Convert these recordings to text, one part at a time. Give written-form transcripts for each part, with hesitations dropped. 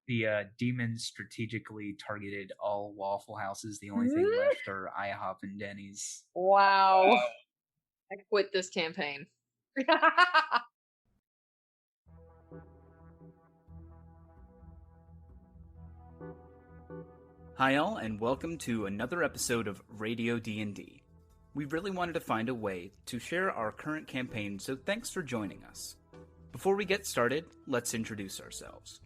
The demons strategically targeted all Waffle Houses. The only thing left are IHOP and Denny's. Wow. I quit this campaign. Hi all, and welcome to another episode of Radio D&D. We really wanted to find a way to share our current campaign, so thanks for joining us. Before we get started, let's introduce ourselves.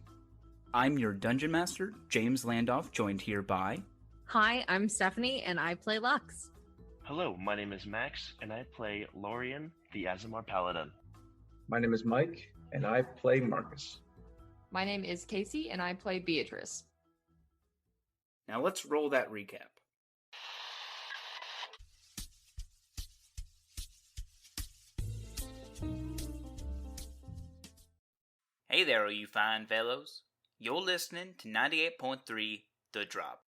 I'm your Dungeon Master, James Landoff, joined here by... Hi, I'm Stephanie, and I play Lux. Hello, my name is Max, and I play Lorian, the Azamar Paladin. My name is Mike, and I play Marcus. My name is Casey, and I play Beatrice. Now let's roll that recap. Hey there, all you fine fellows. You're listening to 98.3 The Drop.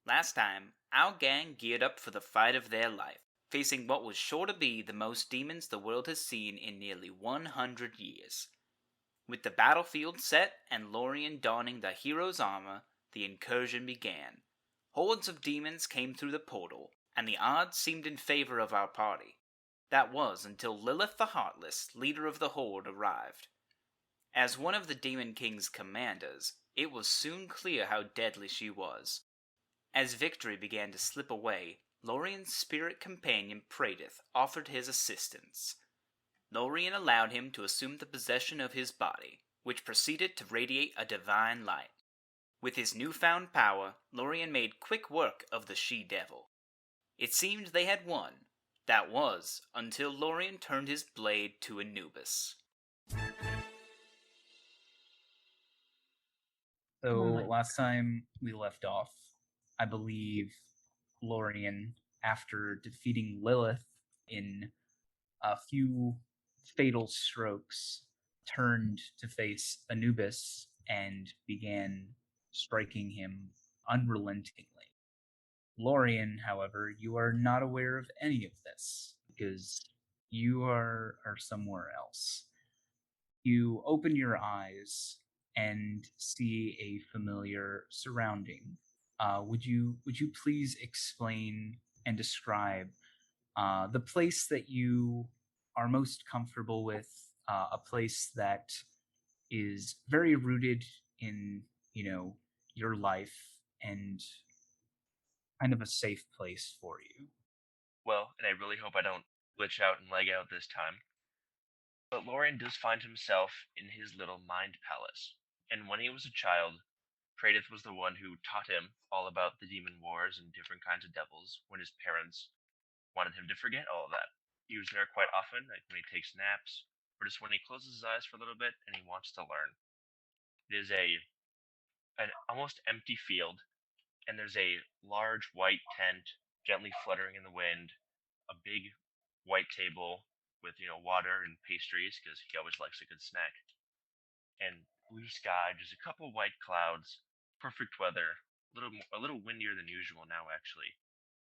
Last time, our gang geared up for the fight of their life, facing what was sure to be the most demons the world has seen in nearly 100 years. With the battlefield set and Lorian donning the hero's armor, the incursion began. Hordes of demons came through the portal, and the odds seemed in favor of our party. That was until Lilith the Heartless, leader of the horde, arrived. As one of the Demon King's commanders, it was soon clear how deadly she was. As victory began to slip away, Lorian's spirit companion Praedyth offered his assistance. Lorian allowed him to assume the possession of his body, which proceeded to radiate a divine light. With his newfound power, Lorian made quick work of the she-devil. It seemed they had won. That was, until Lorian turned his blade to Anubis. So last time we left off, I believe Lorian, after defeating Lilith in a few fatal strokes, turned to face Anubis and began striking him unrelentingly. Lorian, however, you are not aware of any of this because you are somewhere else. You open your eyes and see a familiar surrounding. Would you please explain and describe the place that you are most comfortable with, a place that is very rooted in, your life and kind of a safe place for you? Well, and I really hope I don't glitch out and leg out this time. But Lorian does find himself in his little mind palace. And when he was a child, Praedyth was the one who taught him all about the demon wars and different kinds of devils when his parents wanted him to forget all of that. He was there quite often, like when he takes naps, or just when he closes his eyes for a little bit and he wants to learn. It is an almost empty field, and there's a large white tent gently fluttering in the wind, a big white table with water and pastries because he always likes a good snack, and blue sky, just a couple white clouds, perfect weather, a little windier than usual now actually,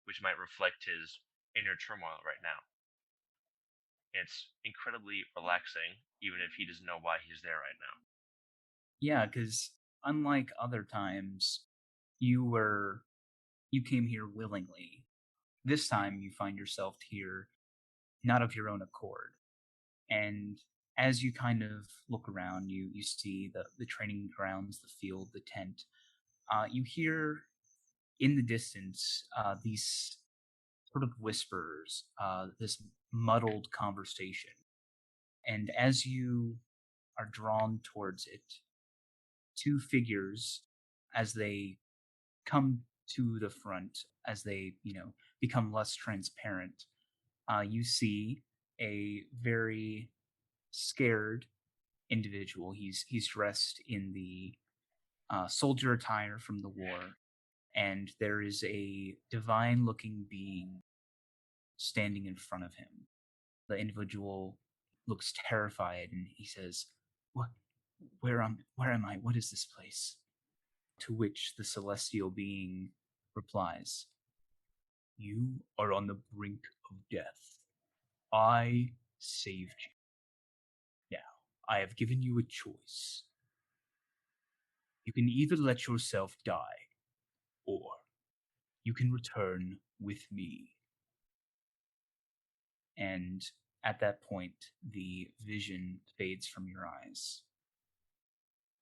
which might reflect his inner turmoil right now. It's incredibly relaxing, even if he doesn't know why he's there right now. Yeah, because unlike other times, you came here willingly. This time you find yourself here not of your own accord. And as you kind of look around, you see the training grounds, the field, the tent. You hear in the distance these sort of whispers, this muddled conversation. And as you are drawn towards it, two figures, as they come to the front, as they, become less transparent, you see a very scared individual. He's dressed in the soldier attire from the war, and there is a divine-looking being standing in front of him. The individual looks terrified, and he says, "What? Where am I? What is this place?" To which the celestial being replies, "You are on the brink of death. I saved you. Now, I have given you a choice. You can either let yourself die, or you can return with me. And at that point, the vision fades from your eyes.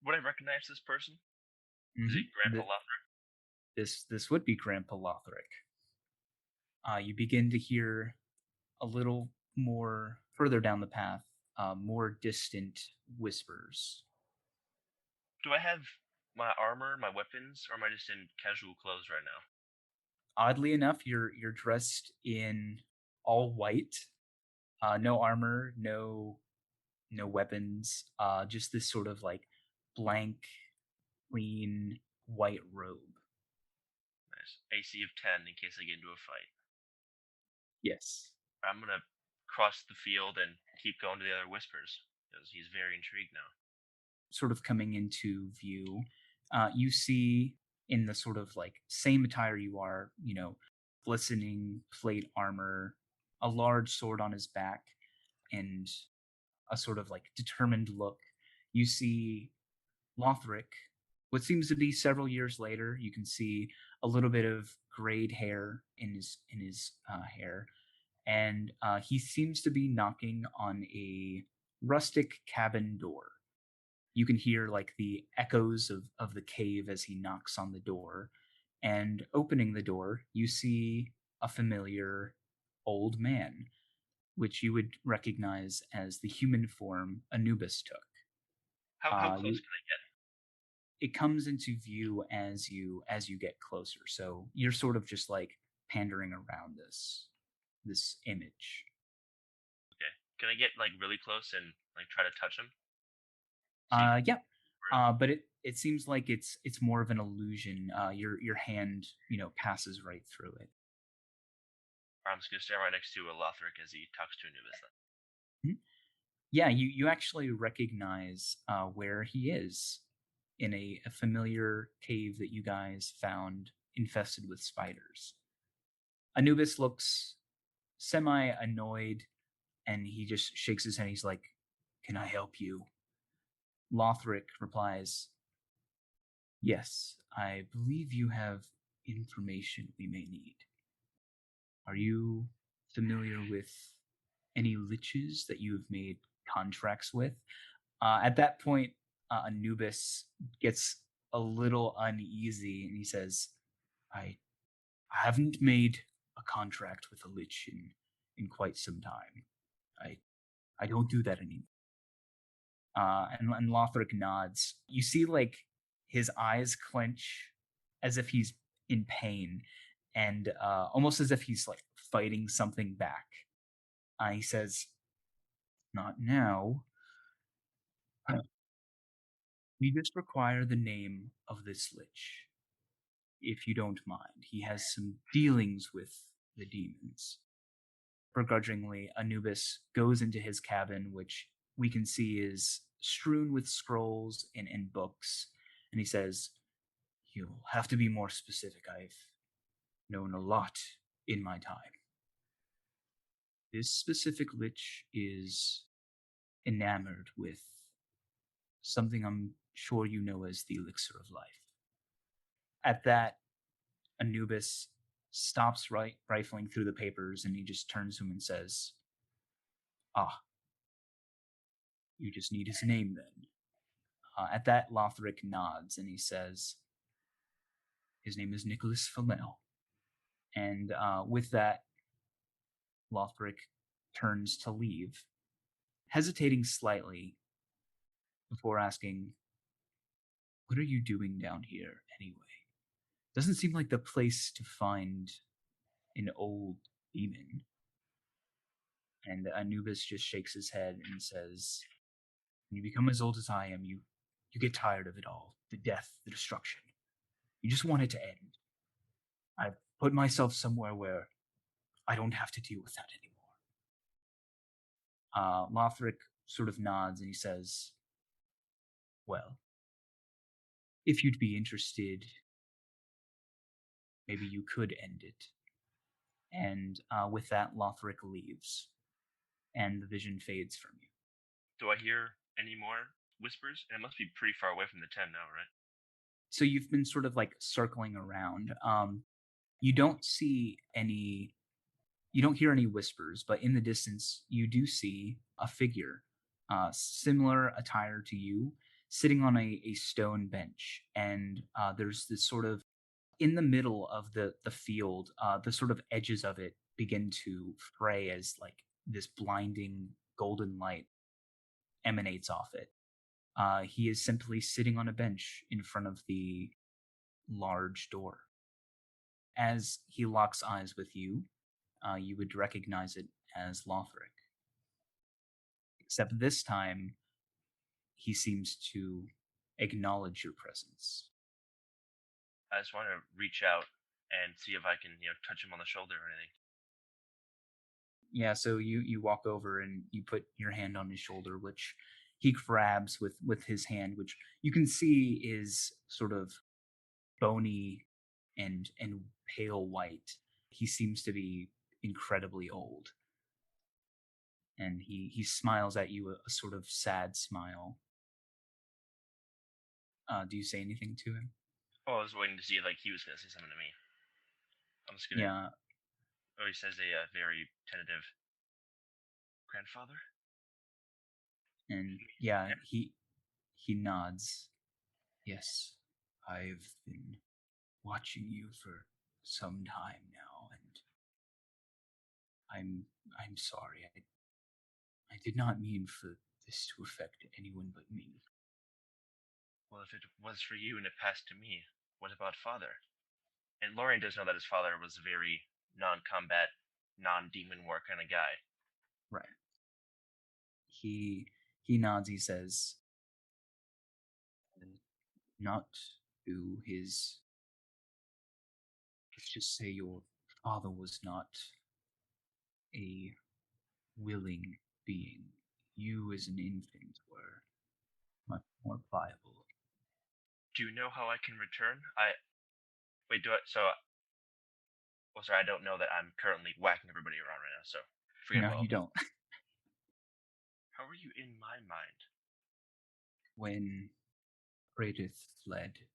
Would I recognize this person? Is it Mhm. Grandpa Lothric? This would be Grandpa Lothric. You begin to hear a little more further down the path, more distant whispers. Do I have my armor, my weapons, or am I just in casual clothes right now? Oddly enough, you're dressed in all white, no armor, no weapons, just this sort of like blank, clean white robe. Nice. AC of 10 in case I get into a fight. Yes. I'm gonna cross the field and keep going to the other whispers because he's very intrigued now. Sort of coming into view, you see in the sort of like same attire you are, glistening plate armor, a large sword on his back, and a sort of like determined look. You see Lothric, what seems to be several years later. You can see a little bit of grayed hair in his hair, and he seems to be knocking on a rustic cabin door. You can hear like the echoes of the cave as he knocks on the door. And opening the door, you see a familiar old man, which you would recognize as the human form Anubis took. How close You can I get? It comes into view as you get closer. So you're sort of just like pandering around this image. Okay. Can I get like really close and like try to touch him? See if Yeah. we're in- But it seems like it's more of an illusion. Your hand, passes right through it. I'm just gonna stand right next to Lothric as he talks to Anubis. Then. Mhm. Yeah, you actually recognize where he is in a familiar cave that you guys found infested with spiders. Anubis looks semi annoyed, and he just shakes his head. He's like, "Can I help you?" Lothric replies, "Yes, I believe you have information we may need. Are you familiar with any liches that you have made contracts with?" At that point, Anubis gets a little uneasy and he says, I, I haven't made a contract with a lich in quite some time. I, I don't do that anymore. And Lothric nods. You see, like, his eyes clench as if he's in pain and almost as if he's like fighting something back. He says, "Not now. We just require the name of this lich, if you don't mind. He has some dealings with the demons." Begrudgingly, Anubis goes into his cabin, which we can see is strewn with scrolls and books, and he says, "You'll have to be more specific. I've known a lot in my time. This specific lich is enamored with something I'm sure you know as the elixir of life." At that, Anubis stops rifling through the papers and he just turns to him and says, "Ah, you just need his name then." At that, Lothric nods and he says, "His name is Nicholas Flamel." And with that, Lothric turns to leave, hesitating slightly before asking, "What are you doing down here anyway? Doesn't seem like the place to find an old demon." And Anubis just shakes his head and says, "When you become as old as I am, you get tired of it all. The death, the destruction. You just want it to end. I've put myself somewhere where I don't have to deal with that anymore." Lothric sort of nods and he says, "Well, if you'd be interested, maybe you could end it." And with that, Lothric leaves, and the vision fades from you. Do I hear any more whispers? And it must be pretty far away from the 10 now, right? So you've been sort of like circling around. You don't see any, you don't hear any whispers, but in the distance, you do see a figure, similar attire to you, sitting on a stone bench. And there's this sort of, in the middle of the field, the sort of edges of it begin to fray as like this blinding golden light emanates off it. He is simply sitting on a bench in front of the large door. As he locks eyes with you, you would recognize it as Lothric. Except this time, he seems to acknowledge your presence. I just want to reach out and see if I can, touch him on the shoulder or anything. Yeah, so you walk over and you put your hand on his shoulder, which he grabs with his hand, which you can see is sort of bony and pale white. He seems to be incredibly old. And he smiles at you, a sort of sad smile. Do you say anything to him? Oh, I was waiting to see if he was gonna say something to me. I'm just gonna. Yeah. Oh, he says a very tentative grandfather. And yeah, he nods. Yes, I've been watching you for some time now, and I'm sorry. I did not mean for this to affect anyone but me. Well, if it was for you and it passed to me, what about father? And Lorian does know that his father was a very non-combat, non-demon war kind of guy. Right. He nods. He says, "Not to his. Let's just say your father was not a willing being. You, as an infant, were much more pliable." Do you know how I can return? Wait. Well, sorry, I don't know that I'm currently whacking everybody around right now. So forget No, about you all that. don't. How are you in my mind? When Praedyth fled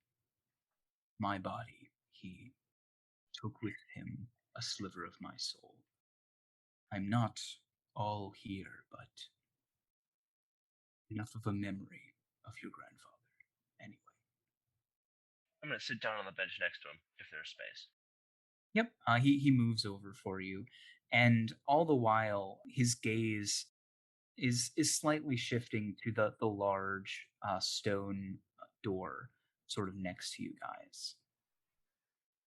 my body, he took with him a sliver of my soul. I'm not all here, but enough of a memory of your grandfather. Anyway. I'm gonna sit down on the bench next to him if there's space. Yep. He moves over for you, and all the while his gaze is slightly shifting to the large stone door sort of next to you guys.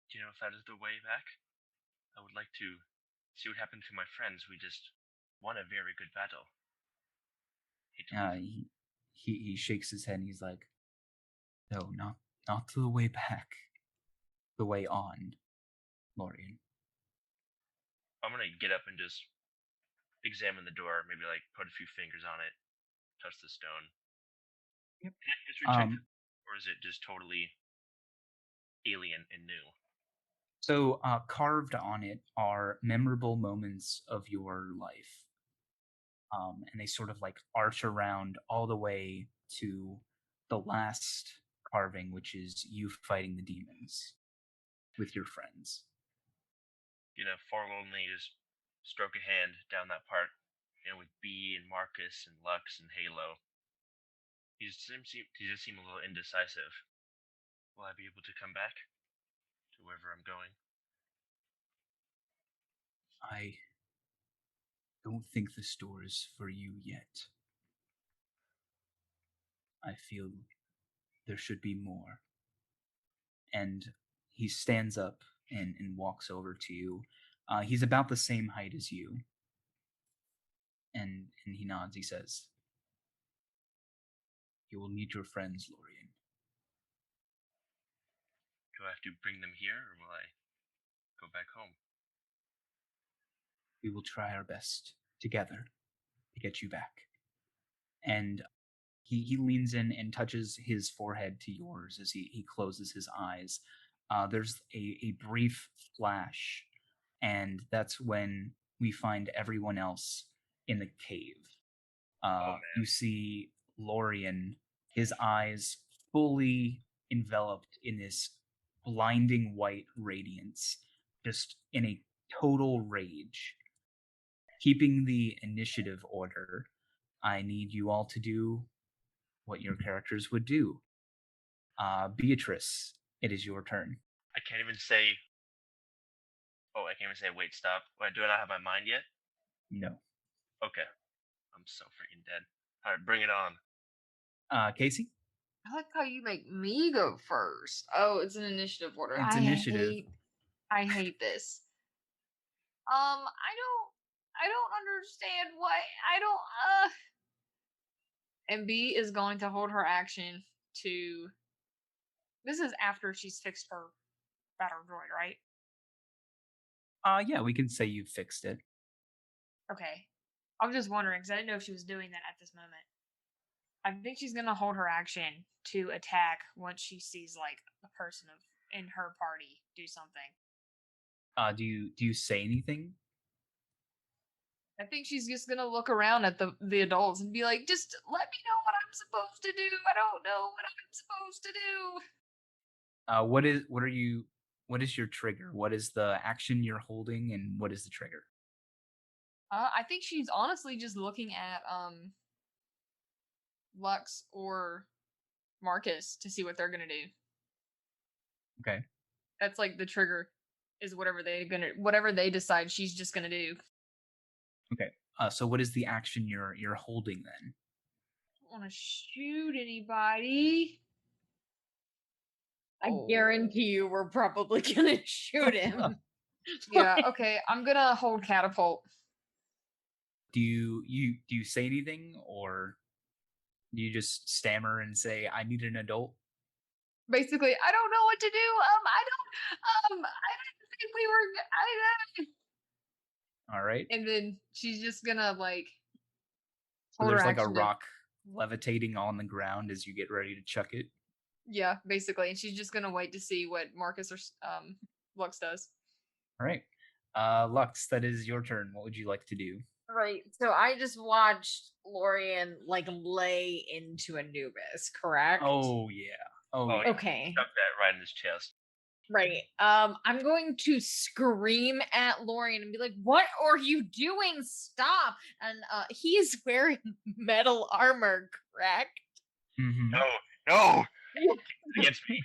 Do you know if that is the way back? I would like to see what happened to my friends. We just won a very good battle. Hate to leave. He shakes his head and he's like, "No, not to the way back, the way on, Lorian." I'm gonna get up and just examine the door, maybe put a few fingers on it, touch the stone. Yep. Can I history check, or is it just totally alien and new? So carved on it are memorable moments of your life. And they sort of like arch around all the way to the last carving, which is you fighting the demons with your friends. Forlornly just stroke a hand down that part, with B and Marcus and Lux and Halo. He just seem a little indecisive. Will I be able to come back to wherever I'm going? I don't think this door is for you yet. I feel there should be more. And he stands up and walks over to you. He's about the same height as you. And he nods. He says, "You will need your friends, Lorian." Do I have to bring them here, or will I go back home? "We will try our best together to get you back." And he leans in and touches his forehead to yours as he closes his eyes. There's a brief flash, and that's when we find everyone else in the cave. Oh man. You see Lorian, his eyes fully enveloped in this blinding white radiance, just in a total rage. Keeping the initiative order, I need you all to do what your characters would do. Beatrice, it is your turn. I can't even say. Oh, I can't even say. Wait, stop. Wait, do I not have my mind yet? No. Okay. I'm so freaking dead. All right, bring it on. Casey? I like how you make me go first. Oh, it's an initiative order. It's initiative. I hate this. I don't understand why and B is going to hold her action to. This is after she's fixed her battle droid, right? Yeah, we can say you fixed it. Okay. I was just wondering because I didn't know if she was doing that at this moment. I think she's gonna hold her action to attack once she sees like a person in her party do something. Do you say anything? I think she's just gonna look around at the adults and be like, "Just let me know what I'm supposed to do. I don't know what I'm supposed to do." What is your trigger? What is the action you're holding, and what is the trigger? I think she's honestly just looking at Lux or Marcus to see what they're gonna do. Okay. That's like the trigger is whatever they decide she's just gonna do. Okay. So what is the action you're holding then? I don't want to shoot anybody. I guarantee you we're probably gonna shoot him. Yeah, okay. I'm gonna hold catapult. Do you say anything, or do you just stammer and say, "I need an adult"? Basically, I don't know what to do. I didn't think we were. All right. And then she's just gonna like. So hold her there's like a action to- rock levitating on the ground as you get ready to chuck it. Yeah, basically, and she's just gonna wait to see what Marcus or Lux does. All right. Lux, that is your turn. What would you like to do? Right. So I just watched Lorian like lay into Anubis, correct? Oh yeah. Oh, Oh, yeah. Okay. Chuck that right in his chest. Right. I'm going to scream at Lorian and be like, "What are you doing? Stop!" And he's wearing metal armor, correct? Mhm. No, against me.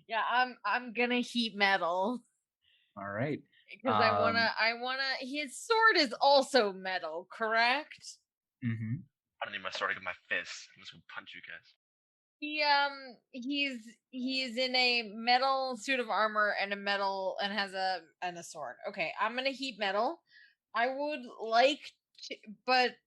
Yeah, I'm gonna heat metal. All right. Because I wanna his sword is also metal, correct? Mhm. I don't need my sword. I got my fists. I'm just gonna punch you guys. He's in a metal suit of armor and has a sword. Okay, I'm gonna heat metal. I would like to, but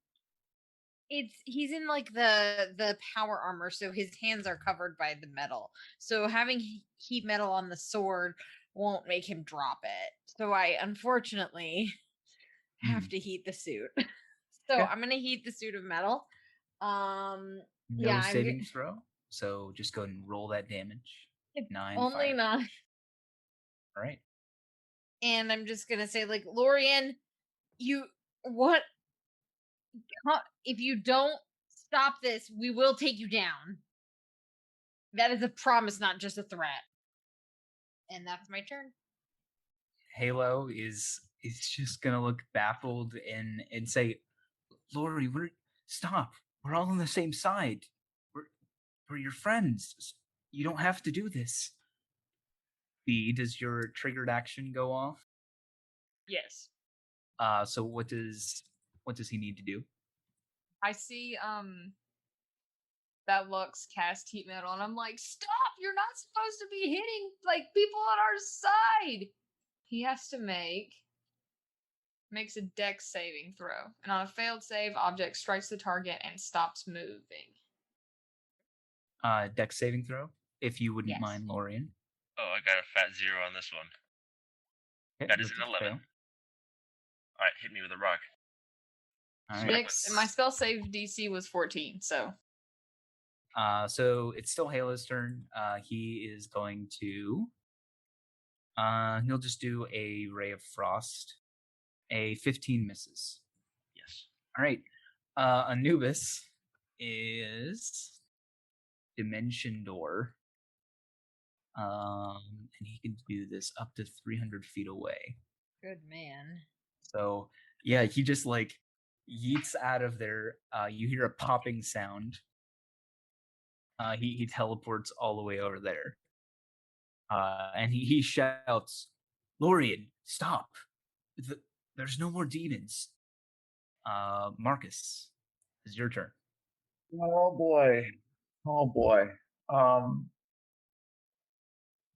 he's in like the power armor, so his hands are covered by the metal. So having heat metal on the sword won't make him drop it. So I unfortunately have to heat the suit. So Okay. I'm gonna heat the suit of metal. No Yeah, saving throw. So just go ahead and roll that damage. 9 only fire. 9. All right. And I'm just gonna say, like, Lorian, what? If you don't stop this, we will take you down. That is a promise, not just a threat. And that's my turn. Halo is just gonna look baffled and say, "Lori, stop. We're all on the same side. We're your friends. You don't have to do this." B, does your triggered action go off? Yes. So what does he need to do? I see that Lux cast heat metal, and I'm like, "Stop! You're not supposed to be hitting like people on our side." He has to makes a dex saving throw, and on a failed save, object strikes the target and stops moving. Dex saving throw, if you wouldn't Yes. mind, Lorian. Oh, I got a fat 0 on this one. Okay, That is that's an a 11. fail. All right, hit me with a rock. All right. Dex, and my spell save DC was 14, so So it's still Halo's turn. He is going to. He'll just do a ray of frost. A 15 misses. Yes. All right. Anubis is Dimension Door. And he can do this up to 300 feet away. Good man. So yeah, he just like yeets out of there. You hear a popping sound. He teleports all the way over there. And he shouts, "Lorian, stop! There's no more demons." Marcus, it's your turn. Oh boy. Oh boy.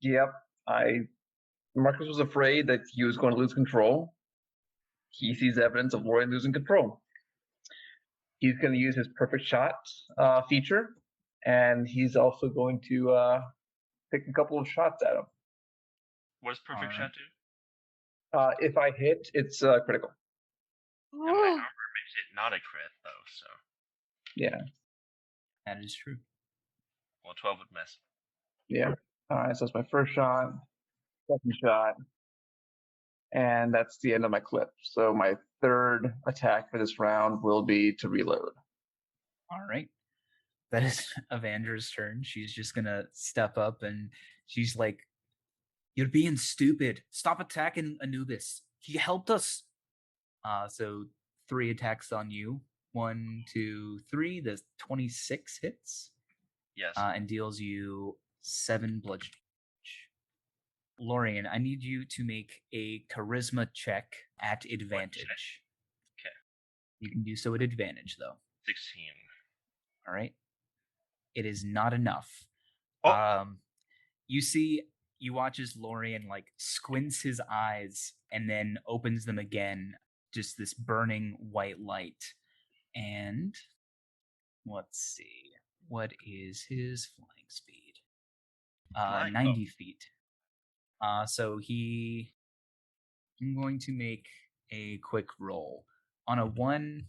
Yep. Marcus was afraid that he was going to lose control. He sees evidence of Lorian losing control. He's going to use his perfect shot feature, and he's also going to take a couple of shots at him. What does perfect shot do? If I hit, it's critical. And my armor makes it not a crit, though, so. Yeah. That is true. Well, 12 would miss. Yeah. All right, so that's my first shot, second shot, and that's the end of my clip. So my third attack for this round will be to reload. All right. That is Evandra's turn. She's just gonna step up and she's like, "You're being stupid. Stop attacking Anubis. He helped us." So 3 attacks on you. 1, 2, 3. The 26 hits. Yes. And deals you 7 bludgeoning damage. Lorian, I need you to make a charisma check at advantage. Okay. You can do so at advantage, though. 16. All right. It is not enough. Oh. You watch as Lorian like squints his eyes and then opens them again. Just this burning white light. And let's see. What is his flying speed? 90 feet. So I'm going to make a quick roll. On a 1,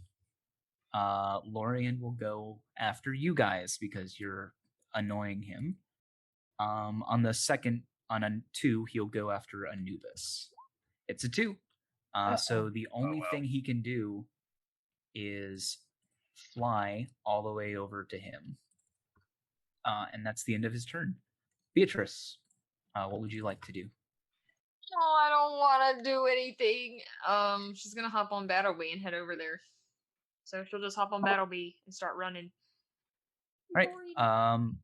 Lorian will go after you guys because you're annoying him. On the second, on a 2, he'll go after Anubis. It's a 2. So the only thing he can do is fly all the way over to him. And that's the end of his turn. Beatrice, what would you like to do? Oh, I don't want to do anything. She's gonna hop on Battlebee and head over there. So she'll just hop on Battlebee and start running. All right.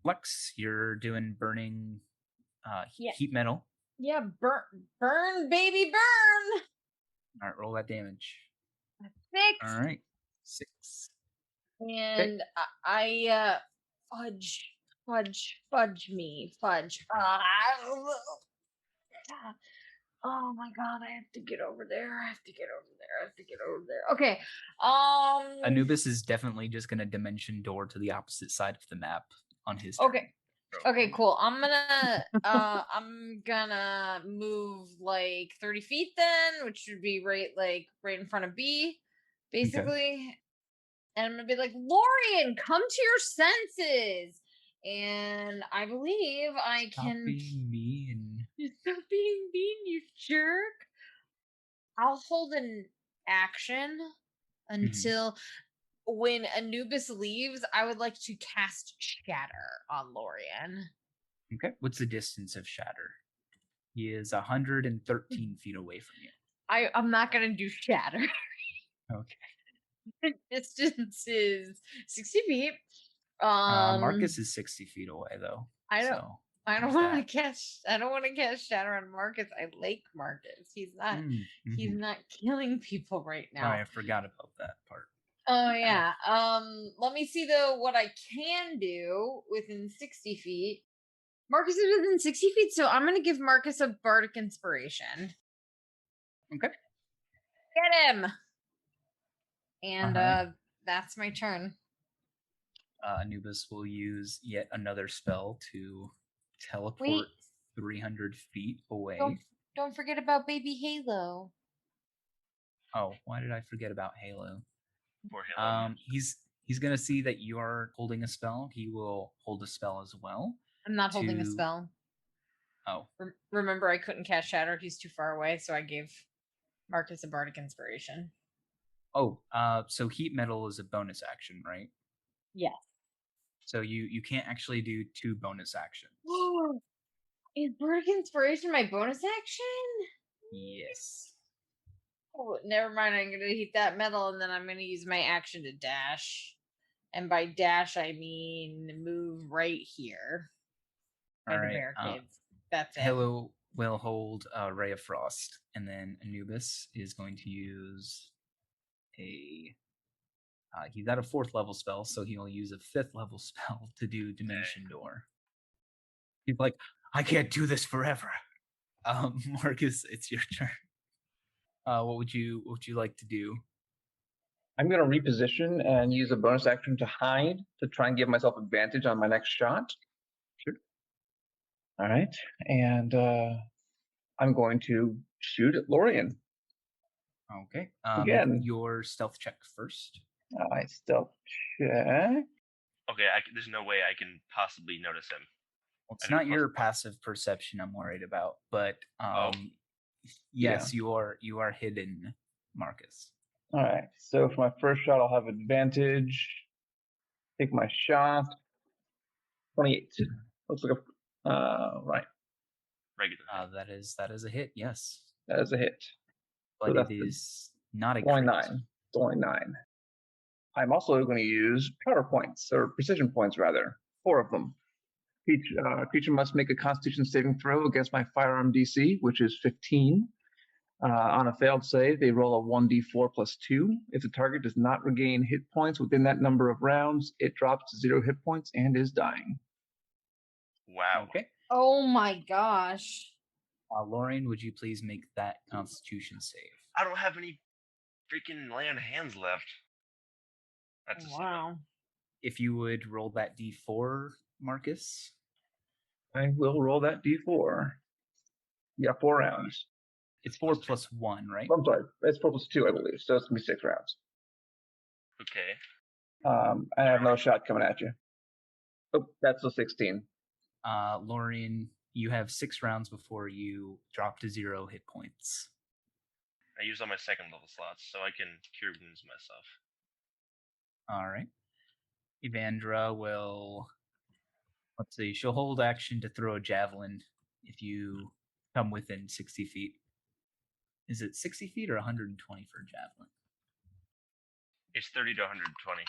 Lex, you're doing burning heat metal. Yeah, burn, baby, burn. All right, roll that damage. 6. All right, 6. And I fudge me. Oh my god, I have to get over there. Okay. Anubis is definitely just gonna dimension door to the opposite side of the map on his turn. Okay, cool. I'm gonna move like 30 feet then, which would be right in front of B, basically. Okay. And I'm gonna be like, "Lorian, come to your senses." And I believe I can. Stop being mean. Stop being mean, you jerk. I'll hold an action until when Anubis leaves, I would like to cast Shatter on Lorian. Okay. What's the distance of Shatter? He is 113 feet away from you. I'm not going to do Shatter. Okay. Distance is 60 feet. Marcus is 60 feet away, though. I don't want to cast Shatter on Marcus. I like Marcus. He's not killing people right now. Oh, I forgot about that part. Oh yeah. Let me see though what I can do within 60 feet. Marcus is within 60 feet, so I'm gonna give Marcus a bardic inspiration. Okay. Get him. And that's my turn. Anubis will use yet another spell to teleport 300 feet away. Don't forget about baby Halo. Oh, why did I forget about Halo? Poor Halo. He's gonna see that you are holding a spell. He will hold a spell as well. I'm not holding a spell. Oh. Remember, I couldn't cast Shatter. He's too far away, so I gave Marcus a bardic inspiration. Oh, so heat metal is a bonus action, right? Yes. So you can't actually do 2 bonus actions. Is Bardic Inspiration my bonus action? Yes. Oh, never mind. I'm gonna heat that metal, and then I'm gonna use my action to dash. And by dash, I mean move right here by All the right. barricades. That's it. Halo will hold Ray of Frost, and then Anubis is going to use a. He got a 4th level spell, so he'll use a 5th level spell to do Dimension Door. He's like, I can't do this forever. Marcus, it's your turn. What would you like to do? I'm going to reposition and use a bonus action to hide to try and give myself advantage on my next shot. Sure. All right. And I'm going to shoot at Lorian. Okay. Again. Make your stealth check first. I stealth check. Okay, there's no way I can possibly notice him. Well, it's not your passive perception I'm worried about, but yes, you are hidden, Marcus. All right. So for my first shot, I'll have advantage. Take my shot. 28. Looks like a right. Regular. That is a hit. Yes. That is a hit. But so it is not a 29. 29. I'm also going to use power points, or precision points rather. 4 of them. Each creature must make a Constitution saving throw against my firearm DC, which is 15. On a failed save, they roll a 1d4 plus 2. If the target does not regain hit points within that number of rounds, it drops to 0 hit points and is dying. Wow. Okay. Oh my gosh. Lorian, would you please make that Constitution save? I don't have any freaking lay on hands left. That's wow. If you would roll that d4, Marcus. I will roll that d4. Yeah, 4 rounds. It's 4 plus 1, right? I'm sorry. It's 4 plus 2, I believe. So it's going to be 6 rounds. Okay. I have another shot coming at you. Oh, that's a 16. Lorian, you have 6 rounds before you drop to 0 hit points. I use all my 2nd level slots, so I can cure wounds myself. All right. Evandra will, let's see, she'll hold action to throw a javelin if you come within 60 feet. Is it 60 feet or 120 for a javelin? It's 30 to 120.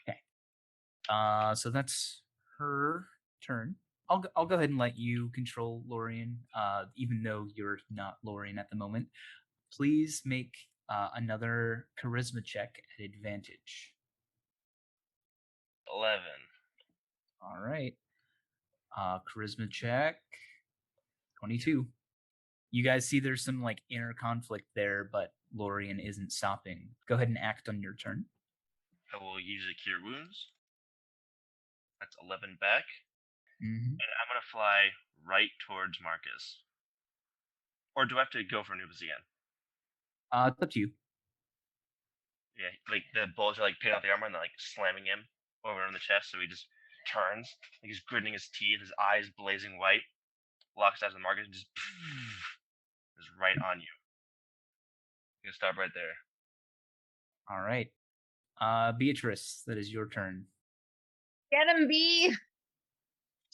Okay. So that's her turn. I'll go ahead and let you control Lorian, even though you're not Lorian at the moment. Please make another charisma check at advantage. 11. All right. Charisma check. 22. You guys see there's some like inner conflict there, but Lorian isn't stopping. Go ahead and act on your turn. I will use a cure wounds. That's 11 back. Mm-hmm. And I'm going to fly right towards Marcus. Or do I have to go for Anubis again? It's up to you. Yeah, like the bullets are like picking out the armor and they're like slamming him over on the chest, so he just turns, like he's gritting his teeth, his eyes blazing white, locks eyes with Marcus, and just right on you. You can stop right there. All right. Beatrice, that is your turn. Get him, B.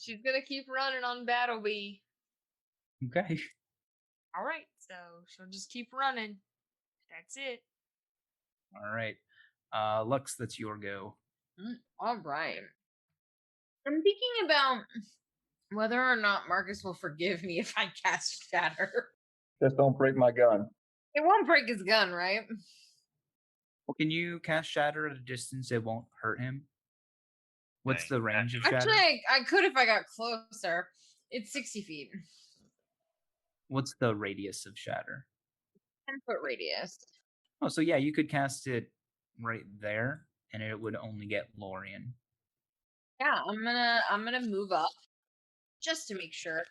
She's gonna keep running on Battle Bee. Okay. All right, so she'll just keep running. That's it. All right. Lux, that's your go. All right. I'm thinking about whether or not Marcus will forgive me if I cast Shatter. Just don't break my gun. It won't break his gun, right? Well, can you cast Shatter at a distance it won't hurt him? What's the range of Shatter? Actually, I could if I got closer. It's 60 feet. What's the radius of Shatter? 10-foot radius. Oh, so yeah, you could cast it right there, and it would only get Lorian. Yeah, I'm gonna move up just to make sure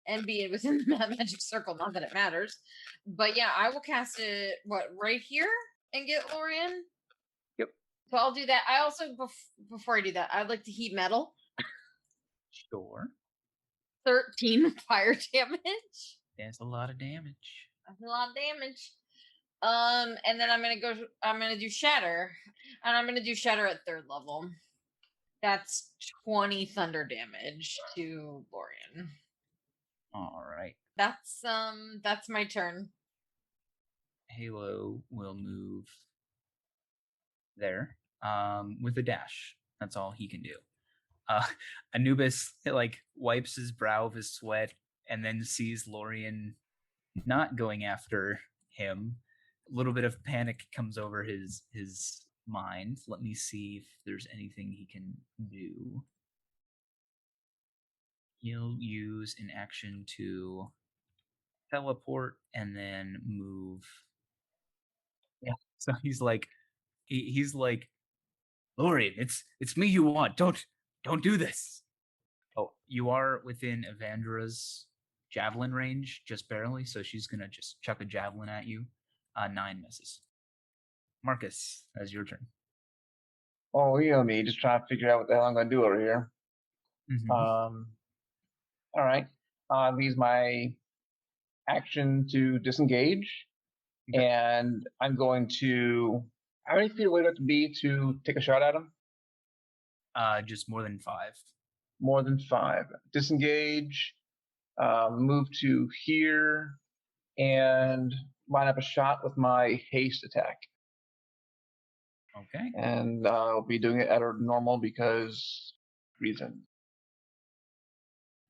and be within the magic circle. Not that it matters, but yeah, I will cast it right here and get Lorian. Yep. So I'll do that. I also before I do that, I'd like to heat metal. Sure. 13 fire damage. That's a lot of damage. That's a lot of damage. And then I'm gonna do shatter, and I'm gonna do shatter at 3rd level. That's 20 thunder damage to Lorian. All right. That's my turn. Halo will move there with a dash. That's all he can do. Anubis wipes his brow of his sweat and then sees Lorian not going after him. A little bit of panic comes over his mind. Let me see if there's anything he can do. He'll use an action to teleport and then move. Yeah. So he's like, Lorian, it's me you want. Don't do this. Oh, you are within Evandra's javelin range, just barely. So she's gonna just chuck a javelin at you. 9 misses. Marcus, that's your turn. Oh, you know me, just trying to figure out what the hell I'm going to do over here. Mhm. All right. I'll use my action to disengage, Okay. and I'm going to. How many feet away do I have to be to take a shot at him? Just more than 5. More than 5. Disengage. Move to here, and line up a shot with my haste attack. Okay. And I'll be doing it at a normal because reason.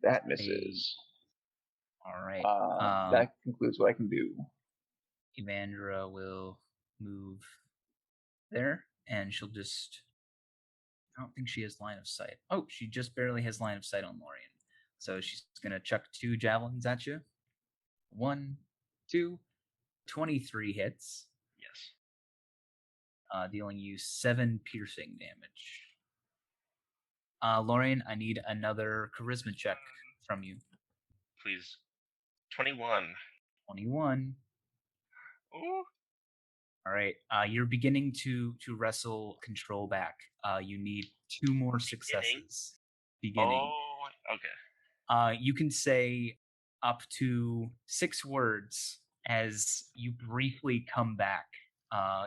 That misses. All right. That concludes what I can do. Evandra will move there, and she'll just. I don't think she has line of sight. Oh, she just barely has line of sight on Lorian. So she's gonna chuck 2 javelins at you. 1, 2, 23 hits. Yes. Dealing you 7 piercing damage. Lorian, I need another charisma check from you. Please. 21. 21. Ooh. All right. You're beginning to wrestle control back. You need 2 more successes. Beginning. Oh, okay. You can say up to 6 words as you briefly come back.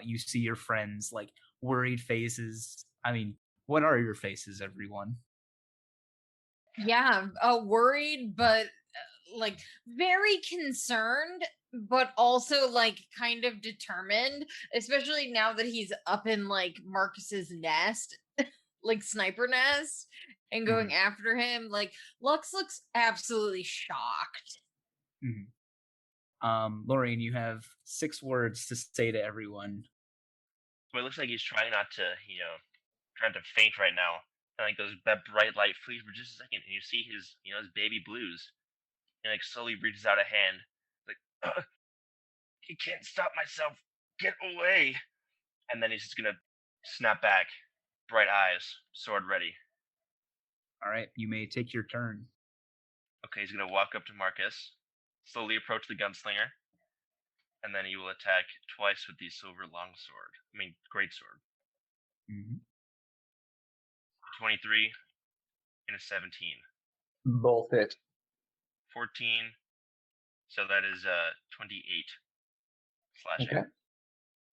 You see your friends worried faces. I mean, what are your faces, everyone? Yeah, worried, but very concerned, but also kind of determined, especially now that he's up in Marcus's nest, sniper nest, and going after him. Lux looks absolutely shocked. Lorian, you have 6 words to say to everyone. So it looks like he's trying not to, trying to faint right now. And that bright light flees for just a second, and you see his, his baby blues. And slowly reaches out a hand, he can't stop myself. Get away! And then he's just gonna snap back, bright eyes, sword ready. All right, you may take your turn. Okay, he's gonna walk up to Marcus, slowly approach the gunslinger, and then he will attack twice with the silver longsword. Greatsword. 23 and a 17. Both hit. 14. So that is 28 slashing. Okay.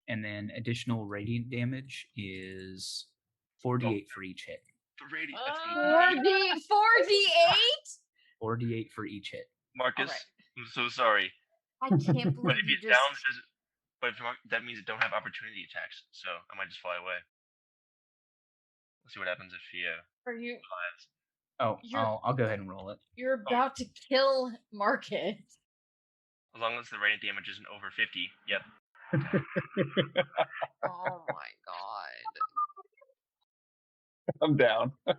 And then additional radiant damage is 48 for each hit. 48? 48 for each hit. Marcus, right. I'm so sorry. I can't But believe if you he's just... down, that means it don't have opportunity attacks, so I might just fly away. Let's see what happens if he Are you... flies. Oh, I'll go ahead and roll it. You're about to kill Marcus. As long as the radiant damage isn't over 50, yep. Oh my god. I'm down. I'm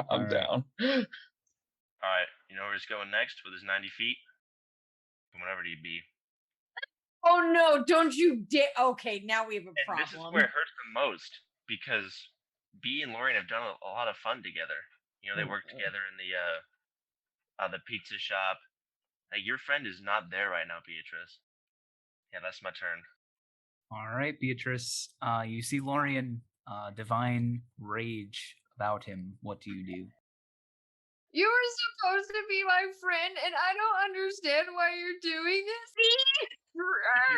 All right. down. Alright, you know where he's going next with his 90 feet? From whatever he'd be. Oh no, don't you dare. Okay, now we have a problem. And this is where it hurts the most, because B and Lorian have done a lot of fun together. They work together in the pizza shop. Your friend is not there right now, Beatrice. Yeah, that's my turn. All right, Beatrice. You see Lorian, divine rage about him. What do you do? You were supposed to be my friend, and I don't understand why you're doing this. Did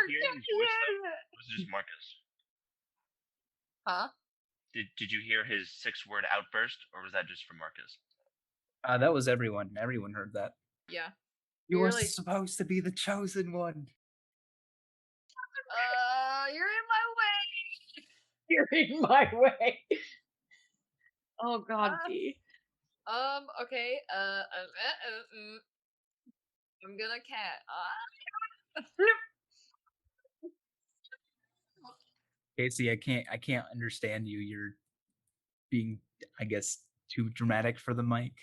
you hear his voice, though? Or was it just Marcus? Huh? Did you hear his 6-word outburst, or was that just from Marcus? That was everyone. Everyone heard that. Yeah. You were Really? supposed to be the chosen one. You're in my way. You're in my way. Oh God, Ah. D. Okay. I'm gonna cat. Casey, I can't understand you. You're being, I guess, too dramatic for the mic.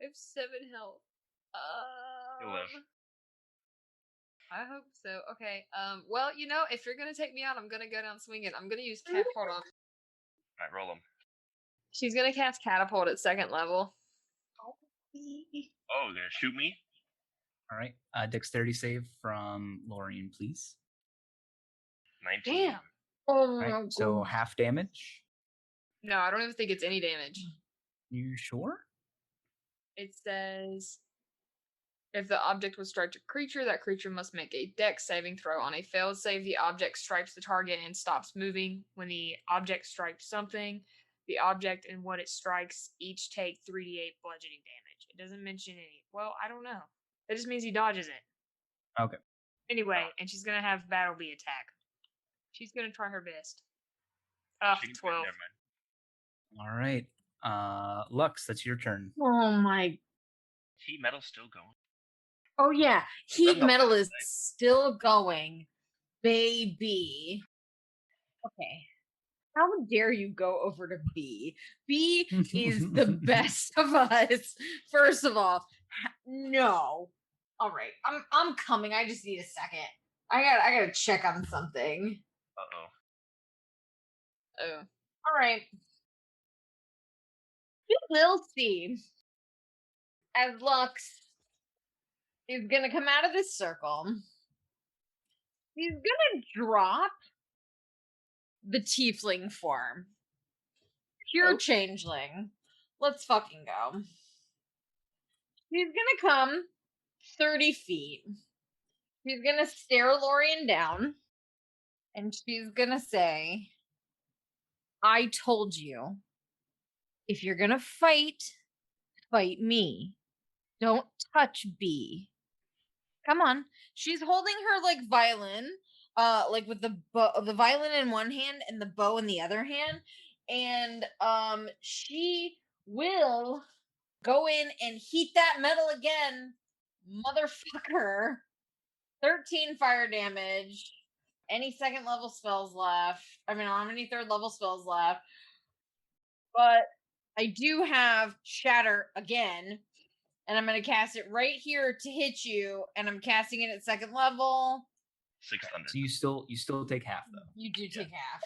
I have 7 health. You'll live. I hope so. Okay. Well, if you're gonna take me out, I'm gonna go down swinging. I'm gonna use catapult on. Alright, roll them. She's gonna cast catapult at 2nd level. Oh, you're gonna shoot me? All right. Dexterity save from Lorian, please. 19. Damn. Oh All my right. So God. half damage. No, I don't even think it's any damage. You sure? It says if the object will strike a creature, that creature must make a dex saving throw. On a failed save, the object strikes the target and stops moving. When the object strikes something, the object and what it strikes each take 3d8 bludgeoning damage. It doesn't mention any. Well, I don't know. That just means he dodges it. Okay. Anyway, and she's gonna have Battle Bee attack. She's gonna try her best. She can- 12. Never mind. All right. Lux, that's your turn. Oh my. Heat metal's still going. Oh yeah. Heat the metal last is still going, baby. Okay. How dare you go over to B? B is the best of us. First of all, no. All right, I'm coming. I just need a second. I gotta check on something. Uh-oh. Oh. All right. You will see as Lux is gonna come out of this circle. He's gonna drop the tiefling form. Pure Oh. changeling. Let's fucking go. He's gonna come 30 feet. She's gonna stare Lorian down. And she's gonna say, I told you. If you're gonna fight, fight me. Don't touch B. Come on. She's holding her like violin, like with the the violin in one hand and the bow in the other hand. And she will go in and heat that metal again, motherfucker. 13 fire damage. Any 2nd level spells left. I mean, how many 3rd level spells left? But I do have Shatter again. And I'm going to cast it right here to hit you. And I'm casting it at 2nd level. 600. So you still take half though. You do take half.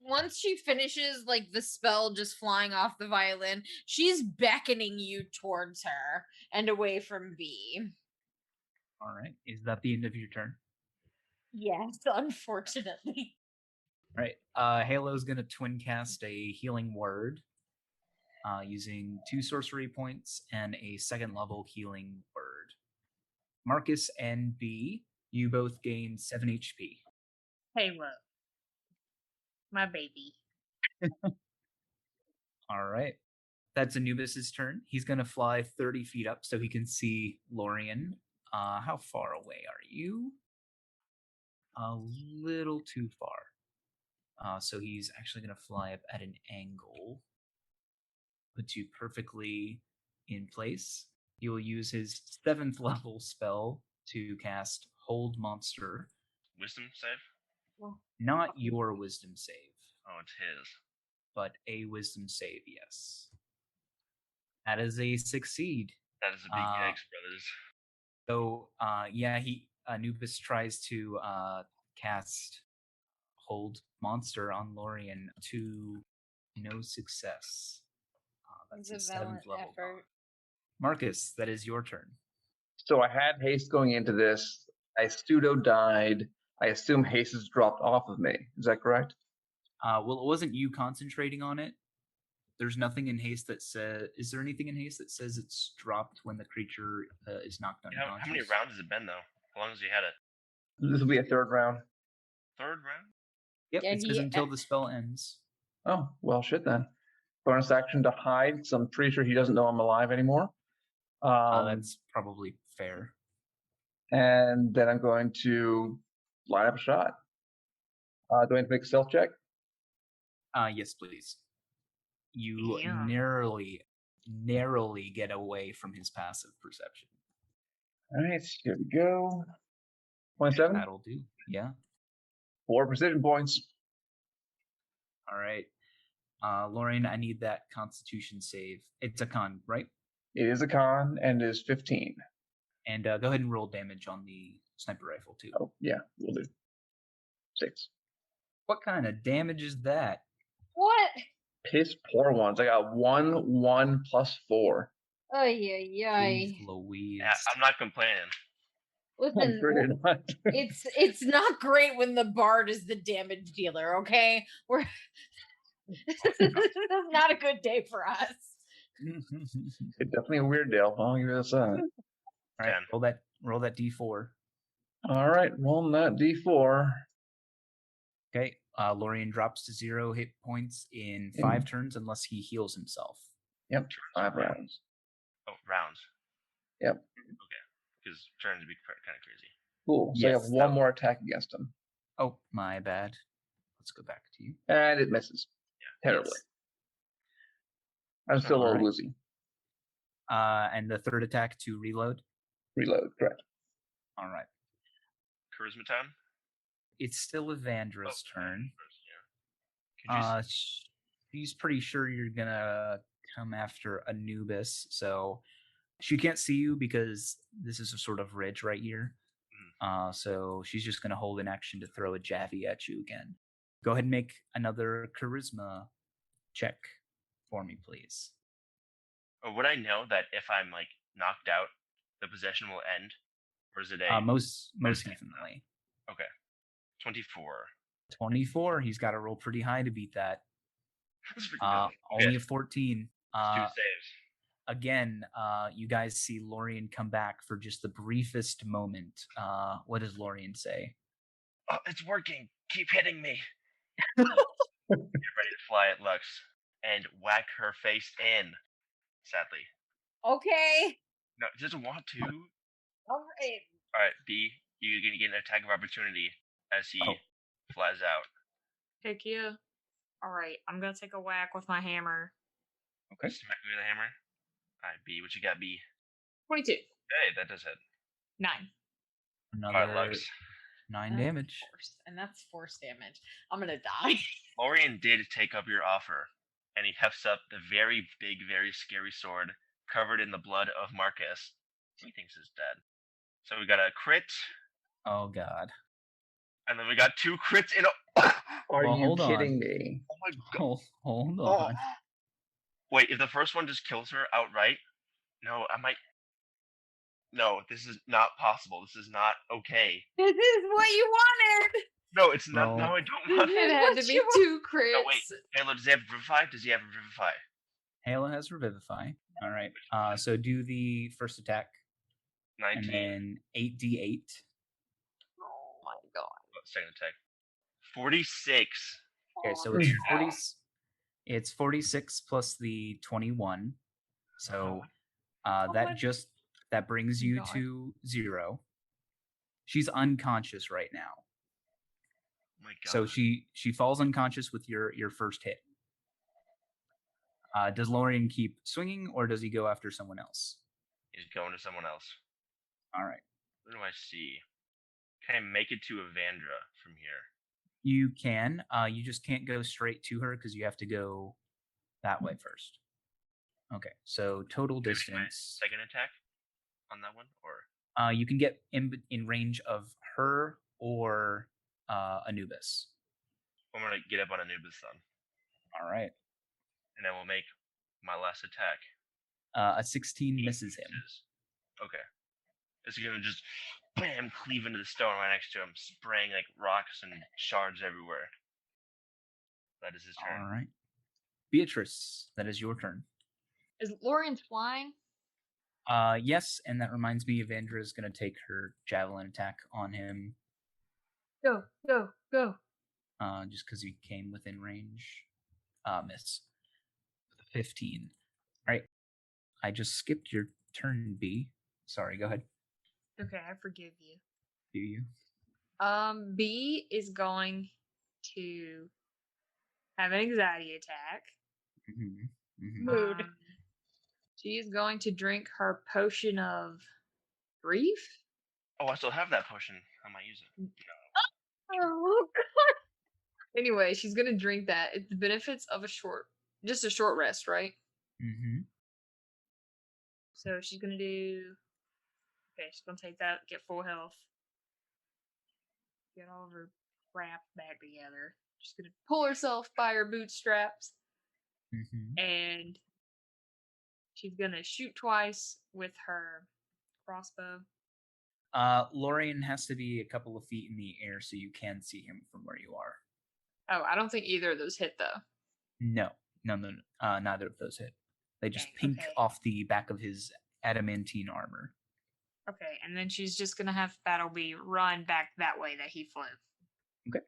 Once she finishes, like, the spell just flying off the violin, she's beckoning you towards her and away from B. All right. Is that the end of your turn? Yes, unfortunately. All right. Halo's gonna twin cast a healing word, using 2 sorcery points and a 2nd level healing word. Marcus and B, you both gain 7 HP. Halo. My baby. All right. That's Anubis's turn. He's gonna fly 30 feet up so he can see Lorian. How far away are you? A little too far. So he's actually gonna fly up at an angle. Puts you perfectly in place. He will use his 7th level spell to cast Hold Monster. Wisdom save? Not your wisdom save, Oh, it's his. but a wisdom save, yes. That is a succeed. That is a big yikes, brothers. So, yeah, Anubis tries to cast Hold Monster on Lorian to no success. That's a 7th level. Marcus, that is your turn. So I had haste going into this. I pseudo died. I assume haste is dropped off of me. Is that correct? Well, it wasn't you concentrating on it. There's nothing in haste that says. Is there anything in haste that says it's dropped when the creature is knocked unconscious? How many rounds has it been, though? How long has he had it? This will be a 3rd round. 3rd round? Yep, Yeah, it says until the spell ends. Oh, well, shit then. Bonus action to hide, because I'm pretty sure he doesn't know I'm alive anymore. That's probably fair. And then I'm going to line up a shot. Do I have to make a stealth check? Yes, please. You Yeah. narrowly get away from his passive perception. All right, here we go. 27. That'll do. Yeah. 4 precision points. All right. Lorian, I need that Constitution save. It's a con, right? It is a con and is 15. And go ahead and roll damage on the sniper rifle too. Oh, yeah, we'll do. 6. What kind of damage is that? What? Piss poor ones. I got 1 plus 4. Jeez Louise. Yeah, I'm not complaining. Listen, Pretty much. it's not great when the bard is the damage dealer. Okay, we're this is not a good day for us. It's definitely a weird deal. I'll give you this. All right, 10. roll that D4. All right, rolling that D4. Okay. Lorian drops to 0 hit points in 5 turns unless he heals himself. Yep, 5 rounds. Oh, rounds. Yep. Okay, because turns would be kind of crazy. Cool. So you Yes, have 1 more attack against him. Oh, my bad. Let's go back to you. And it misses. Yeah. Terribly. Yes. I'm still a little Alright. woozy. And the third attack to reload. Reload, correct. All right. Charisma time? It's still Evandra's turn. Yeah. Could you She's pretty sure you're gonna come after Anubis, so she can't see you because this is a sort of ridge right here. So she's just gonna hold an action to throw a Javi at you again. Go ahead and make another charisma check for me, please. would I know that if I'm like knocked out, the possession will end? Or is it a Most definitely. Okay. 24. 24. He's got to roll pretty high to beat that. That's freaking good. Only a 14. 2 saves. Again, you guys see Lorian come back for just the briefest moment. What does Lorian say? Oh, it's working. Keep hitting me. Get ready to fly at Lux and whack her face in. Sadly. Okay. No, it doesn't want to. All right. All right, B, you're gonna get an attack of opportunity as he flies out. Heck yeah. Alright, I'm gonna take a whack with my hammer. Okay. Smack me with a hammer. All right, B, what you got, B? 22. Hey, that does hit. 9. All right, Another Lux. 9 damage. And that's force damage. I'm gonna die. Lorian did take up your offer, and he hefts up the very big, very scary sword covered in the blood of Marcus. He thinks is dead. So we got a crit, Oh god. and then we got 2 crits in a. Are Well, you hold on. kidding me? Oh my god. Hold Oh. on. Wait, if the first one just kills her outright, no, I might. No, this is not possible. This is not okay. This is what you wanted. No, it's not. Roll. No, I don't want It it. had to be 2 crits. No, wait. Halo, does he have Revivify? Does he have Revivify? Halo has Revivify. All right. So do the first attack 19. and then 8d8. Oh my god. Second attack. 46. Okay, so it's 40. It's 46 plus the 21. So that brings you God. to 0. She's unconscious right now. Oh my god. So she falls unconscious with your first hit. Does Lorian keep swinging or does he go after someone else? He's going to someone else. All right. What do I see? Can I make it to Evandra from here? You can. You just can't go straight to her because you have to go that way first. Okay. So total Can I make my distance. second attack on that one, or You can get in range of her or Anubis. I'm gonna get up on Anubis then, All right. and then we'll make my last attack. A 16 misses him. Okay. It's gonna just bam cleave into the stone right next to him, spraying like rocks and shards everywhere. That is his turn. All right. Beatrice, that is your turn. Is Lorian flying? Yes, and that reminds me, Evandra is going to take her javelin attack on him. Go, go, go. Just because he came within range. Miss. With a 15. All right. I just skipped your turn B. Sorry, go ahead. Okay, I forgive you. Do you? B is going to have an anxiety attack. Mood. She is going to drink her potion of grief. Oh, I still have that potion. I might use it. Oh, Anyway, she's gonna drink that. It's the benefits of a short rest, right? So she's gonna do. Okay, she's gonna take that, get full health, get all of her crap back together. She's gonna pull herself by her bootstraps, and she's gonna shoot twice with her crossbow. Lorian has to be a couple of feet in the air so you can see him from where you are. Oh, I don't think either of those hit though. No, neither of those hit. They just Dang, pink okay. off the back of his adamantine armor. Okay, and then she's just gonna have Battlebee run back that way that he flew. Okay.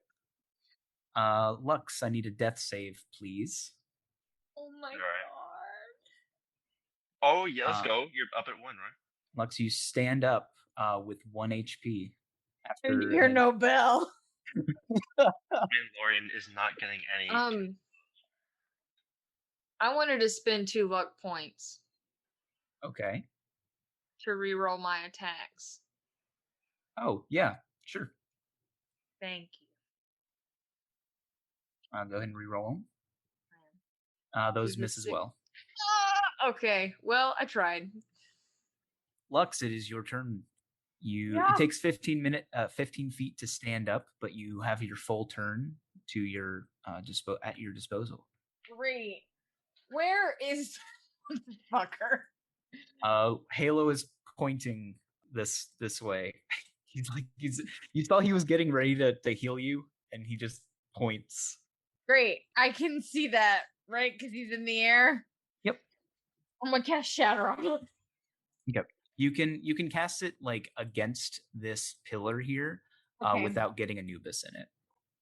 Lux, I need a death save, please. oh my Alright. god. Oh, yeah, let's go. You're up at 1, right? Lux, you stand up with 1 HP. And you're Nobel. And Lorian is not getting any. I wanted to spend 2 luck points Okay. to reroll my attacks. Oh, yeah, sure. Thank you. Go ahead and reroll them. Those Is it miss as 6? well. Okay, well, I tried. Lux, it is your turn. Yeah. It takes 15 feet to stand up, but you have your full turn to your at your disposal. Great. Where is the fucker? Halo is pointing this way. You saw he was getting ready to heal you, and he just points. Great. I can see that, right? Because he's in the air. Yep. I'm gonna cast Shatter on him. Yep. You can cast it like against this pillar here, Okay. without getting Anubis in it.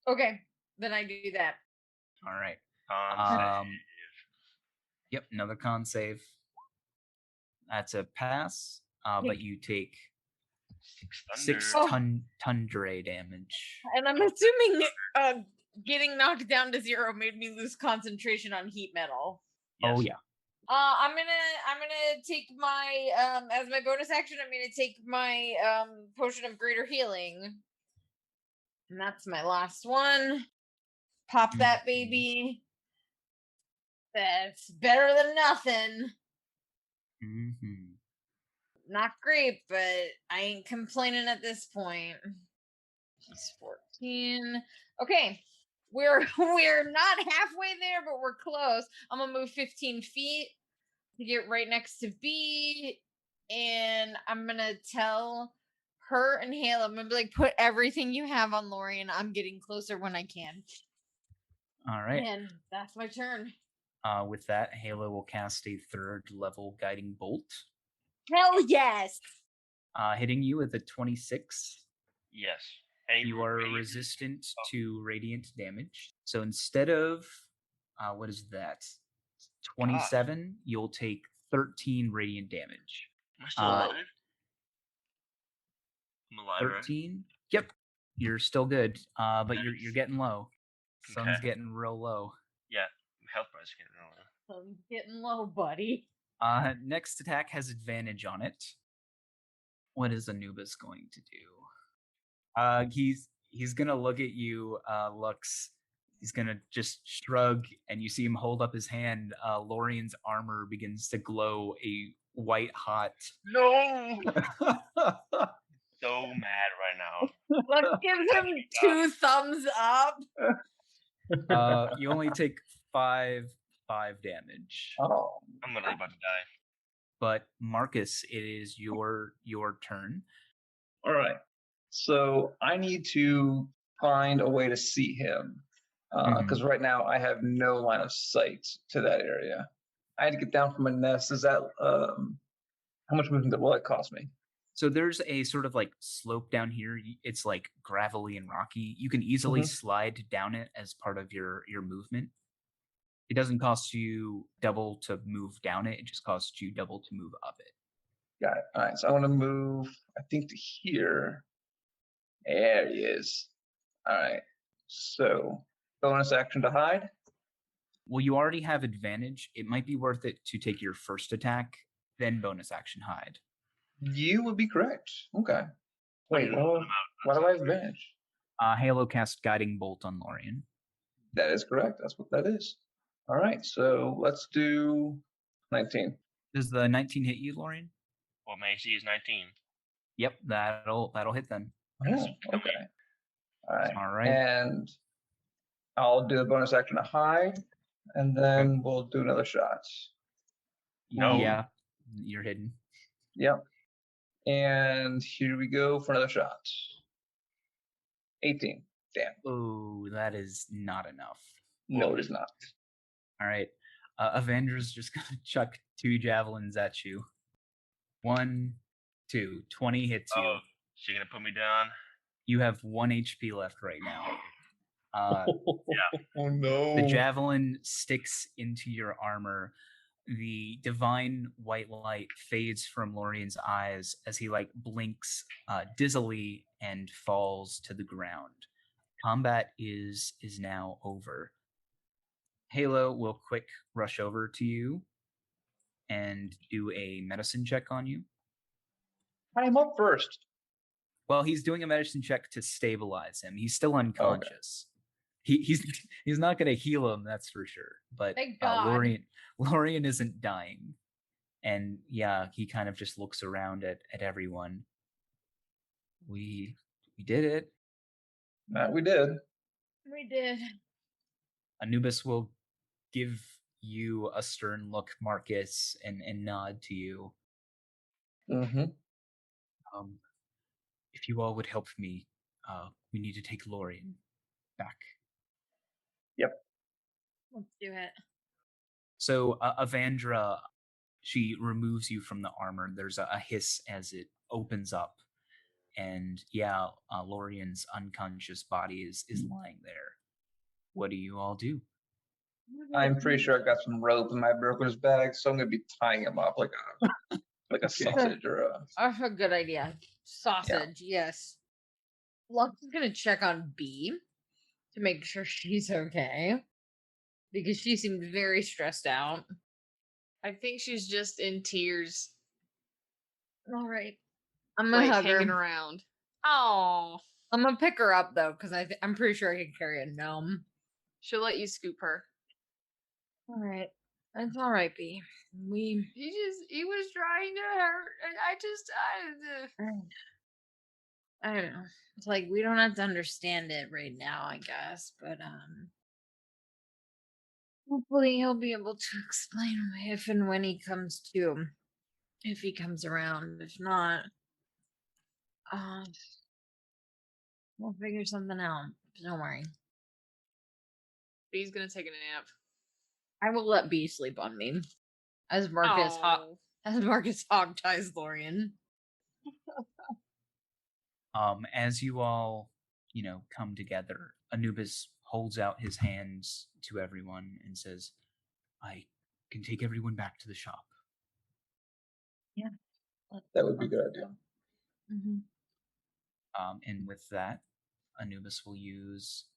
Okay, then I do that. All right. Con save. Yep, another con save. That's a pass, but you take 6 tundra damage. And I'm assuming getting knocked down to 0 made me lose concentration on heat metal. Oh yeah. I'm gonna take my as my bonus action. I'm gonna take my potion of greater healing, and that's my last one. Pop that baby. That's better than nothing. Not great, but I ain't complaining at this point. She's 14. Okay, we're not halfway there, but we're close. I'm gonna move 15 feet to get right next to B, and I'm gonna tell her and Halo, I'm gonna be like, put everything you have on Lorian. I'm getting closer when I can. All right. And that's my turn. With that, Halo will cast a 3rd level guiding bolt. Hell yes! Hitting you with a 26. Yes. You are resistant to radiant damage. So instead of, what is that? 27, you'll take 13 radiant damage. Am I still alive? I'm alive, 13? Right? Yep. You're still good, but you're getting low. Sun's Okay. getting real low. Yeah, health bar is getting real low. I'm getting low, buddy. Next attack has advantage on it. What is Anubis going to do? He's gonna look at you, Lux. He's gonna just shrug, and you see him hold up his hand. Lorian's armor begins to glow a white hot. No! So mad right now. Let's give him 2 thumbs up. You only take 5 damage. Oh. I'm literally about to die. But Marcus, it is your turn. All right. So I need to find a way to see him because right now I have no line of sight to that area. I had to get down from a nest. Is that how much movement will that cost me? So there's a sort of like slope down here. It's like gravelly and rocky. You can easily slide down it as part of your movement. It doesn't cost you double to move down it. It just costs you double to move up it. Got it. All right, so I want to move, I think, to here. There he is. All right, so bonus action to hide. Well, you already have advantage. It might be worth it to take your first attack, then bonus action hide. You would be correct. Okay. Wait, I'm well, out. why do I have advantage? Halo cast Guiding Bolt on Lorian. That is correct. That's what that is. All right, so let's do 19. Does the 19 hit you, Lorian? Well, my AC is 19. Yep, that'll hit then. Oh, okay. All right. All right. And I'll do a bonus action to hide, and then we'll do another shot. No. Yeah, you're hidden. Yep. And here we go for another shot. 18. Damn. Oh, that is not enough. No, it is not. All right. Avenger's just gonna chuck 2 javelins at you. 1, 2. 20 hits you. Oh, she gonna put me down? You have 1 HP left right now. Oh no. The javelin sticks into your armor. The divine white light fades from Lorian's eyes as he blinks dizzily and falls to the ground. Combat is now over. Halo will quick rush over to you and do a medicine check on you. I'm up first. Well, he's doing a medicine check to stabilize him. He's still unconscious. He's not going to heal him, that's for sure. But Thank God. Lorian isn't dying, and yeah, he kind of just looks around at everyone. We did it. We did. We did. Anubis will give you a stern look, Marcus, and nod to you. Mm-hmm. If you all would help me, we need to take Lorian back. Yep. Let's do it. So Avandra, she removes you from the armor. There's a hiss as it opens up, and yeah, Lorian's unconscious body is lying there. What do you all do? I'm pretty sure I got some rope in my burglar's bag, so I'm gonna be tying him up like a sausage or a. That's a good idea. Sausage, yes. Lux is gonna check on B to make sure she's okay because she seemed very stressed out. I think she's just in tears, All right, I'm gonna hug hanging her. around. Oh, I'm gonna pick her up though because I'm pretty sure I can carry a gnome. she'll let you scoop her. All right, it's all right, B. He was trying to hurt, and I don't know. It's like we don't have to understand it right now, I guess, but hopefully he'll be able to explain if and when he comes to, if he comes around. If not, we'll figure something out. Don't worry. B's gonna take a nap. I will let B sleep on me, as Marcus hog ties Lorian. As you all, come together, Anubis holds out his hands to everyone and says, I can take everyone back to the shop. Yeah. That would be a good idea. Mm-hmm. And with that, Anubis will use,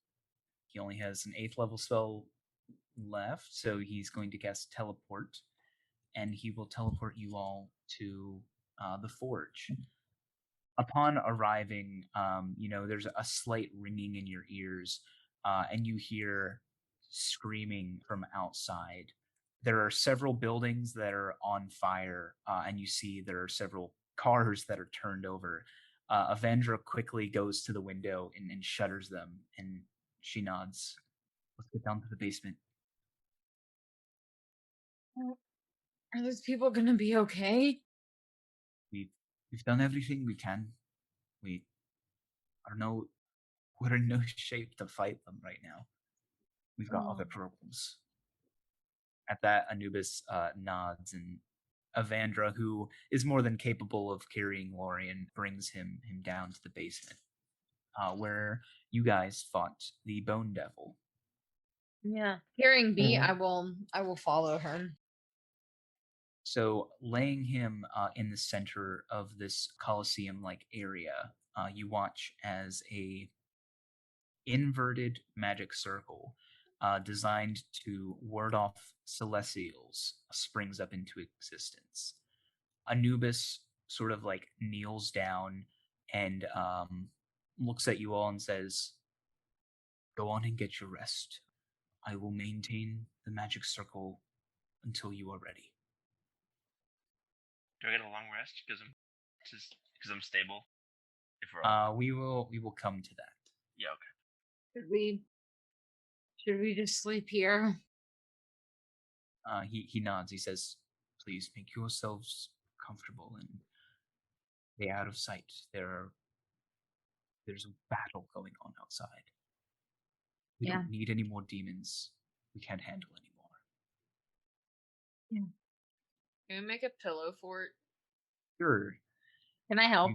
he only has an 8th level spell left, so he's going to cast Teleport, and he will teleport you all to the forge. Upon arriving, there's a slight ringing in your ears, and you hear screaming from outside. There are several buildings that are on fire, and you see there are several cars that are turned over. Avandra quickly goes to the window and shutters them, and she nods. Let's get down to the basement. Are those people gonna be okay? We've done everything we can. We're in no shape to fight them right now. We've got other problems. At that, Anubis nods, and Avandra, who is more than capable of carrying Lorian, brings him down to the basement, where you guys fought the Bone Devil. Yeah. Hearing B, I will follow her. So, laying him in the center of this Colosseum-like area, you watch as a inverted magic circle designed to ward off celestials springs up into existence. Anubis sort of like kneels down and looks at you all and says, "Go on and get your rest. I will maintain the magic circle until you are ready." Do I get a long rest because I'm stable? If we're all We will come to that. yeah, okay. Should we just sleep here? He nods. He says, "Please make yourselves comfortable and stay out of sight. There's a battle going on outside. We Yeah. don't need any more demons. We can't handle anymore." Can we make a pillow fort? Sure. Can I help?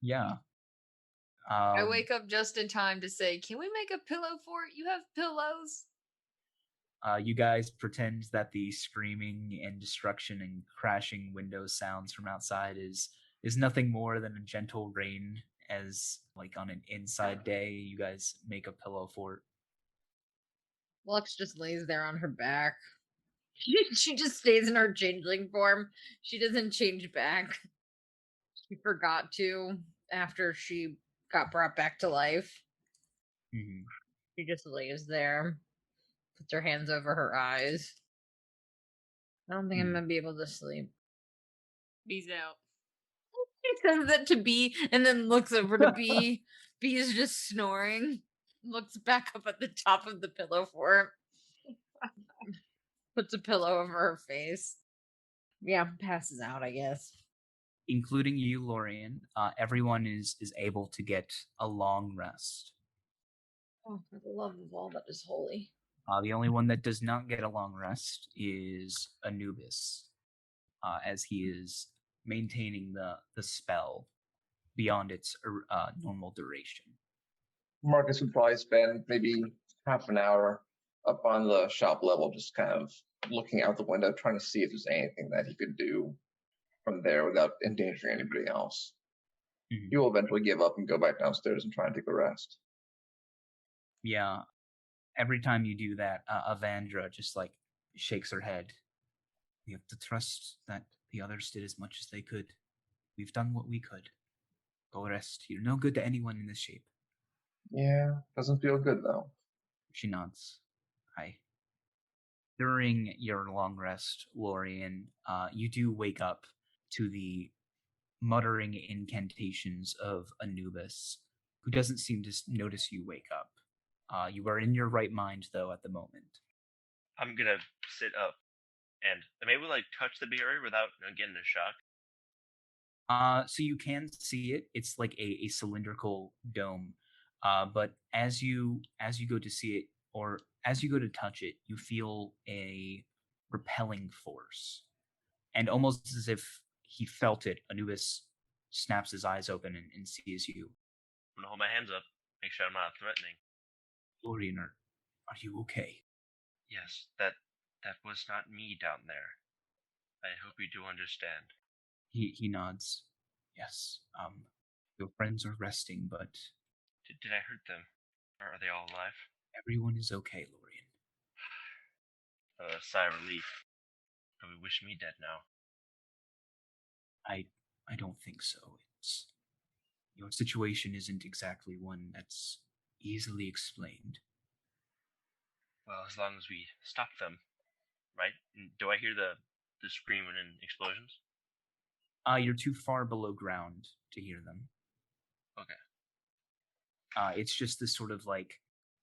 Yeah. I wake up just in time to say, "Can we make a pillow fort? You have pillows?" You guys pretend that the screaming and destruction and crashing window sounds from outside is nothing more than a gentle rain. As like on an inside day, you guys make a pillow fort. Lux just lays there on her back. She just stays in her changeling form. She doesn't change back. She forgot to after she got brought back to life. Mhm. She just lays there, puts her hands over her eyes. I don't think I'm gonna be able to sleep. Bees out. She says that to B and then looks over to B. B is just snoring. Looks back up at the top of the pillow fort. Puts a pillow over her face. Yeah, passes out, I guess. Including you, Lorian. Everyone is able to get a long rest. Oh, for the love of all that is holy. The only one that does not get a long rest is Anubis, as he is maintaining the spell beyond its normal duration. Marcus would probably spend maybe half an hour up on the shop level, just kind of looking out the window, trying to see if there's anything that he could do from there without endangering anybody else. Mhm. He will eventually give up and go back downstairs and try and take a rest. Yeah. Every time you do that, Avandra just like shakes her head. We have to trust that the others did as much as they could. We've done what we could. Go rest. You're no good to anyone in this shape. Yeah, doesn't feel good though. She nods. Hi. During your long rest, Lorian, you do wake up to the muttering incantations of Anubis, who doesn't seem to notice you wake up. You are in your right mind, though, at the moment. I'm gonna sit up and maybe like touch the beer without getting a shock. So you can see it. It's like a cylindrical dome. But as you go to see it, or as you go to touch it, you feel a repelling force. And almost as if he felt it, Anubis snaps his eyes open and sees you. I'm gonna hold my hands up, make sure I'm not threatening. Lorian, are you okay? Yes, that was not me down there. I hope you do understand. He nods. Yes. Your friends are resting, but Did I hurt them? Or are they all alive? everyone is okay, Lorian. Sigh of relief. Probably wish me dead now. I don't think so. It's your situation isn't exactly one that's easily explained. Well, as long as we stop them, right? Do I hear the screaming and explosions? You're too far below ground to hear them. Okay. It's just this sort of like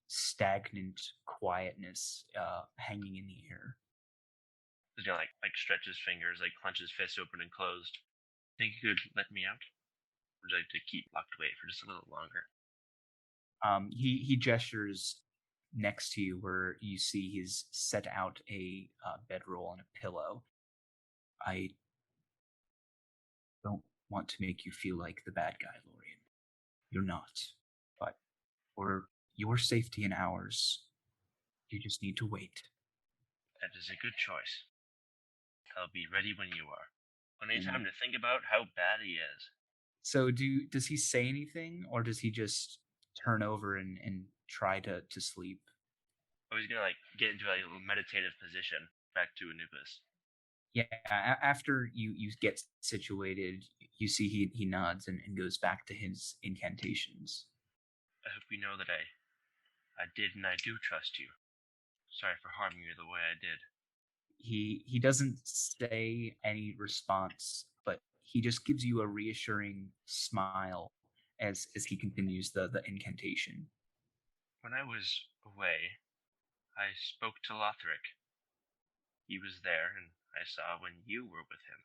stagnant quietness hanging in the air. He's gonna like stretch his fingers, like clench his fists open and closed. Think you could let me out? Or would you like to keep locked away for just a little longer? He gestures next to you where you see he's set out a bedroll and a pillow. I don't want to make you feel like the bad guy, Lorian. You're not. But for your safety and ours, you just need to wait. That is a good choice. I'll be ready when you are. Plenty of time to think about how bad he is. So does he say anything, or does he just turn over and try to sleep? Oh, he's gonna get into a little meditative position back to Anubis. Yeah, after you get situated, you see he nods and goes back to his incantations. I hope you know that I did and I do trust you. Sorry for harming you the way I did. He doesn't say any response, but he just gives you a reassuring smile as he continues the incantation. When I was away, I spoke to Lothric. He was there, and I saw when you were with him.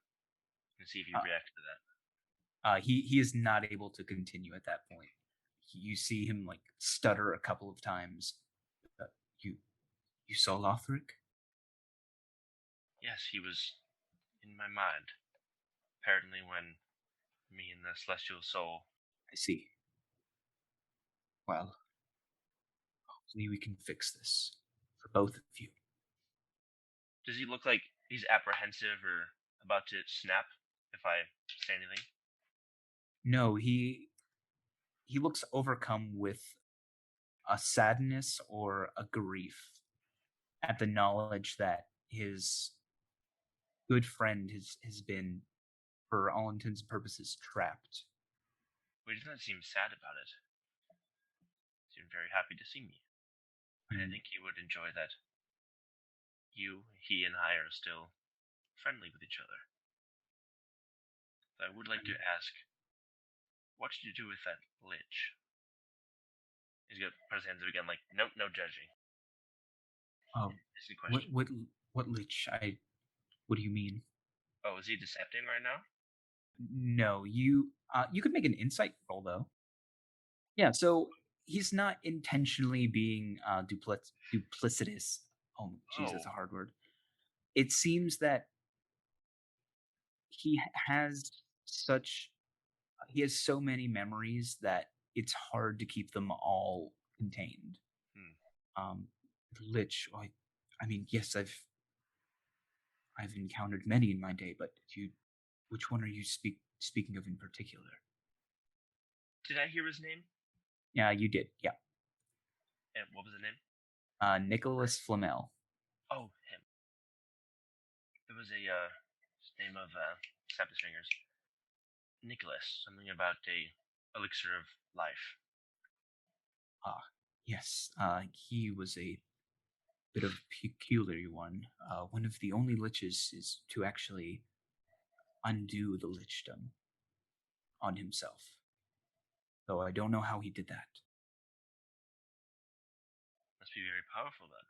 And see if he reacts to that. He is not able to continue at that point. You see him stutter a couple of times. You saw Lothric? Yes, he was in my mind. Apparently when me and the Celestial Soul... I see. Well, hopefully we can fix this for both of you. Does he look like he's apprehensive or about to snap if I say anything? No, he looks overcome with a sadness or a grief at the knowledge that his good friend has been, for all intents and purposes, trapped. Well, he doesn't seem sad about it. He seemed very happy to see me. And I think he would enjoy that he and I are still friendly with each other. So I would like to ask, what did you do with that lich? He's gonna put his hands up again, no judging. What lich? What do you mean? Oh, is he decepting right now? No, you could make an insight roll though. Yeah, so he's not intentionally being duplicitous. Oh, jeez, that's a hard word. It seems that he has so many memories that it's hard to keep them all contained. Lich, I mean, yes, I've encountered many in my day, but which one are you speaking of in particular? Did I hear his name? Yeah, you did. Yeah. And what was the name? Nicholas Flamel. Oh, him. It was a name of snap his fingers. Nicholas, something about a elixir of life. Yes. He was a bit of a peculiar one. One of the only liches is to actually undo the lichdom on himself. Though I don't know how he did that. Must be very powerful then.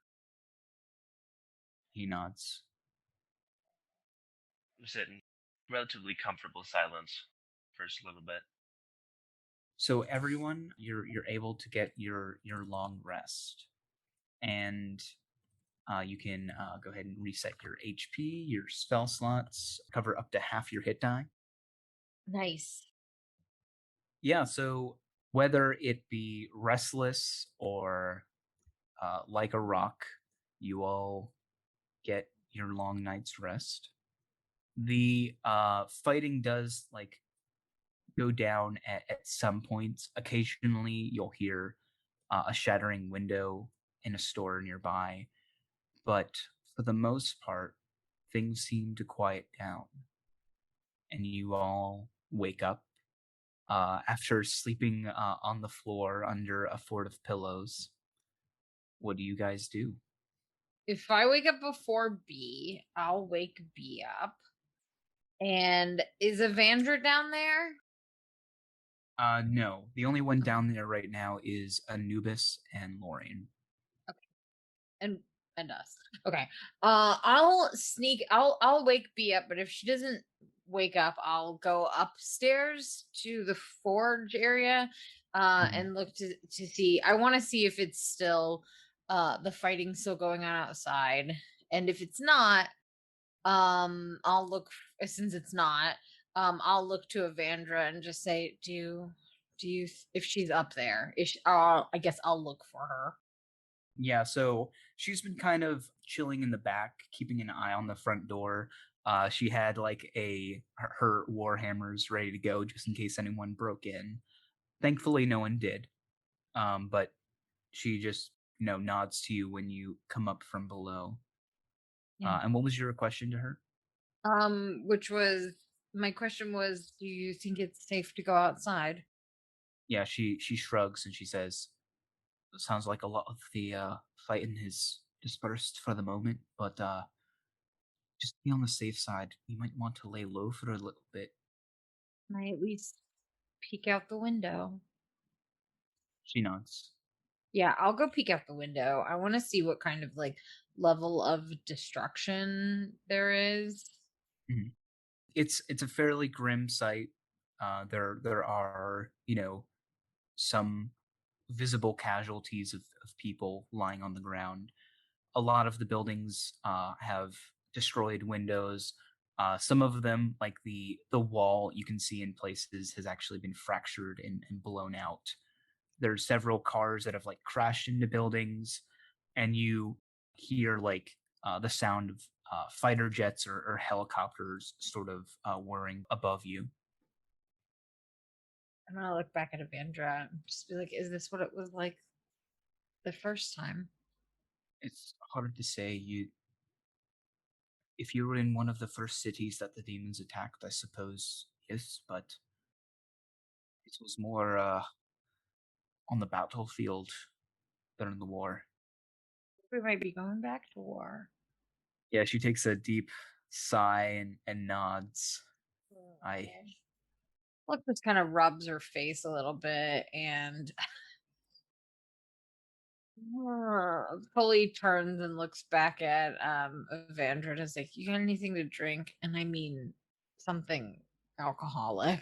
He nods. We sit in relatively comfortable silence for just a little bit. So everyone, you're able to get your long rest, and you can go ahead and reset your HP, your spell slots, cover up to half your hit die. Nice. Yeah, so whether it be restless or like a rock, you all get your long night's rest. The fighting does go down at some points. Occasionally, you'll hear a shattering window in a store nearby, but for the most part, things seem to quiet down, and you all wake up after sleeping on the floor under a fort of pillows. What do you guys do? If I wake up before B, I'll wake B up. And is Evandra down there? No. The only one down there right now is Anubis and Lorian. Okay. And us. Okay. I'll wake B up, but if she doesn't wake up, I'll go upstairs to the forge area and look to see. I want to see if it's still the fighting still going on outside. And if it's not, I'll look since it's not, I'll look to Evandra and just say, do you if she's up there, I guess I'll look for her. Yeah, so she's been kind of chilling in the back, keeping an eye on the front door. She had like her war hammers ready to go just in case anyone broke in. Thankfully, no one did. But she just nods to you when you come up from below. Yeah. And what was your question to her? Which was my question was, do you think it's safe to go outside? Yeah, she shrugs and she says, "Sounds like a lot of the fighting is dispersed for the moment, but just be on the safe side. You might want to lay low for a little bit." Can I at least peek out the window? She nods. Yeah, I'll go peek out the window. I want to see what kind of like level of destruction there is. Mhm. It's a fairly grim sight. There are some visible casualties of people lying on the ground. A lot of the buildings have destroyed windows. Some of them, like the wall, you can see in places has actually been fractured and blown out. There's several cars that have like crashed into buildings, and you hear like the sound of fighter jets or helicopters sort of whirring above you. I'm gonna look back at Evandra and just be like, is this what it was like the first time? It's hard to say. If you were in one of the first cities that the demons attacked, I suppose yes, but it was more on the battlefield than in the war. We might be going back to war. Yeah, she takes a deep sigh and nods. I Look, just kind of rubs her face a little bit and fully turns and looks back at Evandra and is like, you got anything to drink? And I mean something alcoholic.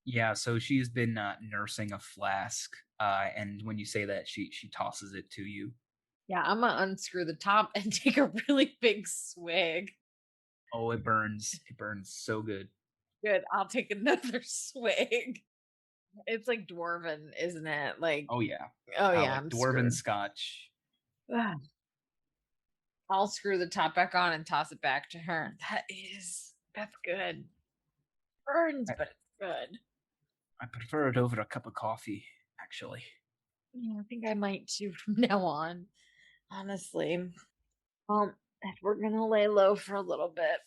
Yeah, so she's been nursing a flask, and when you say that, she tosses it to you. Yeah, I'm gonna unscrew the top and take a really big swig. Oh, it burns! It burns so good. Good, I'll take another swig. It's like dwarven, isn't it? Like, Oh yeah, oh yeah, like I'm dwarven screwed. scotch. Ugh. I'll screw the top back on and toss it back to her. That's good. Burns, I, but it's good. I prefer it over a cup of coffee, actually. Yeah, I think I might too from now on. Honestly. If we're gonna lay low for a little bit.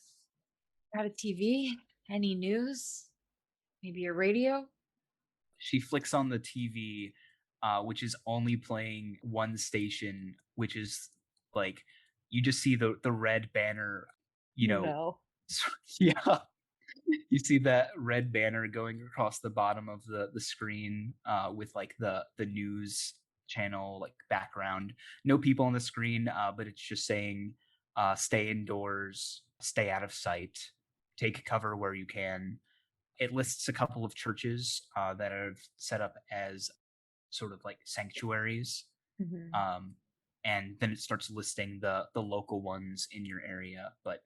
Got a TV? Any news? Maybe a radio? She flicks on the TV, which is only playing one station, which is like you just see the red banner, you You know, know. yeah, you see that red banner going across the bottom of the screen with like the news channel like background. No people on the screen, but it's just saying stay indoors, stay out of sight, take cover where you can. It lists a couple of churches that are set up as sort of like sanctuaries, Mhm. and then it starts listing the local ones in your area. But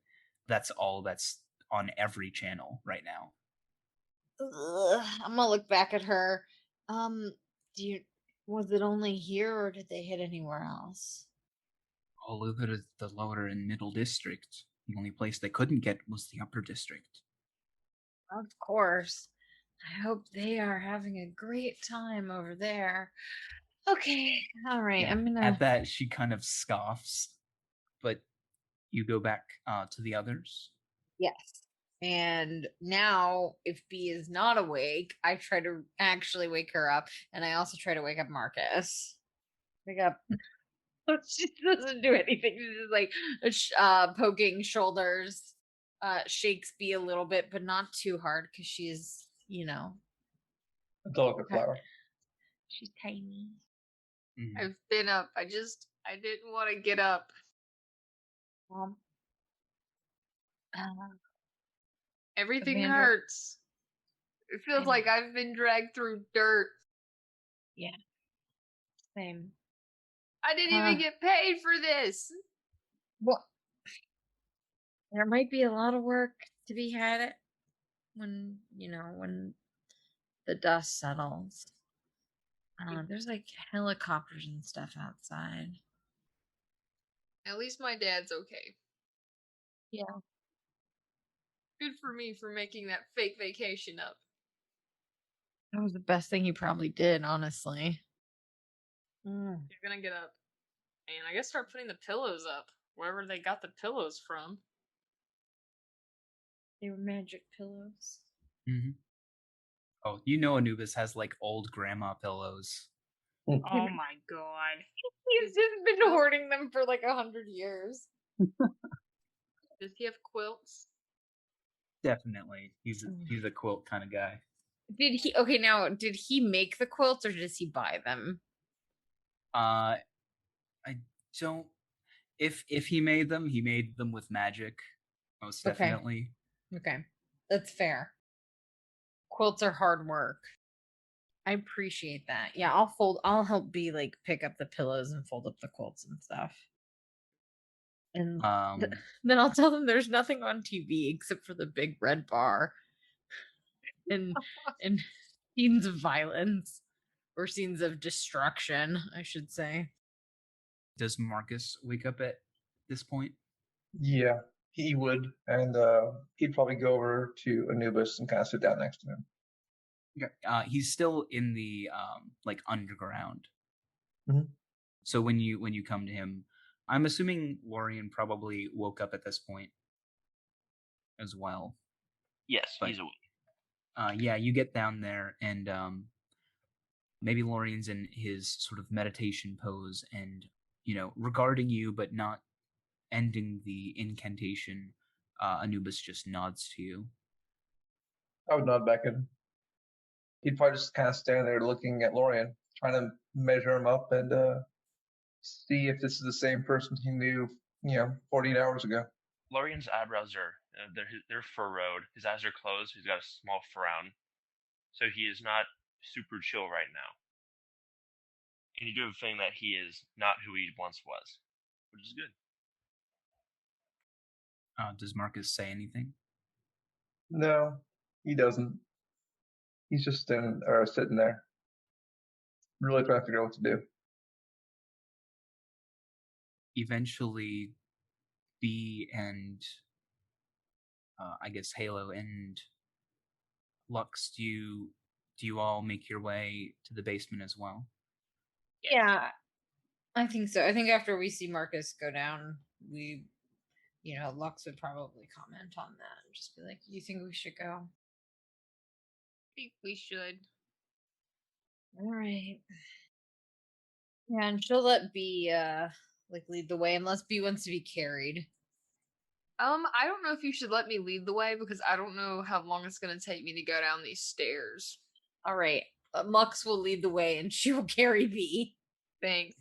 that's all that's on every channel right now. Ugh, I'm gonna look back at her. Do you was it only here or did they hit anywhere else? All over the lower and middle district. The only place they couldn't get was the upper district. Of course. I hope they are having a great time over there. Okay. All right. Yeah. I'm At gonna that, she kind of scoffs, but you go back to the others. yes. And now if B is not awake, I try to actually wake her up and I also try to wake up Marcus. Wake up. She doesn't do anything. She's just like poking shoulders, shakes B a little bit, but not too hard because she's, A delicate flower. she's tiny. Mhm. I've been up. I didn't want to get up. Um, uh, Everything Amanda- hurts. It feels like I've been dragged through dirt. yeah, same. I didn't even get paid for this. Well, there might be a lot of work to be had when the dust settles. There's like helicopters and stuff outside. At least my dad's okay. Yeah. Good for me for making that fake vacation up. That was the best thing he probably did, honestly. Mm. You're gonna get up. And I guess start putting the pillows up. Wherever they got the pillows from. They were magic pillows. Mm-hmm. Oh, you know Anubis has like old grandma pillows. Oh my god. He's just been hoarding them for like 100 years. Does he have quilts? Definitely. He's a quilt kind of guy. Did he make the quilts or does he buy them? I don't. If he made them with magic, most definitely. Okay. That's fair. Quilts are hard work. I appreciate that. Yeah, I'll help B like pick up the pillows and fold up the quilts and stuff. And then I'll tell them there's nothing on TV except for the big red bar and scenes of violence or scenes of destruction, I should say. Does Marcus wake up at this point? Yeah, he would, and he'd probably go over to Anubis and kind of sit down next to him. He's still in the like underground. Mhm. So when you come to him, I'm assuming Lorian probably woke up at this point as well. Yes, But, he's awake. yeah, you get down there and maybe Lorian's in his sort of meditation pose and, regarding you but not ending the incantation. Anubis just nods to you. I would nod back at him. He'd probably just kind of stand there looking at Lorian, trying to measure him up and see if this is the same person he knew, 48 hours ago. Lorian's eyebrows are they're furrowed. His eyes are closed. He's got a small frown, so he is not super chill right now. And you do have a feeling that he is not who he once was, which is good. Does Marcus say anything? No, he doesn't. He's just sitting there, really trying to figure out what to do. Eventually, B and I guess Halo and Lux, do you all make your way to the basement as well? Yeah, I think so. I think after we see Marcus go down, Lux would probably comment on that and just be like, "You think we should go?" I think we should. All right. Yeah, and she'll let B lead the way unless B wants to be carried. I don't know if you should let me lead the way because I don't know how long it's gonna take me to go down these stairs. All right. Lux will lead the way and she will carry B. Thanks.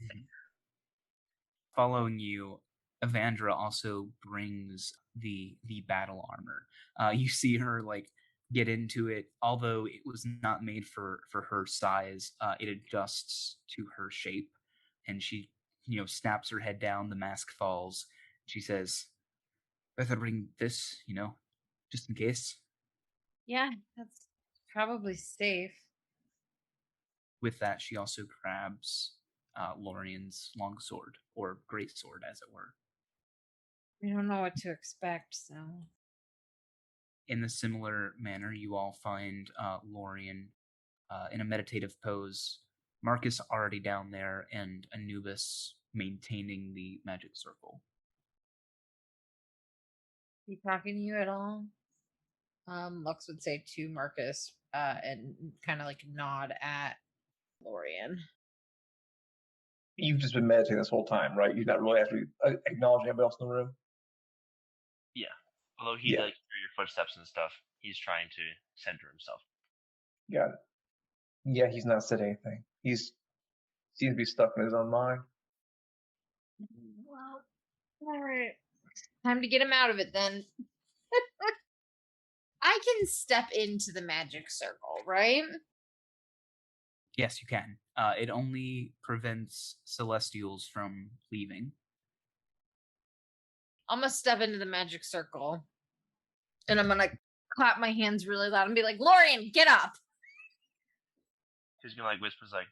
Following you, Evandra also brings the battle armor. You see her like get into it, although it was not made for her size. It adjusts to her shape, and she snaps her head down. The mask falls. She says, "Better bring this, just in case." Yeah, that's probably safe. With that, she also grabs Lorian's longsword, or greatsword, as it were. We don't know what to expect, so. In a similar manner, you all find Lorian in a meditative pose, Marcus already down there, and Anubis maintaining the magic circle. He talking to you at all? Lux would say to Marcus, and kind of like nod at Lorian. You've just been meditating this whole time, right? You're not really actually acknowledging anybody else in the room? Yeah. Although he does hear your footsteps and stuff, he's trying to center himself. Got it. Yeah, he's not said anything. He's seems to be stuck in his own mind. Well, all right. Time to get him out of it then. I can step into the magic circle, right? Yes, you can. It only prevents Celestials from leaving. I'm gonna step into the magic circle. And I'm gonna clap my hands really loud and be like, "Lorian, get up!" He's gonna like whispers like,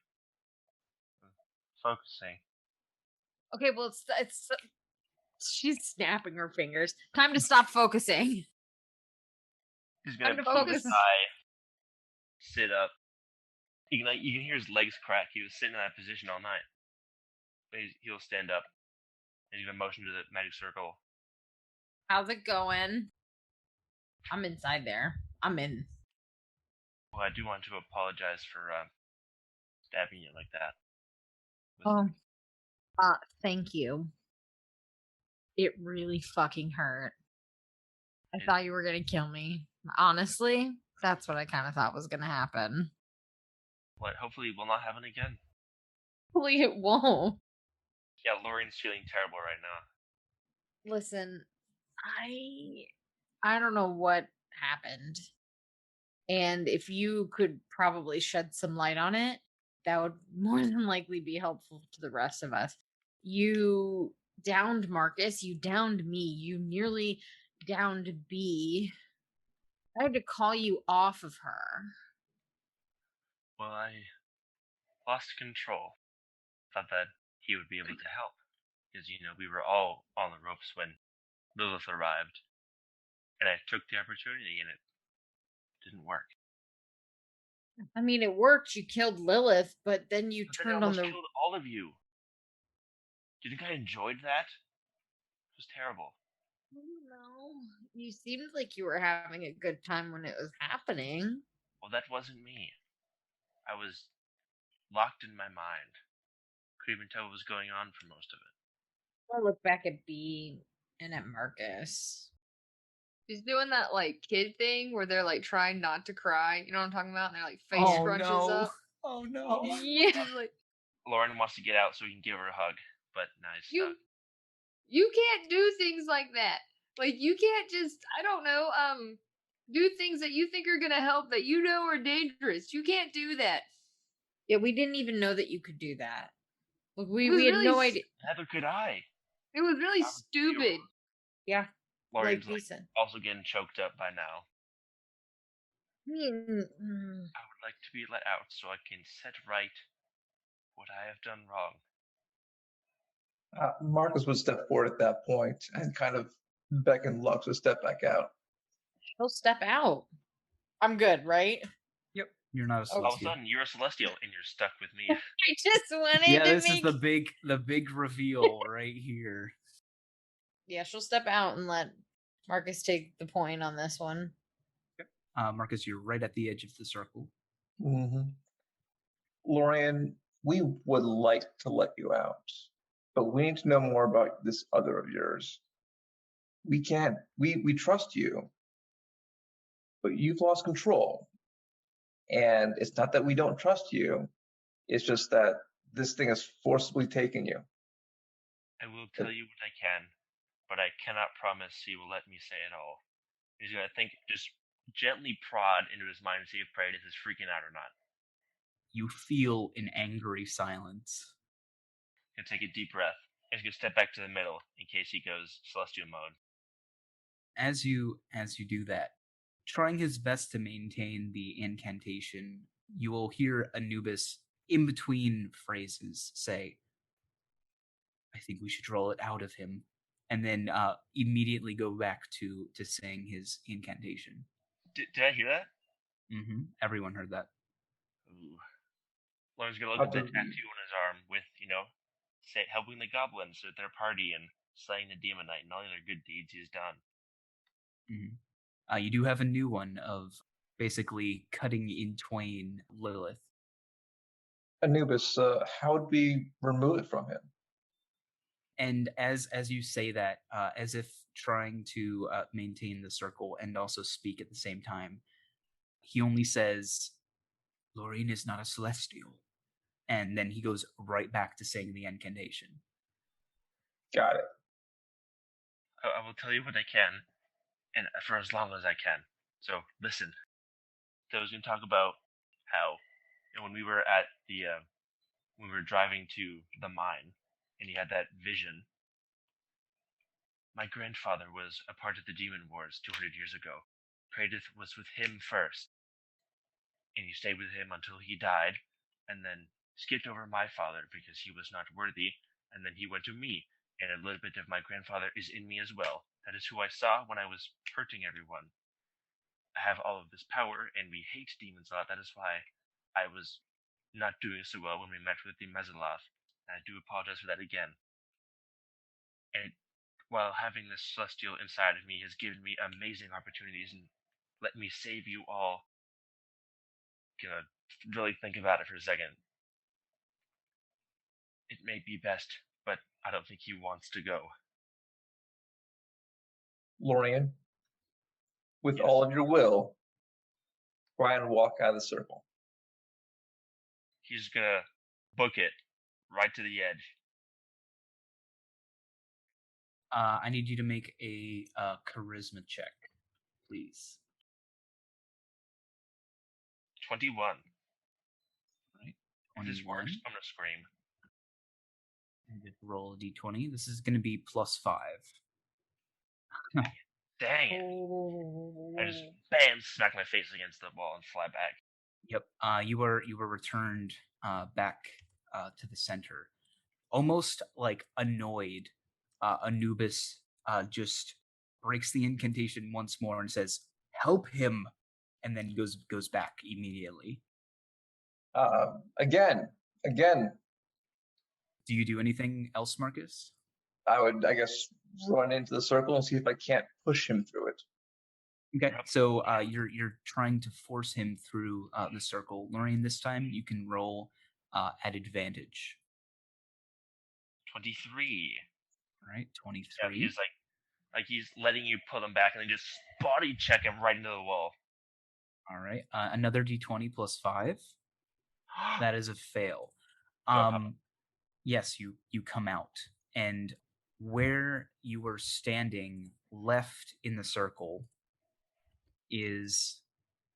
focusing. Okay, well, it's she's snapping her fingers. Time to stop focusing. He's gonna Time to pull his focus. eye, sit up. You can hear his legs crack. He was sitting in that position all night. But he'll stand up, and he's gonna motion to the magic circle. How's it going? I'm inside there. I'm in. Well, I do want to apologize for stabbing you like that. Oh. Thank you. It really fucking hurt. I thought you were gonna kill me. Honestly, that's what I kind of thought was gonna happen. Well, hopefully we'll not happen again. Hopefully it won't. Yeah, Lorian's feeling terrible right now. Listen, I don't know what happened. And if you could probably shed some light on it, that would more than likely be helpful to the rest of us. You downed Marcus, you downed me, you nearly downed B. I had to call you off of her. Well, I lost control. Thought that he would be able to help. Because, we were all on the ropes when Lilith arrived. And I took the opportunity and it didn't work. I mean, it worked. You killed Lilith, but then you But then I turned on almost the. killed all of you. Do you think I enjoyed that? It was terrible. I don't know. You seemed like you were having a good time when it was happening. Well, that wasn't me. I was locked in my mind. Couldn't even tell what was going on for most of it. I look back at B and at Marcus. He's doing that like kid thing where they're like trying not to cry. You know what I'm talking about? And their like face Oh, scrunches no. up. Oh no. Yeah. He's like, Lauren wants to get out so he can give her a hug, but nice. you can't do things like that. Like you can't just I don't know do things that you think are gonna help that you know are dangerous. You can't do that. Yeah, we didn't even know that you could do that. Like, It was we had really no idea. Neither could I. It was really I would stupid. Yeah, Lauren's like decent. also getting choked up by now. I mean, I would like to be let out so I can set right what I have done wrong. Marcus would step forward at that point and kind of beckon Lux to step back out. she'll step out. I'm good, right? Yep. You're not a All of a celestial. sudden, you're a celestial and you're stuck with me. I just wanted Yeah, to this make. is the big reveal right here. Yeah, she'll step out and let Marcus take the point on this one. Marcus, you're right at the edge of the circle. Mm-hmm. Lorian, we would like to let you out, but we need to know more about this other of yours. We can't. We trust you, but you've lost control. And it's not that we don't trust you. It's just that this thing has forcibly taken you. I will tell you what I can, but I cannot promise he will let me say it all. He's going to just gently prod into his mind to see if Praedyth is freaking out or not. You feel an angry silence. He'll take a deep breath. He's going to step back to the middle in case he goes celestial mode. As you do that, trying his best to maintain the incantation, you will hear Anubis in between phrases say, "I think we should roll it out of him," and then immediately go back to saying his incantation. Did I hear that? Mm-hmm. Everyone heard that. Ooh. Lauren's going to look at the tattoo on his arm with, say, helping the goblins at their party and slaying the demonite and all the other good deeds he's done. Mm-hmm. You do have a new one of basically cutting in twain Lilith. Anubis, how would we remove it from him? And as you say that, as if trying to maintain the circle and also speak at the same time, he only says, "Lorian is not a celestial," and then he goes right back to saying the incantation. Got it. I will tell you what I can, and for as long as I can. So listen. So I was going to talk about how, when we were at the, when we were driving to the mine, and he had that vision. My grandfather was a part of the Demon Wars 200 years ago. Praedyth was with him first, and he stayed with him until he died, and then skipped over my father because he was not worthy, and then he went to me, and a little bit of my grandfather is in me as well. That is who I saw when I was hurting everyone. have all of this power and we hate demons a lot. That is why I was not doing so well when we met with the Mezoloth. And I do apologize for that again. And while having this celestial inside of me has given me amazing opportunities and let me save you all. Gonna really think about it for a second. It may be best, but I don't think he wants to go. Lorian, with Yes. all of your will, try and walk out of the circle. He's gonna book it right to the edge. I need you to make a charisma check, please. 21. Right. If this works, I'm gonna scream. And just roll a d20. This is going to be +5. Dang it. I just bam, smack my face against the wall and fly back. Yep. You were returned back to the center, almost like annoyed. Anubis just breaks the incantation once more and says, "Help him," and then goes back immediately. Again, Do you do anything else, Marcus? I would, I guess, run into the circle and see if I can't push him through it. Okay, so you're trying to force him through the circle. Lorian, this time you can roll at advantage. 23. All right, 23. Yeah, he's like he's letting you pull him back and then just body check him right into the wall. All right, another d20 +5. That is a fail. Yes, you come out, and where you were standing, left in the circle, is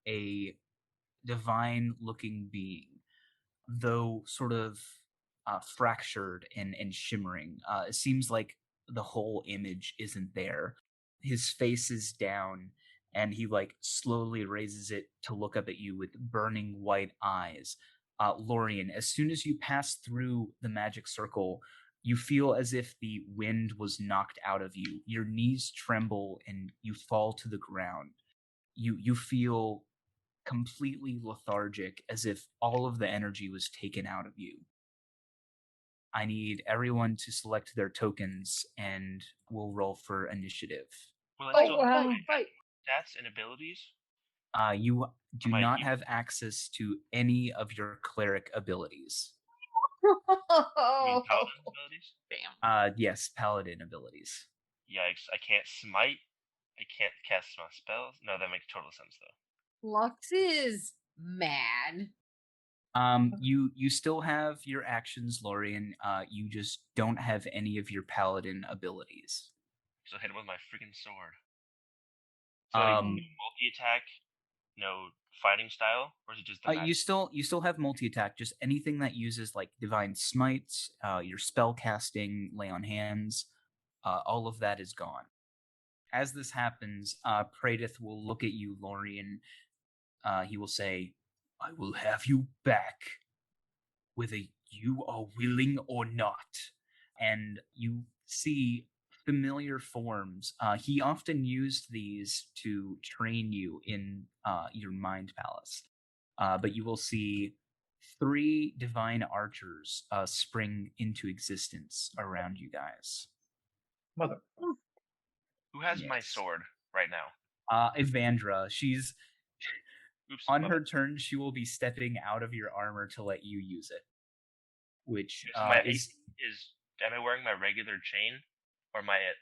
a divine-looking being, though sort of fractured and shimmering. It seems like the whole image isn't there. His face is down, and he like slowly raises it to look up at you with burning white eyes. Lorian, as soon as you pass through the magic circle, you feel as if the wind was knocked out of you. Your knees tremble and you fall to the ground. You feel completely lethargic, as if all of the energy was taken out of you. I need everyone to select their tokens, and we'll roll for initiative. Will I still wow. have stats and abilities? You do Am I not human? have access to any of your cleric abilities. You mean paladin abilities? Damn. Yes, paladin abilities. Yikes, I can't smite. I can't cast my spells. No, that makes total sense though. Lux is mad. You still have your actions, Lorian. You just don't have any of your paladin abilities. So hit him with my freaking sword. So no multi-attack, no fighting style, or is it just the magic? You still have multi-attack, just anything that uses like divine smites, your spell casting, lay on hands, all of that is gone. As this happens, Praedyth will look at you, Lorian. He will say, "I will have you back, whether you are willing or not." And you see familiar forms. He often used these to train you in your mind palace. But you will see 3 divine archers spring into existence around you guys. Mother. Who has my Yes. sword right now? Evandra, she's Oops. on her turn. She will be stepping out of your armor to let you use it. Which So my is am I wearing my regular chain, or am I at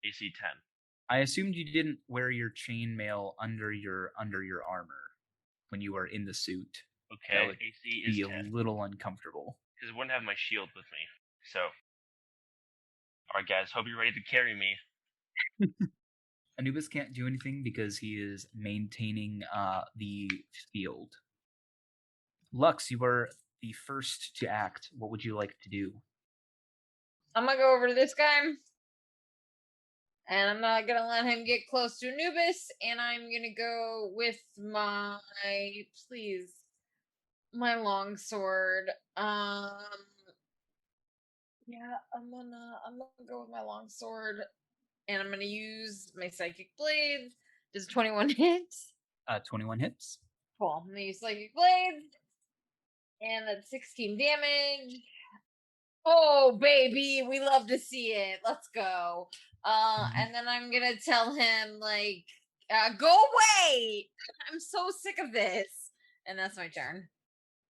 AC 10? I assumed you didn't wear your chainmail under your armor when you were in the suit. Okay, That would AC is be 10. a little uncomfortable. Because I wouldn't have my shield with me. So, alright guys, hope you're ready to carry me. Anubis can't do anything because he is maintaining the field. Lux, you were the first to act. What would you like to do? I'm gonna go over to this guy. And I'm not gonna let him get close to Anubis. And I'm gonna go with my long sword. Yeah, I'm gonna go with my long sword. And I'm gonna use my psychic blade. Does 21 hit? 21 hits. Cool. I'm gonna use Psychic Blades. And that's 16 damage. Oh, baby. We love to see it. Let's go. And then I'm gonna tell him, like, go away! I'm so sick of this. And that's my turn.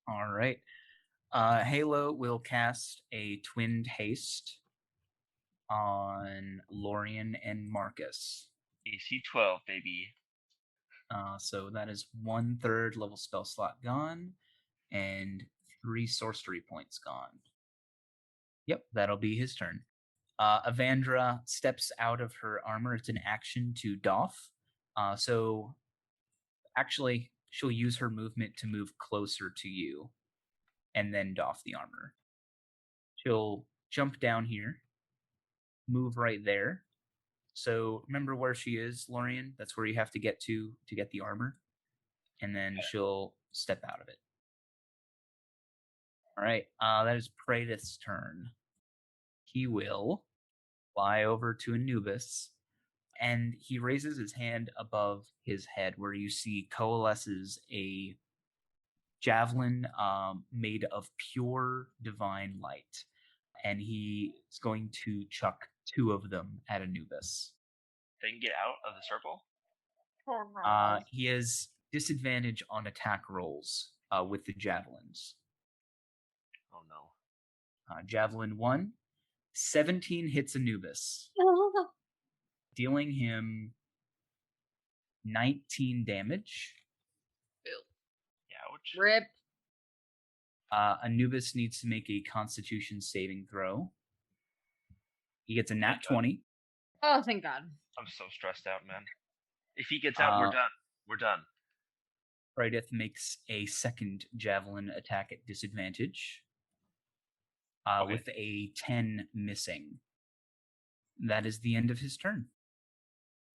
All right. Halo will cast a twinned haste on Lorian and Marcus. AC 12, baby. So that is 1/3 level spell slot gone and 3 sorcery points gone. Yep, that'll be his turn. Avandra steps out of her armor. It's an action to doff. So actually, she'll use her movement to move closer to you and then doff the armor. She'll jump down here, move right there. So remember where she is, Lorian? That's where you have to get to get the armor. And then she'll step out of it. All right, that is Praedyth's turn. He will fly over to Anubis, and he raises his hand above his head where you see coalesces a javelin made of pure divine light. And he is going to chuck 2 of them at Anubis. They can get out of the circle? He has disadvantage on attack rolls with the javelins. Oh no. Javelin 1, 17 hits Anubis, dealing him 19 damage. Ouch. Rip. Anubis needs to make a Constitution saving throw. He gets a nat 20. Oh, thank God. I'm so stressed out, man. If he gets out, we're done. We're done. Praedyth makes a second javelin attack at disadvantage. Okay. With a 10 missing. That is the end of his turn.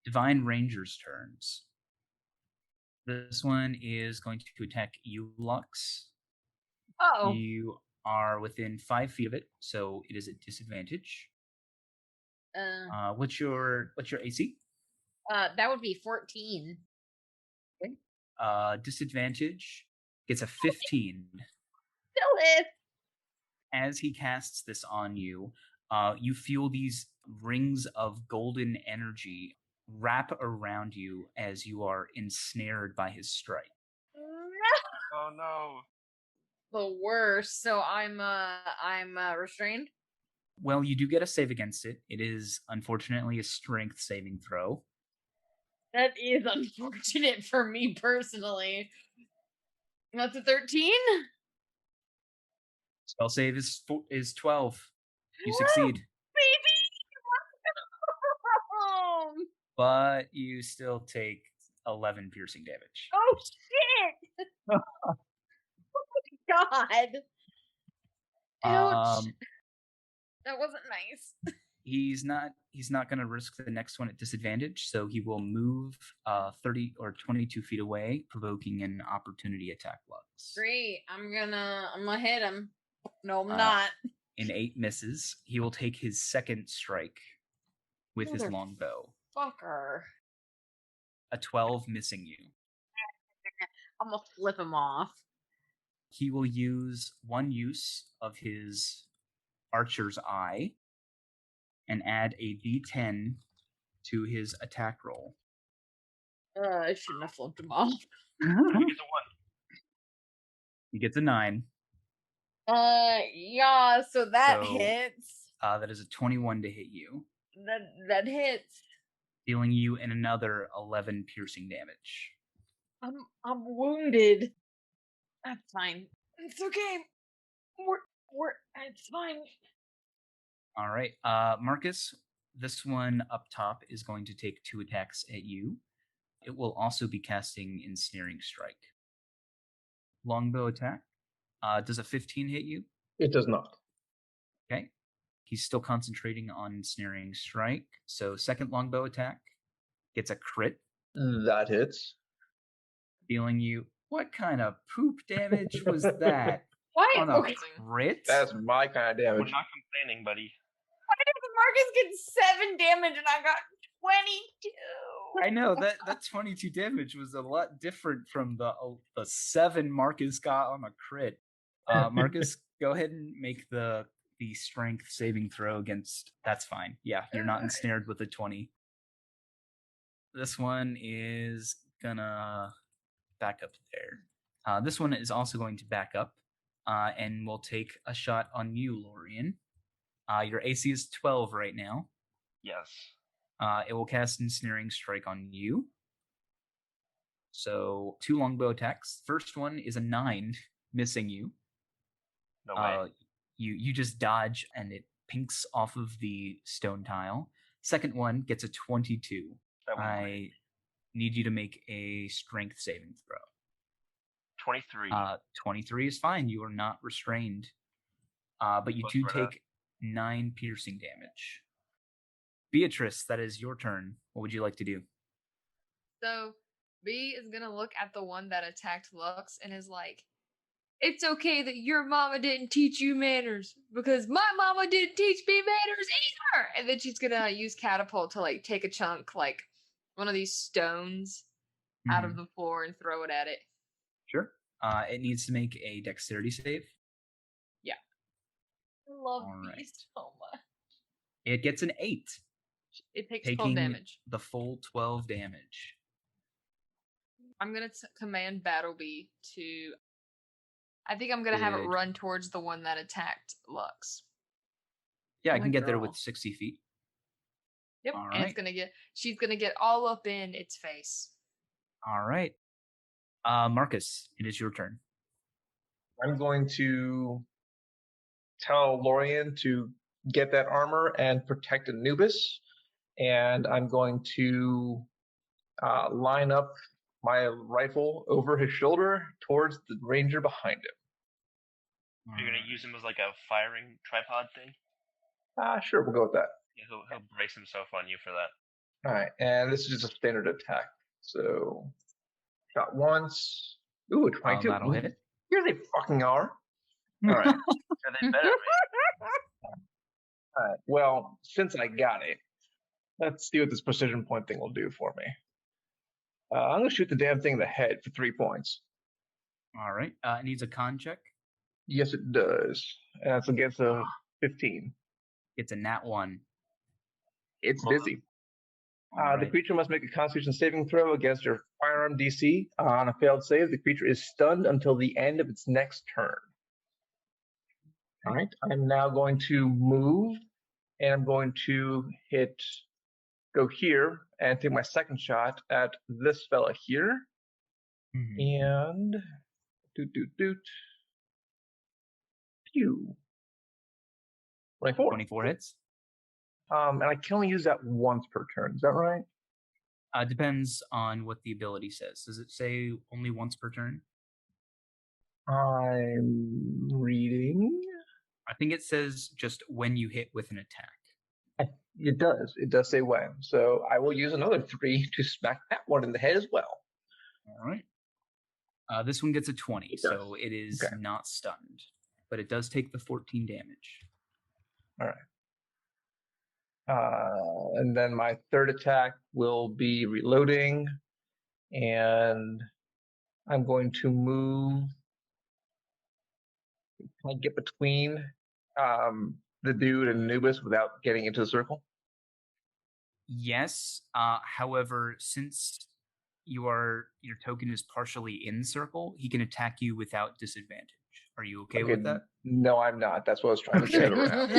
Divine Ranger's turns. This one is going to attack you, Lux. Oh. You are within 5 feet of it, so it is at disadvantage. What's your AC? That would be 14. Okay. Disadvantage gets a 15. Still is. As he casts this on you, you feel these rings of golden energy wrap around you as you are ensnared by his strike. No. Oh no. The worst. So I'm restrained. Well, you do get a save against it. It is unfortunately a strength saving throw. That is unfortunate for me personally. That's a 13. Spell save is 12. You succeed. Baby! But you still take 11 piercing damage. Oh shit! Oh my God! Ouch! That wasn't nice. He's not going to risk the next one at disadvantage, so he will move 30 or 22 feet away, provoking an opportunity attack. Lux. Great. I'm gonna hit him. No, I'm not. In 8 misses, he will take his second strike with his longbow. Fucker. A 12 missing you. I'm gonna flip him off. He will use one use of his Archer's Eye and add a d10 to his attack roll. I shouldn't have flipped him off. He gets a 1. He gets a 9. Yeah, so that hits. That is a 21 to hit you. That hits. Dealing you in another 11 piercing damage. I'm wounded. That's fine. It's okay. It's fine. All right. Marcus, this one up top is going to take 2 attacks at you. It will also be casting Ensnaring Strike. Longbow attack. Does a 15 hit you? It does not. Okay. He's still concentrating on Ensnaring Strike. So second longbow attack gets a crit. That hits. Dealing you... What kind of poop damage was that? Why? On a crit? That's my kind of damage. We're not complaining, buddy. Why did Marcus get 7 damage and I got 22? I know that 22 damage was a lot different from the 7 Marcus got on a crit. Marcus, go ahead and make the strength saving throw against. That's fine. Yeah, you're not ensnared with a 20. This one is gonna back up there. This one is also going to back up, and we'll take a shot on you, Lorian. Your AC is 12 right now. Yes. It will cast Ensnaring Strike on you. So 2 longbow attacks. First one is a 9, missing you. No way. You just dodge, and it pinks off of the stone tile. Second one gets a 22. I need you to make a strength saving throw. 23. 23 is fine. You are not restrained. But you do take 9 piercing damage. Beatrice, that is your turn. What would you like to do? So B is gonna look at the one that attacked Lux and is like, "It's okay that your mama didn't teach you manners because my mama didn't teach me manners either." And then she's gonna use catapult to like take a chunk, like one of these stones, out of the floor and throw it at it. Sure. It needs to make a dexterity save. Yeah. I love B so much. It gets an 8. It takes taking 12 damage. The full 12 damage. I'm gonna command Battlebee to. I think I'm gonna have it run towards the one that attacked Lux. Yeah, I can get there with 60 feet. Yep, all and right. She's gonna get all up in its face. All right. Marcus, it is your turn. I'm going to tell Lorian to get that armor and protect Anubis, and I'm going to line up my rifle over his shoulder towards the ranger behind him. You're going to use him as like a firing tripod thing? Sure, we'll go with that. Yeah, he'll brace himself on you for that. All right, and this is just a standard attack. So, shot once. Ooh, 22. That'll hit it. Here they fucking are. All right. They better be. All right. Well, since I got it, let's see what this precision point thing will do for me. I'm going to shoot the damn thing in the head for 3 points. All right. It needs a con check. Yes, it does. And that's against a 15. It's a nat 1. It's busy. The creature must make a Constitution saving throw against your firearm DC. On a failed save, the creature is stunned until the end of its next turn. All right. I'm now going to move, and I'm going to go here and take my second shot at this fella here. And pew. 24. 24 hits. And I can only use that once per turn. Is that right? Depends on what the ability says. Does it say only once per turn? I'm reading. I think it says just when you hit with an attack. It does. It does say when. So I will use another 3 to smack that one in the head as well. All right. This one gets a 20, so it is not stunned. But it does take the 14 damage. All right. And then my third attack will be reloading. And I'm going to move. Can I get between the dude and Anubis without getting into the circle? Yes. However, since your token is partially in circle, he can attack you without disadvantage. Are you okay with that? No, I'm not. That's what I was trying to get around.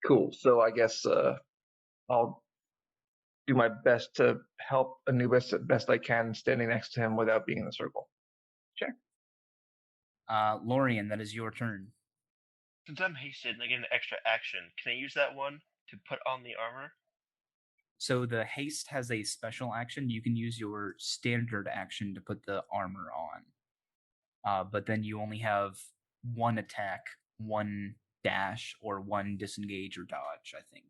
Cool. So I guess I'll do my best to help Anubis as best I can, standing next to him without being in the circle. Check. Lorian, that is your turn. Since I'm hasted and I get an extra action, can I use that one to put on the armor? So the haste has a special action. You can use your standard action to put the armor on. But then you only have 1 attack, 1 dash, or 1 disengage or dodge, I think.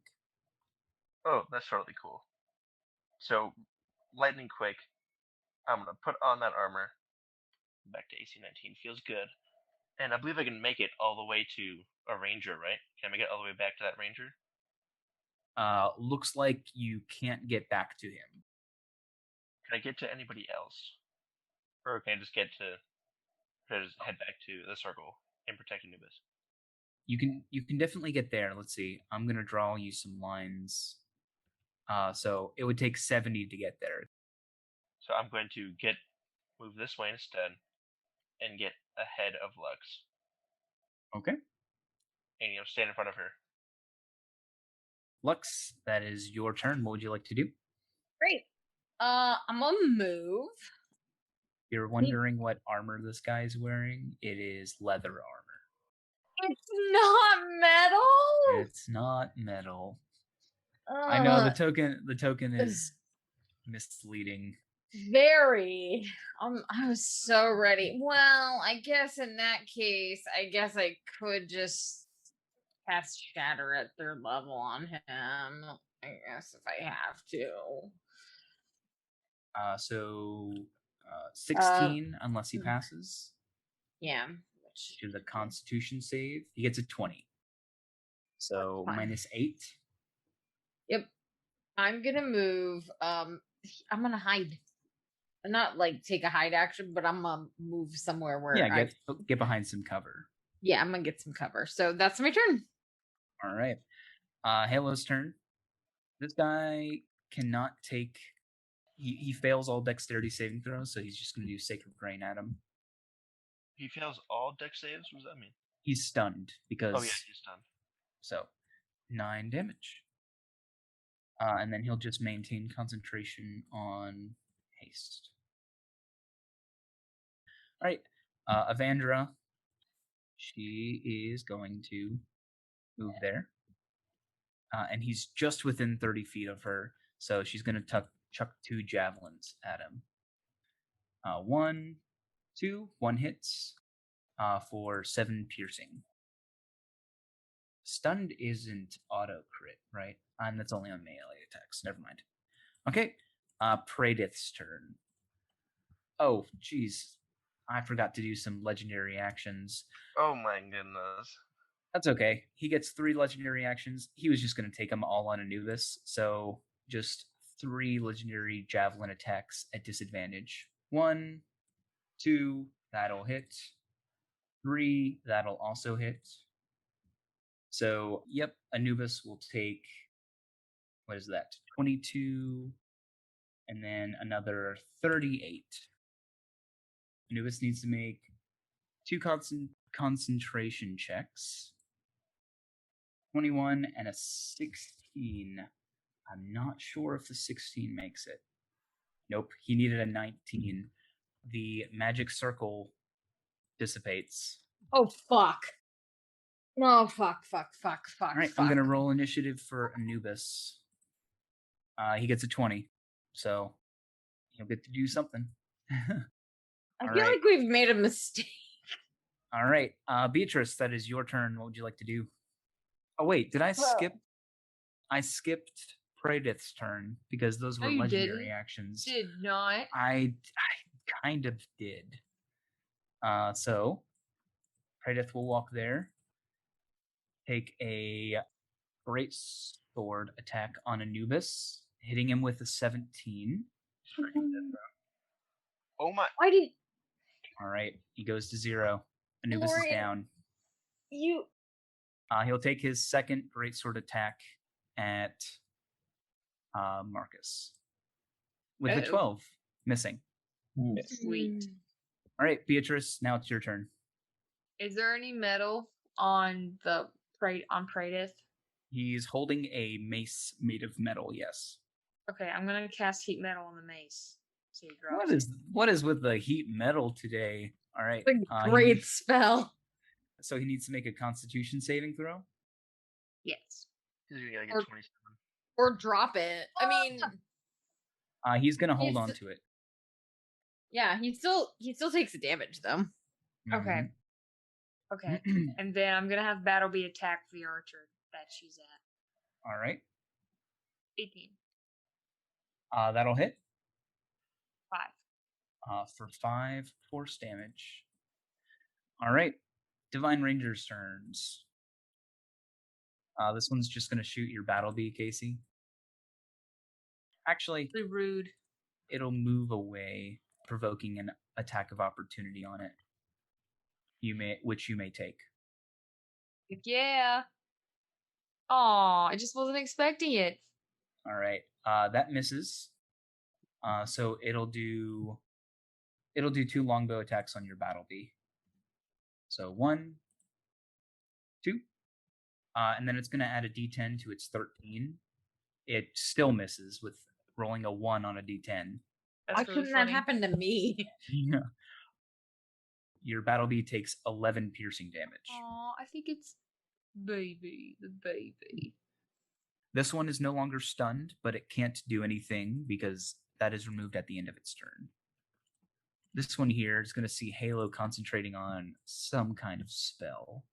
Oh, that's totally cool. So, lightning quick, I'm going to put on that armor. Back to AC 19. Feels good. And I believe I can make it all the way to a ranger, right? Can I make it all the way back to that ranger? Looks like you can't get back to him. Can I get to anybody else? Or can I just head back to the circle and protect Anubis? You can definitely get there. Let's see. I'm gonna draw you some lines. So it would take 70 to get there. So I'm going to move this way instead and get ahead of Lux. Okay. And stand in front of her. Lux, that is your turn. What would you like to do? Great. I'm gonna move. You're wondering what armor this guy's wearing? It is leather armor. It's not metal. It's not metal. I know the token is is misleading. very. I was so ready. Well, I guess in that case, I could just cast Shatter at 3rd level on him. I guess if I have to. So 16 unless he hmm. passes. Yeah. To the Constitution save, he gets a 20. So Fine. -8. Yep. I'm gonna move. I'm gonna hide. Not like take a hide action, but I'm gonna move somewhere where get behind some cover. Yeah, I'm gonna get some cover. So that's my turn. All right. Halo's turn. This guy cannot take. He fails all dexterity saving throws, so he's just going to do Sacred Grain at him. He fails all dex saves? What does that mean? He's stunned because. Oh, yeah, he's stunned. So 9 damage. And then he'll just maintain concentration on haste. All right. Avandra. She is going to move there. And he's just within 30 feet of her, so she's going to chuck 2 javelins at him. 1, 2, 1 hits for 7 piercing. Stunned isn't auto crit, right? And that's only on melee attacks. Never mind. Okay, Praedyth's turn. Oh, jeez. I forgot to do some legendary actions. Oh my goodness. That's okay. He gets 3 legendary actions. He was just going to take them all on Anubis, so just 3 legendary javelin attacks at disadvantage. 1, 2, that'll hit. 3, that'll also hit. So, yep, Anubis will take, what is that, 22, and then another 38. Anubis needs to make 2 concentration checks. 21 and a 16. I'm not sure if the 16 makes it. Nope, he needed a 19. The magic circle dissipates. Oh, fuck. No, fuck. All right, I'm going to roll initiative for Anubis. He gets a 20, so he'll get to do something. I feel like we've made a mistake. All right, Beatrice, that is your turn. What would you like to do? Oh, wait, did I skip? I skipped Praedyth's turn because those were legendary actions. Did not. I kind of did. So Praedyth will walk there, take a great sword attack on Anubis, hitting him with a 17. Oh my! Why did? All right, he goes to 0. Anubis is down. He'll take his second greatsword attack at Marcus with a 12, missing. Sweet. All right, Beatrice, now it's your turn. Is there any metal on Praedyth? He's holding a mace made of metal. Yes. Okay, I'm gonna cast heat metal on the mace. So he drops what is with the heat metal today? All right, it's a great spell. So he needs to make a Constitution saving throw. Yes. He's gonna get 27. Or drop it. I mean, he's gonna hold on to it. Yeah, he still takes the damage though. Okay. Okay. And then I'm gonna have Battle be attack for the archer that she's at. All right. 18. That'll hit. 5. For 5 force damage. All right. Divine Ranger's turns. This one's just going to shoot your battle bee, Casey. Actually, Really rude. it'll move away, provoking an attack of opportunity on it. Which you may take. Yeah. Aw, I just wasn't expecting it. All right. That misses. So it'll do 2 longbow attacks on your battle bee. So 1, 2, and then it's going to add a D10 to its 13. It still misses with rolling a 1 on a D10. That's Why really couldn't funny. that happen to me? Yeah. Your battle bee takes 11 piercing damage. Aw, I think it's the baby. This one is no longer stunned, but it can't do anything because that is removed at the end of its turn. This one here is going to see Halo concentrating on some kind of spell.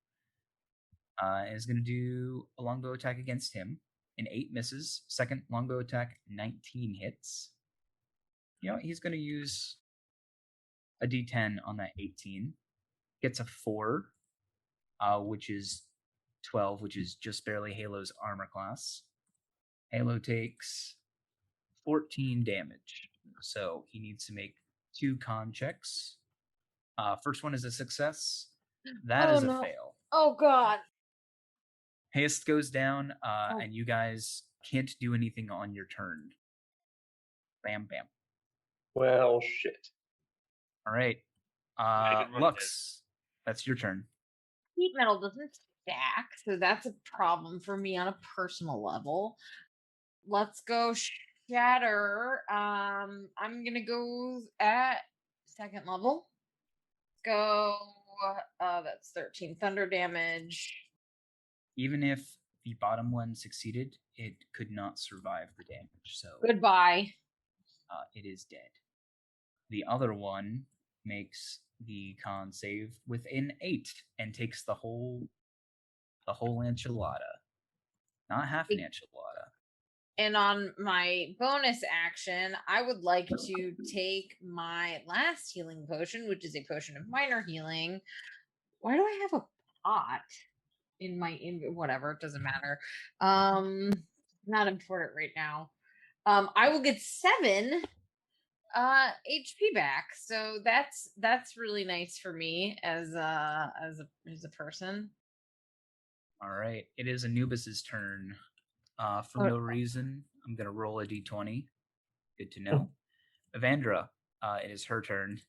And is going to do a longbow attack against him. An 8 misses. Second longbow attack, 19 hits. You know, he's going to use a D10 on that 18. Gets a 4, which is 12, which is just barely Halo's armor class. Halo takes 14 damage. So he needs to make 2 con checks. First one is a success. That is a fail. Oh god. Haste goes down, and you guys can't do anything on your turn. Bam, bam. Well, shit. All right. Make it run, Lux, that's your turn. Heat metal doesn't stack, so that's a problem for me on a personal level. Let's go shatter. I'm gonna go at second level. Go. That's 13 thunder damage. Even if the bottom one succeeded, it could not survive the damage. So Goodbye. it is dead. The other one makes the con save with an 8 and takes the whole enchilada. Not half an enchilada. And on my bonus action, I would like to take my last healing potion, which is a potion of minor healing. Why do I have a pot in my whatever? It doesn't matter. Not important right now. I will get 7 HP back, so that's really nice for me as a person. All right, it is Anubis's turn. For no reason, I'm gonna roll a d20. Good to know. Evandra, it is her turn.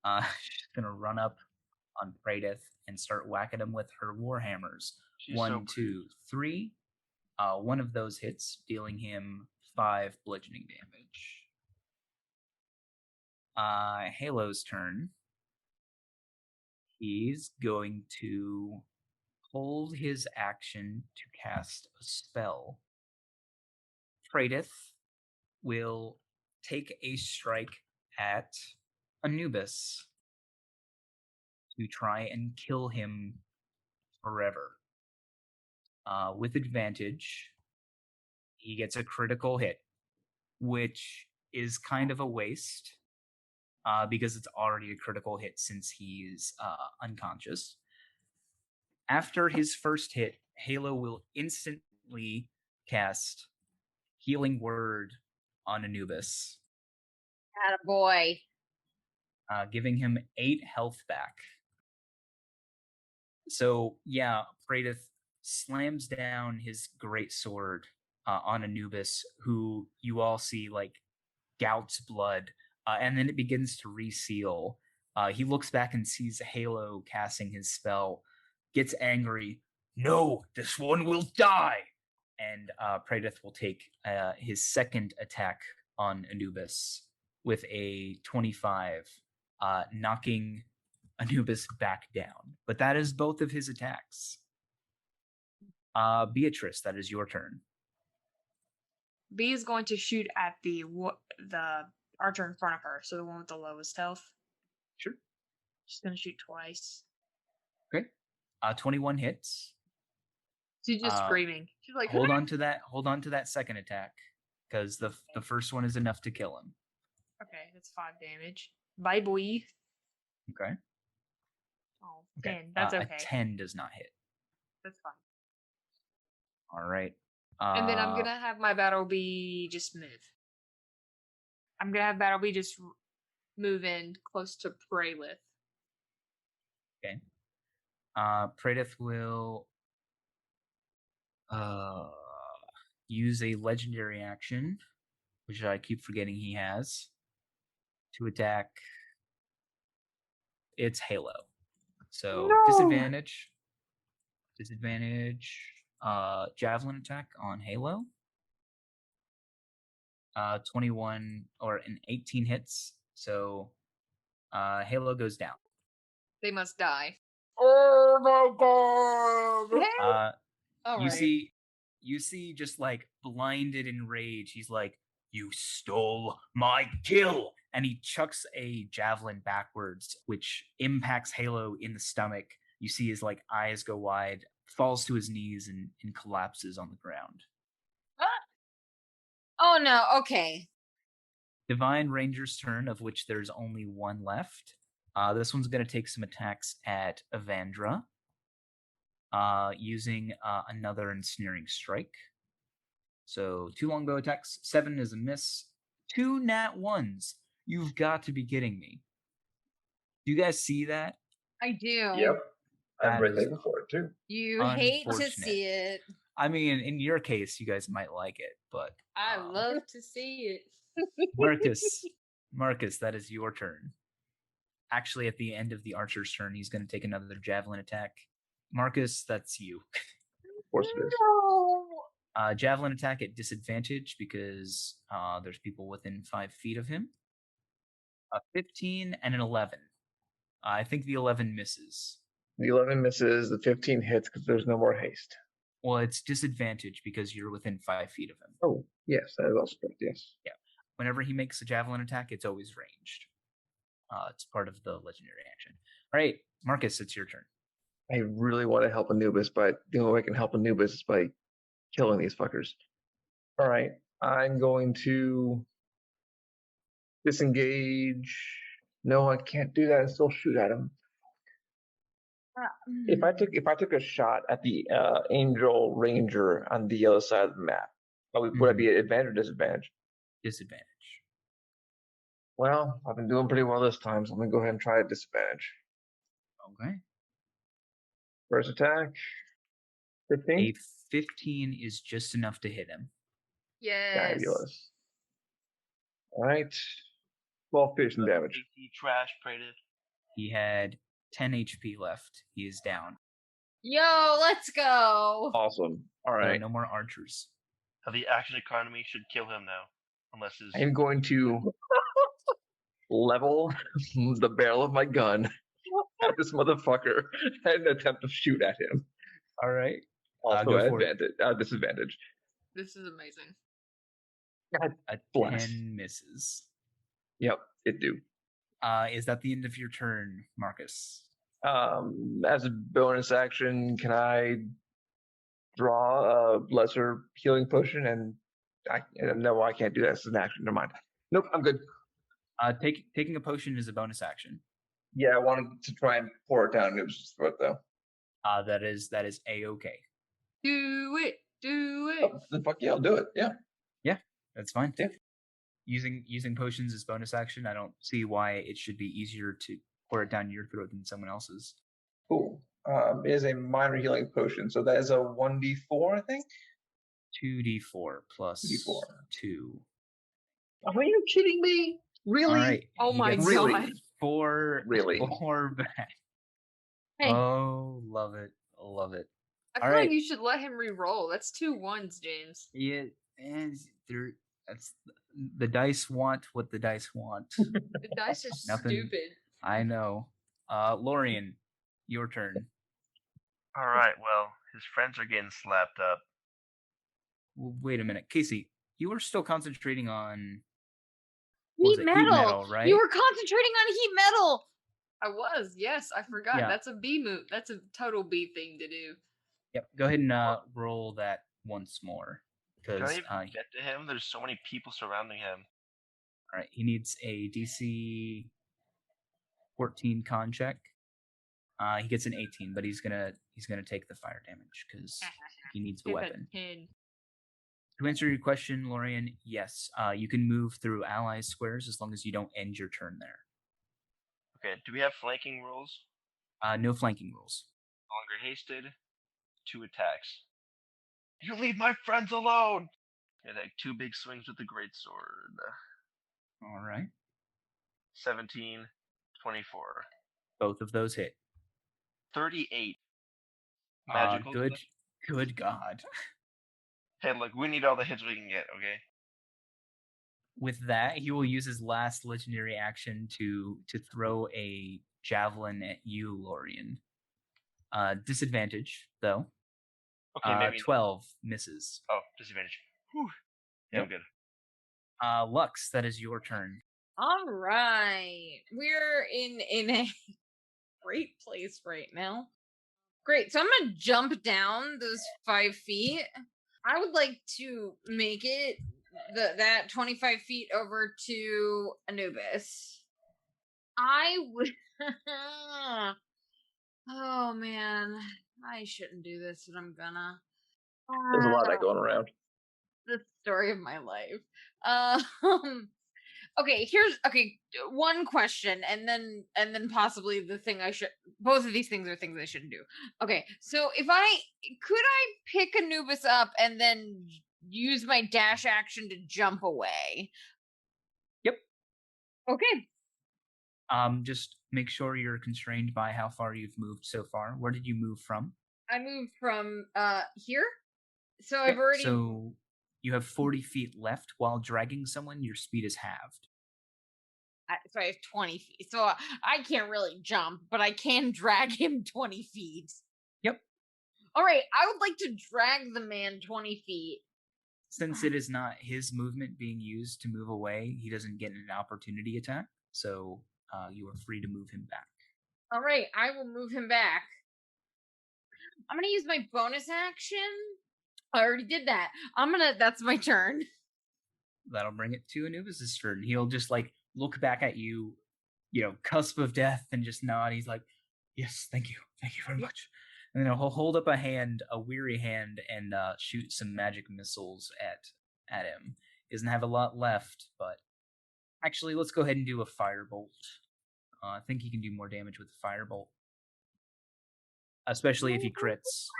She's gonna run up on Praedyth and start whacking him with her warhammers. She's 1, so 2, 3. One of those hits, dealing him 5 bludgeoning damage. Halo's turn. He's going to hold his action to cast a spell. Praedyth will take a strike at Anubis to try and kill him forever. With advantage, he gets a critical hit, which is kind of a waste because it's already a critical hit since he's unconscious. After his first hit, Halo will instantly cast Healing Word on Anubis, Attaboy. giving him 8 health back. So, yeah, Praedyth slams down his great sword on Anubis, who you all see, like, gouts blood, and then it begins to reseal. He looks back and sees Halo casting his spell, gets angry. No, this one will die! And Praedyth will take his second attack on Anubis with a 25, knocking Anubis back down. But that is both of his attacks. Beatrice, that is your turn. B is going to shoot at the archer in front of her, so the one with the lowest health. Sure. She's going to shoot twice. Okay. 21 hits. She's just screaming. She's like, hold on to that second attack, because the first one is enough to kill him. Okay, that's 5 damage. Bye, boy. Okay. Oh, Okay. 10. That's okay. A 10 does not hit. That's fine. All right. And then I'm gonna have my battle be just move. I'm gonna have battle be just move in close to Praedyth. Okay. Praedyth will use a legendary action, which I keep forgetting he has, to attack. It's Halo. So disadvantage. Javelin attack on Halo. 21 or an 18 hits. So Halo goes down. They must die. Oh my god! All You right. you see just like blinded in rage, he's like, "You stole my kill!" And he chucks a javelin backwards, which impacts Halo in the stomach. You see his like eyes go wide, falls to his knees, and collapses on the ground. Oh no. Okay. Divine Ranger's turn, of which there's only one left. This one's going to take some attacks at Evandra, using another ensnaring strike. So 2 longbow attacks, 7 is a miss, 2 nat 1s. You've got to be kidding me. Do you guys see that? I do. Yep. I'm That right is thankful for it too. You hate to unfortunate. see it. I mean, in your case, you guys might like it, but I love to see it. Marcus, that is your turn. Actually, at the end of the archer's turn, he's going to take another javelin attack. Marcus, that's you. Of course it is. No. Javelin attack at disadvantage because there's people within 5 feet of him. A 15 and an 11. I think the 11 misses. The 11 misses, the 15 hits because there's no more haste. Well, it's disadvantage because you're within 5 feet of him. Oh, yes, that is also correct, yes. Yeah. Whenever he makes a javelin attack, it's always ranged. It's part of the legendary action. All right, Marcus, it's your turn. I really want to help Anubis, but the only way I can help Anubis is by killing these fuckers. All right, I'm going to disengage. No, I can't do that and still shoot at him. If I took a shot at the Angel Ranger on the other side of the map, would I be at advantage or disadvantage? Disadvantage. Well, I've been doing pretty well this time, so I'm gonna go ahead and try a disadvantage. Okay. First attack, 15. A 15 is just enough to hit him. Yes. Fabulous. All right, 12 piercing damage. AC trash, Praedyth. He had 10 HP left. He is down. Yo, let's go. Awesome. All There are right, no more archers. Now the action economy should kill him now, unless his. I am going to level the barrel of my gun at this motherfucker and attempt to shoot at him. All right. Also go at for it. disadvantage. This is amazing. A Bless. 10 misses. Yep, it do. Is that the end of your turn, Marcus? As a bonus action, can I draw a lesser healing potion? And no, I can't do that. It's an action. Never mind. Nope, I'm good. Taking a potion is a bonus action. Yeah, I wanted to try and pour it down Noob's throat, though. That is a-okay. Do it. Do it. Oh, then fuck yeah, I'll do it. Yeah. That's fine. Yeah. Using potions as bonus action, I don't see why it should be easier to pour it down your throat than someone else's. Cool. It is a minor healing potion, so that is a 1d4, I think. 2d4 plus 2d4. 2. Are you kidding me? Really? All right. Oh he my gets Really? god. 4 Really? 4 back. Hey. Oh, love it. Love it. I All feel like right. you should let him re-roll. That's 2 1s, James. Yeah, and that's the dice want what the dice want. The dice are Nothing. stupid. I know. Lorian, your turn. All right. Well, his friends are getting slapped up. Wait a minute, Casey. You were still concentrating on what was Heat it? metal. Heat metal, right? You were concentrating on heat metal. I was, yes, I forgot. Yeah. That's a B move. That's a total B thing to do. Yep. Go ahead and roll that once more, Can because I even get to him? There's so many people surrounding him. all right, he needs a DC 14 con check. He gets an 18, but he's gonna take the fire damage because he needs the weapon. To answer your question, Lorian, yes, you can move through ally squares as long as you don't end your turn there. Okay, do we have flanking rules? No flanking rules. Longer hasted, 2 attacks. You leave my friends alone! Yeah, like 2 big swings with the greatsword. All right. 17, 24. Both of those hit. 38. Magical. Good God. Hey, look, we need all the hits we can get, okay? With that, he will use his last legendary action to throw a javelin at you, Lorian. Disadvantage, though. Okay, maybe 12 misses. Oh, disadvantage. Whew. Yeah, I'm good. Lux, that is your turn. All right. We're in a great place right now. Great. So I'm going to jump down those 5 feet. I would like to make it that 25 feet over to Anubis. I would... Oh, man. I shouldn't do this, but I'm gonna. There's a lot of that going around. The story of my life. Okay, one question, and then possibly the thing I should. Both of these things are things I shouldn't do. Okay, so could I pick Anubis up and then use my dash action to jump away? Yep. Okay. Just make sure you're constrained by how far you've moved so far. Where did you move from? I moved from here. So I've already. So you have 40 feet left. While dragging someone, your speed is halved. So I have 20 feet. So I can't really jump, but I can drag him 20 feet. Yep. All right. I would like to drag the man 20 feet. Since it is not his movement being used to move away, he doesn't get an opportunity attack. So you are free to move him back. All right. I will move him back. I'm going to use my bonus action. I already did that. That's my turn. That'll bring it to Anubis' turn. He'll just look back at you, cusp of death, and just nod. He's like, yes, thank you very much. And then he'll hold up a weary hand, and shoot some magic missiles at him. He doesn't have a lot left, but actually, let's go ahead and do a firebolt. I think he can do more damage with a firebolt, especially if he crits,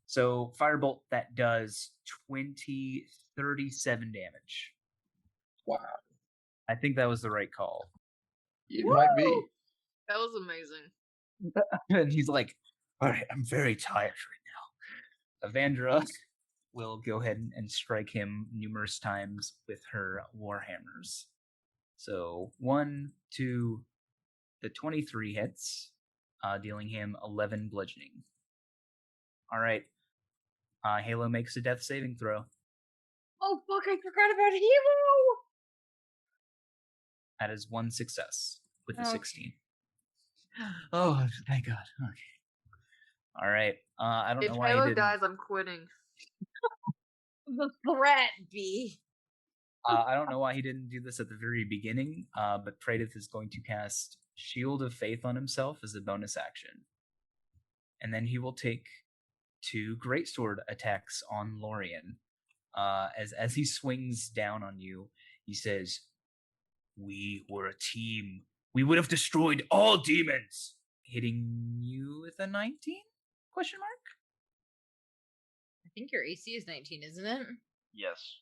So firebolt, that does 37 damage. Wow. I think that was the right call. It might be. That was amazing. And he's like, all right, I'm very tired right now. Avandra will go ahead and strike him numerous times with her warhammers. So 1, 2, the 23 hits, dealing him 11 bludgeoning. All right. Halo makes a death saving throw. Oh, fuck, I forgot about Halo! That is 1 success with a 16. Oh, thank God. Okay. All right. I don't know why Halo he didn't. dies, I'm quitting. The threat, B. I don't know why he didn't do this at the very beginning, but Praedyth is going to cast Shield of Faith on himself as a bonus action. And then he will take 2 greatsword attacks on Lorian. As he swings down on you, he says, "We were a team. We would have destroyed all demons." Hitting you with a 19? Question mark? I think your AC is 19, isn't it? Yes.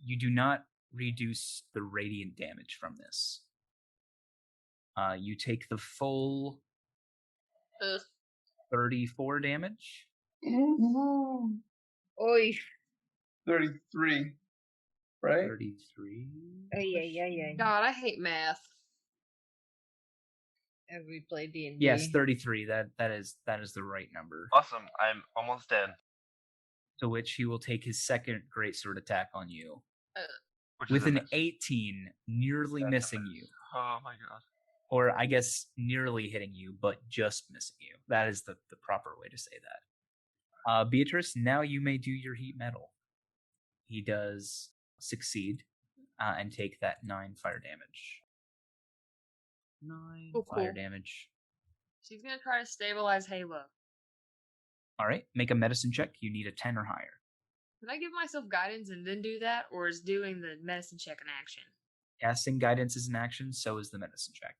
You do not reduce the radiant damage from this. You take the full 34 damage. Oi. 33. Right? 33. Yeah. God, I hate math. As we play D&D. Yes, 33. That is the right number. Awesome. I'm almost dead. To which he will take his second greatsword attack on you. Which With is a an miss. 18, nearly That's a missing miss. you. Oh my God. Or I guess nearly hitting you, but just missing you. That is the proper way to say that. Beatrice, now you may do your heat metal. He does succeed and take that 9 fire damage. 9 fire damage. She's gonna try to stabilize Halo. All right, make a medicine check. You need a 10 or higher. Can I give myself guidance and then do that, or is doing the medicine check an action? Casting guidance is an action, so is the medicine check.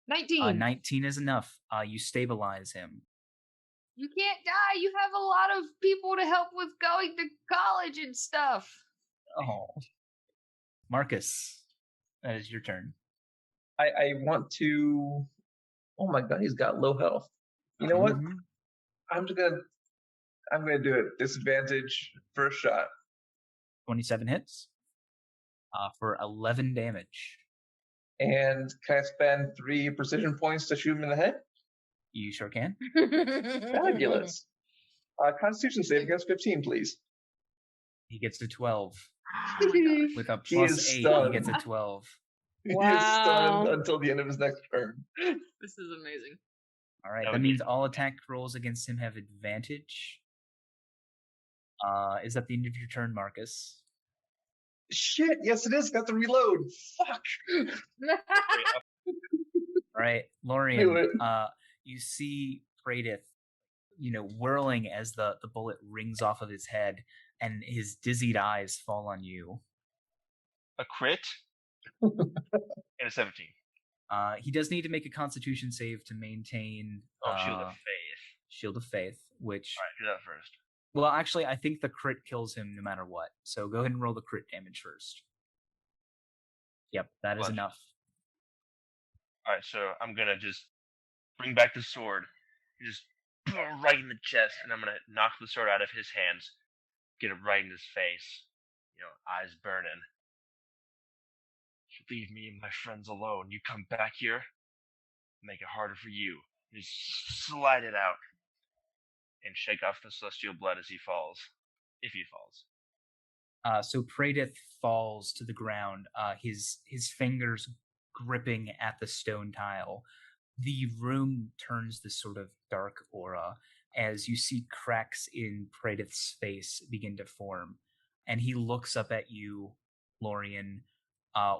19. 19 is enough. You stabilize him. You can't die. You have a lot of people to help with going to college and stuff. Oh. Marcus, that is your turn. I want to. Oh my god, he's got low health. You know what? Mhm. I'm gonna do it. Disadvantage first shot. 27 hits for 11 damage. And can I spend 3 precision points to shoot him in the head? You sure can. Fabulous. Constitution save against 15, please. He gets a 12. Oh my gosh. With a He plus is 8, he stunned. gets a 12. He is Wow. stunned until the end of his next turn. This is amazing. All right, That that would means be- all attack rolls against him have advantage. Is that the end of your turn, Marcus? Shit, yes it is. Got to reload. Fuck. All right, Do Lorian, it. you see Praedyth, whirling as the bullet rings off of his head, and his dizzied eyes fall on you. A crit and a 17. He does need to make a Constitution save to maintain Shield of Faith. Shield of Faith, which, All right, do that first. well, actually, I think the crit kills him no matter what. So go ahead and roll the crit damage first. Yep, that is What? enough. All right, so I'm gonna just bring back the sword, just right in the chest, and I'm gonna knock the sword out of his hands, get it right in his face. Eyes burning. You leave me and my friends alone. You come back here, make it harder for you. Just slide it out and shake off the celestial blood as he falls, if he falls. So Praedyth falls to the ground, his fingers gripping at the stone tile. The room turns this sort of dark aura as you see cracks in Praedyth's face begin to form. And he looks up at you, Lorian.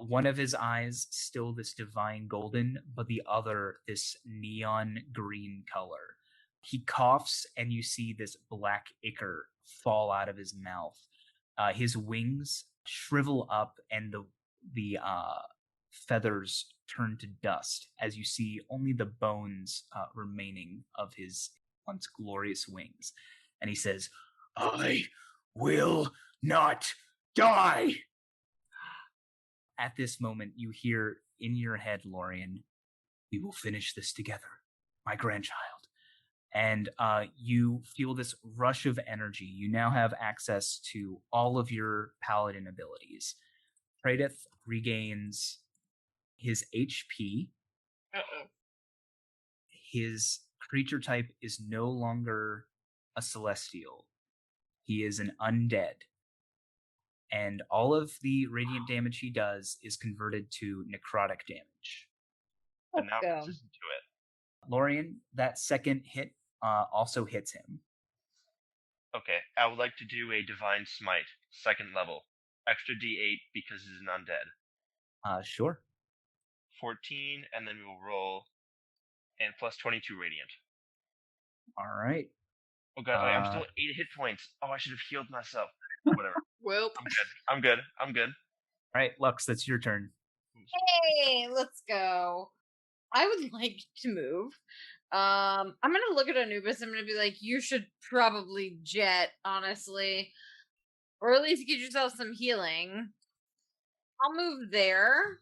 One of his eyes still this divine golden, but the other this neon green color. He coughs, and you see this black ichor fall out of his mouth. His wings shrivel up, and the feathers turn to dust as you see only the bones remaining of his once glorious wings. And he says, "I will not die." At this moment, you hear in your head, Lorian, "We will finish this together, my grandchild." And you feel this rush of energy. You now have access to all of your paladin abilities. Praedyth regains his HP. Uh-oh. His creature type is no longer a celestial. He is an undead. And all of the radiant damage he does is converted to necrotic damage. And now Let's go. resistant to it. Lorian, that second hit also hits him. Okay, I would like to do a Divine Smite, 2nd level. Extra D8 because he's an undead. Sure. 14, and then we will roll, and plus 22 radiant. All right. Oh god, I'm still at 8 hit points. Oh, I should have healed myself. Whatever. Well, I'm good. All right, Lux, that's your turn. Hey, let's go. I would like to move. I'm gonna look at Anubis. I'm gonna be like, you should probably jet, honestly, or at least get yourself some healing. I'll move there.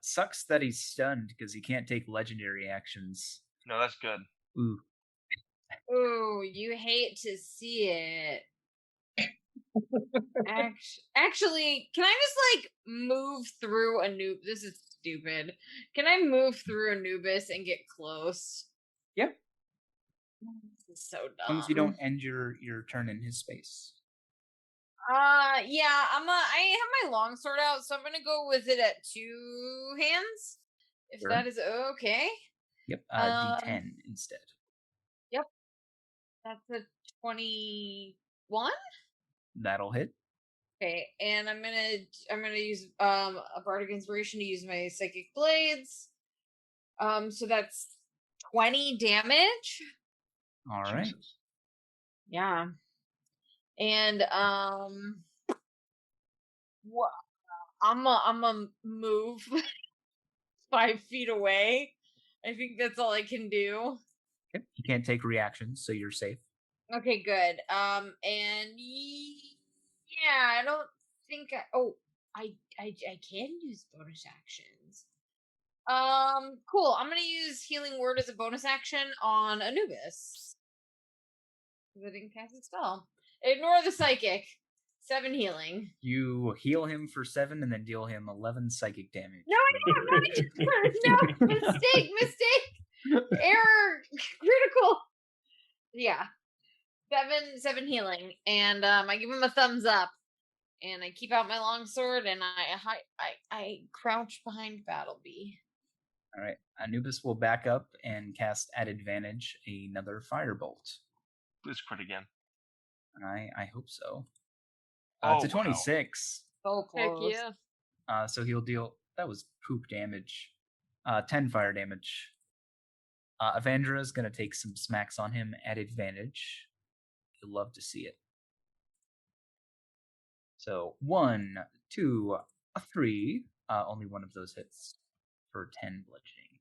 Sucks that he's stunned because he can't take legendary actions. No, that's good. Ooh. Ooh, you hate to see it. Actually, can I just like move through Anubis? This is stupid. Can I move through Anubis and get close? Yeah. This is so dumb. As long as you don't end your turn in his space. Yeah, I have my longsword out, so I'm gonna go with it at 2 hands. If Sure. that is okay. Yep. D10 instead. Yep. That's a 21. That'll hit. Okay, and I'm gonna use a bardic inspiration to use my psychic blades. So that's 20 damage. All right. Jesus. Yeah. And I'm gonna move 5 feet away. I think that's all I can do. Okay. You can't take reactions, so you're safe. Okay, good. And yeah, I don't think I can use bonus actions. Cool. I'm gonna use Healing Word as a bonus action on Anubis. Because I didn't cast a spell. Ignore the psychic. 7 healing. You heal him for 7 and then deal him 11 psychic damage. No, no, mistake. Error. Critical. Yeah. 7 healing. And I give him a thumbs up. And I keep out my longsword and I crouch behind Battlebee. All right. Anubis will back up and cast at advantage another firebolt. Please crit again. I hope so. Oh, it's a 26. So Heck close. yeah. So he'll deal. That was poop damage. 10 fire damage. Avandra is going to take some smacks on him at advantage. You'll love to see it. So 1, 2, 3. Only one of those hits for 10 bludgeoning.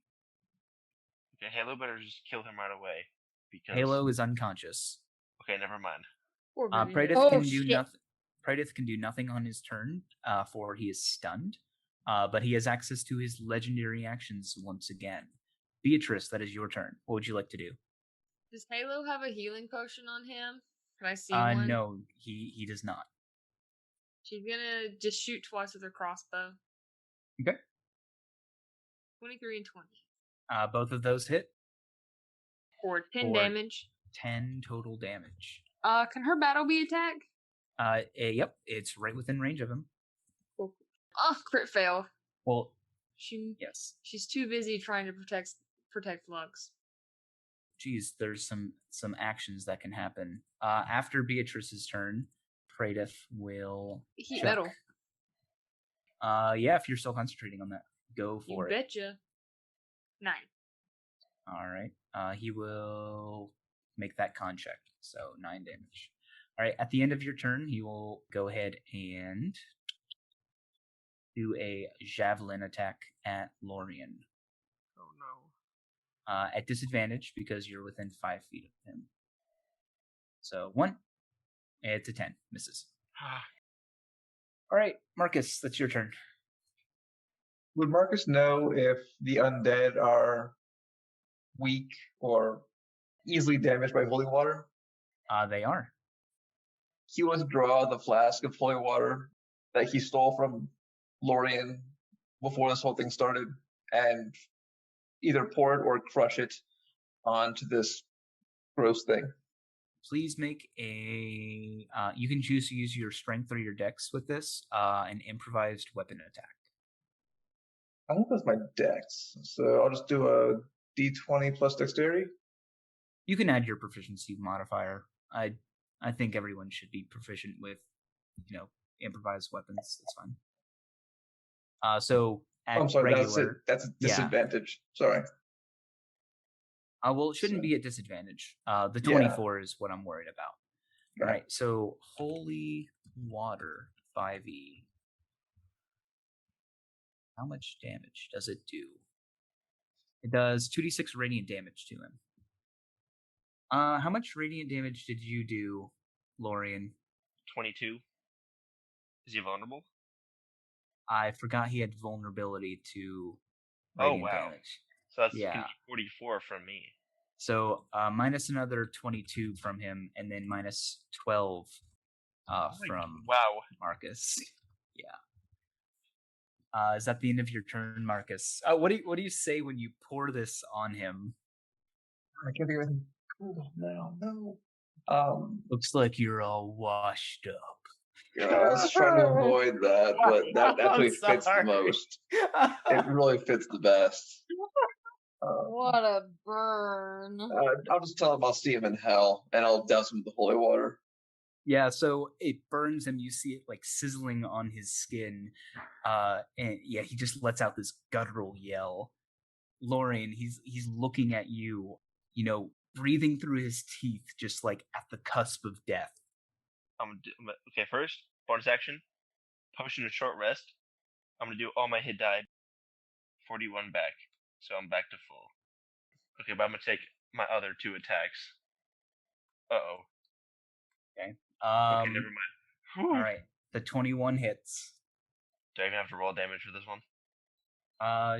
Okay, Halo better just kill him right away. Because Halo is unconscious. Okay, never mind. Poor baby Praedyth Halo. can do nothing. Praedyth can do nothing on his turn, for he is stunned. But he has access to his legendary actions once again. Beatrice, that is your turn. What would you like to do? Does Halo have a healing potion on him? Can I see one? No, he does not. She's gonna just shoot twice with her crossbow. Okay. 23 and 20. Both of those hit. For 10 For damage. 10 total damage. Can her Battlebee attack? Yep, it's right within range of him. Cool. Oh, crit fail. Well, Yes. She's too busy trying to protect Lux. Geez, there's some actions that can happen. After Beatrice's turn, Praedyth will Heat check. metal. Yeah, if you're still concentrating on that, go for You it. betcha. 9. All right. He will make that con check. So 9 damage. All right. At the end of your turn, he will go ahead and do a javelin attack at Lorian. Oh no. At disadvantage because you're within 5 feet of him. So 1. It's a 10. Misses. All right, Marcus, that's your turn. Would Marcus know if the undead are weak or easily damaged by holy water? They are. He wants to draw the flask of holy water that he stole from Lorian before this whole thing started and either pour it or crush it onto this gross thing. Please make a... you can choose to use your strength or your dex with this, an improvised weapon attack. I think that's my dex, so I'll just do a d20 plus dexterity. You can add your proficiency modifier. I think everyone should be proficient with, improvised weapons. That's fine. So at I'm sorry, regular, that's a disadvantage. Yeah. Sorry. Well, it shouldn't be at disadvantage. The 24 is what I'm worried about. All right. So holy water 5e. How much damage does it do? It does 2d6 radiant damage to him. How much radiant damage did you do, Lorian? 22. Is he vulnerable? I forgot he had vulnerability to radiant damage. So that's 44 from me. So minus another 22 from him, and then minus 12 from Marcus. Yeah. Is that the end of your turn, Marcus? What do you say when you pour this on him? I can't think of anything cool now. No. Looks like you're all washed up. Yeah, I was trying to avoid that, but that definitely fits the most. It really fits the best. What a burn. I'll just tell him I'll see him in hell, and I'll douse him with the holy water. Yeah, so it burns him. You see it like sizzling on his skin. And yeah, he just lets out this guttural yell. Lorian, he's looking at you, breathing through his teeth, just like at the cusp of death. Okay, first, bonus action, potion of short rest. I'm gonna do all my hit die, 41 back, so I'm back to full. Okay, but I'm gonna take my other 2 attacks. Uh-oh. Okay. Okay, never mind. Whew. All right. The 21 hits. Do I even have to roll damage for this one?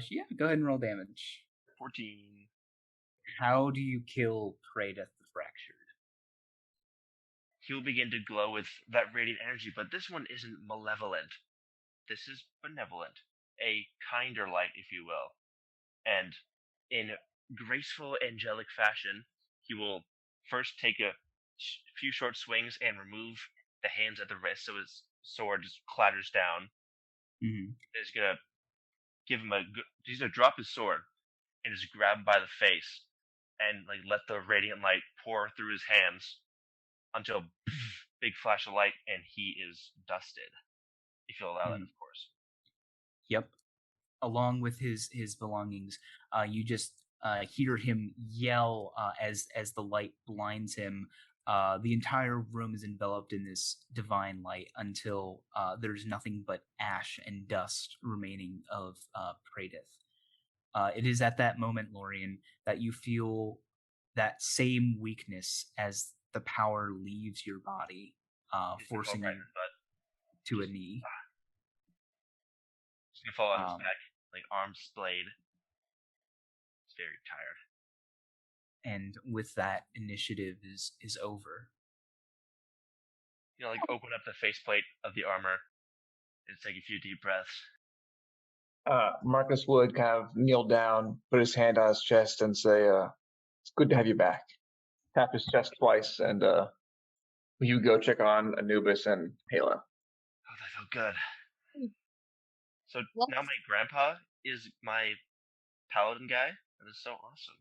Yeah, go ahead and roll damage. 14. How do you kill Praedyth the Fractured? He'll begin to glow with that radiant energy, but this one isn't malevolent. This is benevolent. A kinder light, if you will. And in graceful, angelic fashion, he will first take a few short swings and remove the hands at the wrist so his sword just clatters down. Mm-hmm. He's gonna he's gonna drop his sword and just grab him by the face and like let the radiant light pour through his hands until big flash of light and he is dusted. If you'll allow that, of course. Yep. Along with his belongings, you just hear him yell as the light blinds him. The entire room is enveloped in this divine light until there's nothing but ash and dust remaining of Praedyth. It is at that moment, Lorian, that you feel that same weakness as the power leaves your body, forcing you to a knee. He's gonna fall on his back, like arms splayed. He's very tired. And with that, initiative is over. Like open up the faceplate of the armor and take a few deep breaths. Marcus would kind of kneel down, put his hand on his chest, and say, "It's good to have you back." Tap his chest twice, and you go check on Anubis and Halo. Oh, that felt good. So now my grandpa is my paladin guy. That is so awesome.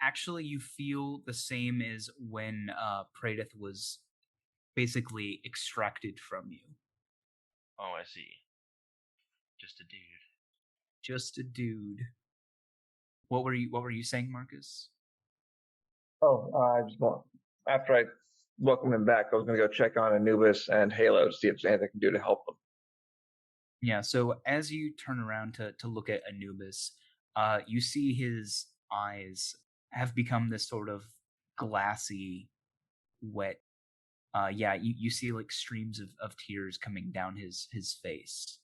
Actually, you feel the same as when Praedyth was basically extracted from you. Oh, I see. Just a dude. Just a dude. What were you saying, Marcus? Oh, after I welcome him back, I was going to go check on Anubis and Halo to see if there's anything I can do to help them. Yeah, so as you turn around to look at Anubis, you see his eyes have become this sort of glassy, wet. You see like streams of tears coming down his face.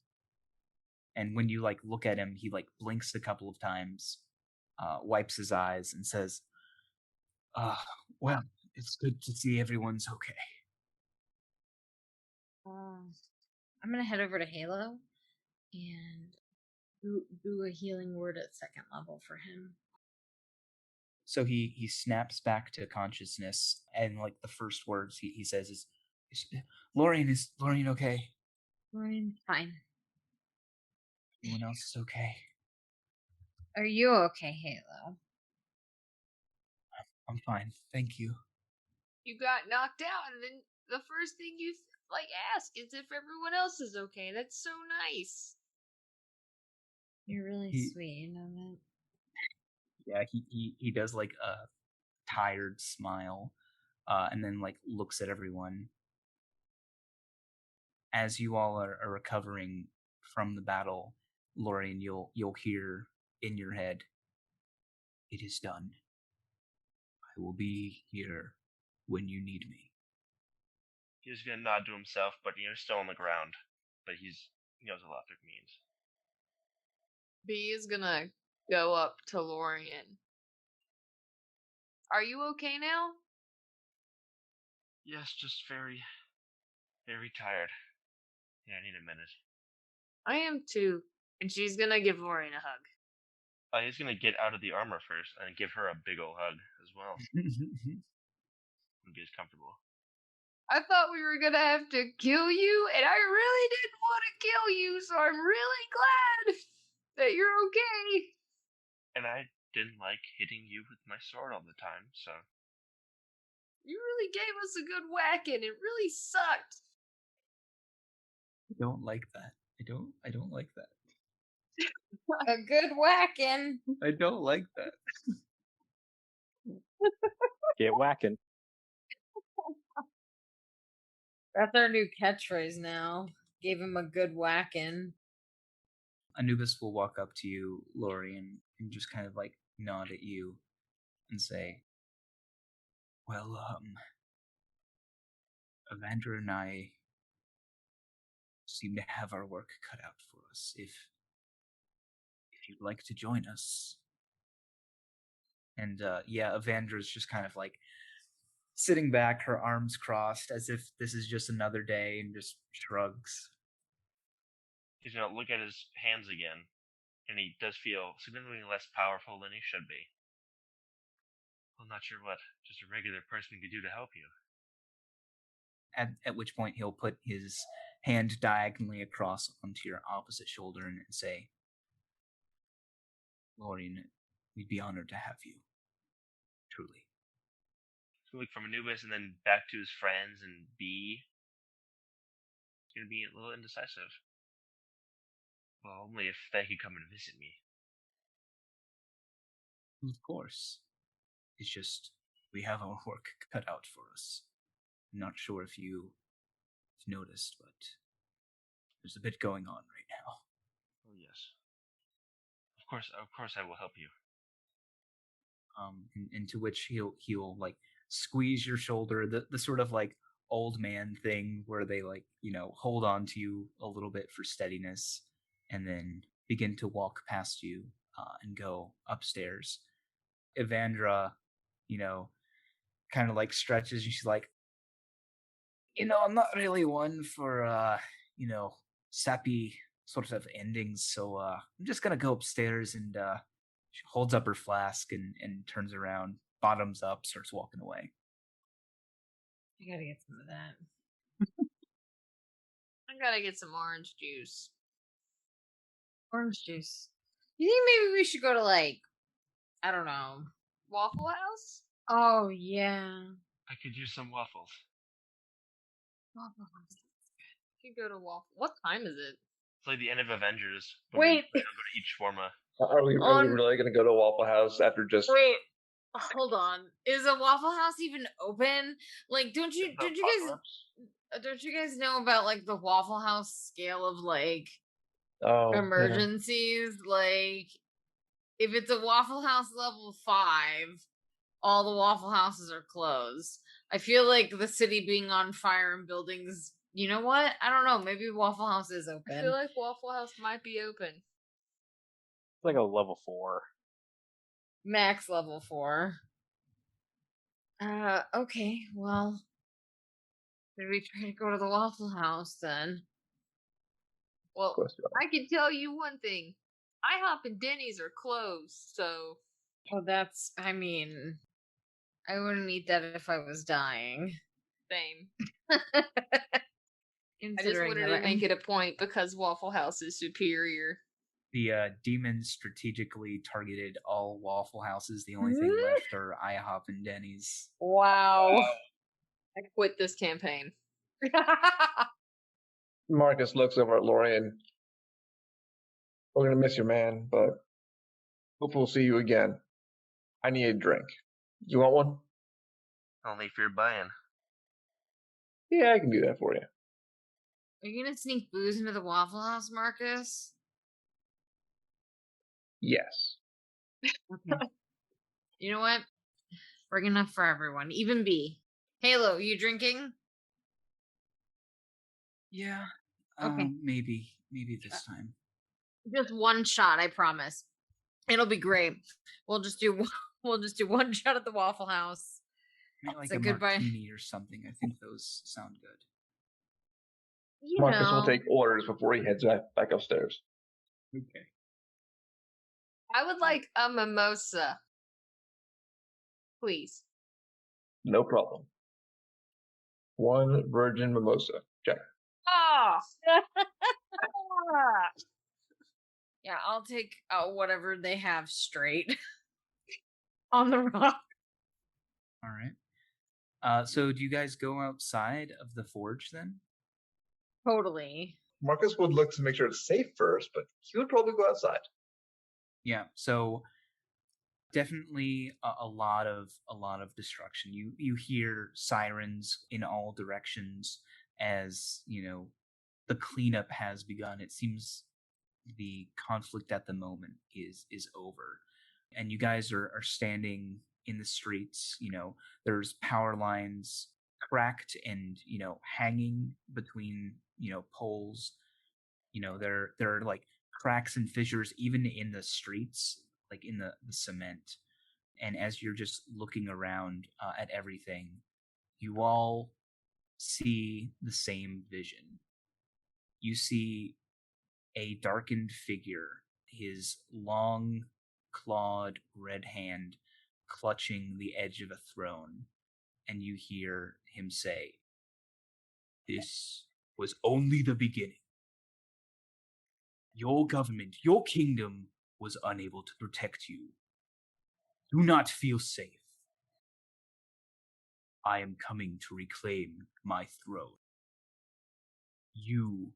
And when you like look at him, he like blinks a couple of times, wipes his eyes, and says, well, it's good to see everyone's okay. I'm gonna head over to Halo and do a healing word at 2nd level for him. So he snaps back to consciousness, and like the first words he says is Lorian okay? Lorian's fine. Everyone else is okay. Are you okay, Halo? I'm fine, thank you. You got knocked out, and then the first thing you ask is if everyone else is okay. That's so nice. You're really sweet, you know that. Yeah, he does like a tired smile, and then like looks at everyone. As you all are recovering from the battle, Lorian, you'll hear in your head, "It is done. I will be here when you need me." He's gonna nod to himself, but he's still on the ground. But he knows what laughter means. B is gonna go up to Lorian. Are you okay now? Yes, just very, very tired. Yeah, I need a minute. I am too. And she's gonna give Lorian a hug. He's gonna get out of the armor first and give her a big ol' hug as well. And get comfortable. I thought we were gonna have to kill you, and I really didn't want to kill you, so I'm really glad that you're okay. And I didn't like hitting you with my sword all the time, so. You really gave us a good whacking. It really sucked. I don't like that. I don't like that. A good whacking. I don't like that. Get whacking. That's our new catchphrase now. Gave him a good whacking. Anubis will walk up to you, Lorian, and just kind of like nod at you and say, well, Evander and I seem to have our work cut out for us. If you'd like to join us. And Evandra's just kind of like sitting back, her arms crossed, as if this is just another day, and just shrugs. He's gonna look at his hands again, and he does feel significantly less powerful than he should be. I'm not sure what just a regular person could do to help you. At which point he'll put his hand diagonally across onto your opposite shoulder and say, Lorian, we'd be honored to have you. Truly. So look from Anubis and then back to his friends and B. He's gonna be a little indecisive. Well, only if they could come and visit me. Of course. It's just, we have our work cut out for us. I'm not sure if you've noticed, but there's a bit going on right now. Oh, yes. Of course I will help you. And to which he'll like squeeze your shoulder, the sort of like old man thing where they like, hold on to you a little bit for steadiness and then begin to walk past you and go upstairs. Evandra, kind of like stretches and she's like, I'm not really one for, sappy sort of endings, so I'm just gonna go upstairs and she holds up her flask and turns around, bottoms up, starts walking away. I gotta get some of that. I gotta get some orange juice. Orange juice. You think maybe we should go to I don't know. Waffle House? Oh yeah. I could use some waffles. Waffle House. You go to Waffle. What time is it? It's like the end of Avengers. Wait. We don't go to each shawarma. Are we really going to go to Waffle House after just... Wait. Hold on. Is a Waffle House even open? Like, don't you guys know about the Waffle House scale of emergencies? Yeah. Like, if it's a Waffle House level 5, all the Waffle Houses are closed. I feel like the city being on fire and buildings. You know what? I don't know. Maybe Waffle House is open. I feel like Waffle House might be open. It's like a level 4. Max level 4. Okay, well, maybe we try to go to the Waffle House then. Well, I can tell you one thing. IHOP and Denny's are closed, so... Oh, I wouldn't eat that if I was dying. Same. I just wanted to make it a point because Waffle House is superior. The demons strategically targeted all Waffle Houses. The only thing left are IHOP and Denny's. Wow. I quit this campaign. Marcus looks over at Lorian. We're going to miss you, man, but hope we'll see you again. I need a drink. You want one? Only if you're buying. Yeah, I can do that for you. Are you going to sneak booze into the Waffle House, Marcus? Yes. Okay. You know what? Bring enough for everyone. Even B. Halo, you drinking? Yeah. Okay. Maybe this time. Just one shot, I promise. It'll be great. We'll just do one shot at the Waffle House. Maybe like a martini or something. I think those sound good. Marcus will take orders before he heads back upstairs. Okay. I would like a mimosa. Please. No problem. 1 virgin mimosa. Check. Oh! Yeah, I'll take whatever they have straight. On the rock. All right. So do you guys go outside of the forge then? Totally. Marcus would look to make sure it's safe first, but he would probably go outside. Yeah, so definitely a lot of destruction. You hear sirens in all directions as the cleanup has begun. It seems the conflict at the moment is over, and you guys are standing in the streets. There's power lines cracked and hanging between poles. There are like cracks and fissures even in the streets, like in the cement. And as you're just looking around at everything, you all see the same vision. You see a darkened figure, his long, clawed red hand clutching the edge of a throne, and you hear him say, "This was only the beginning. Your government, your kingdom was unable to protect you. Do not feel safe. I am coming to reclaim my throne. You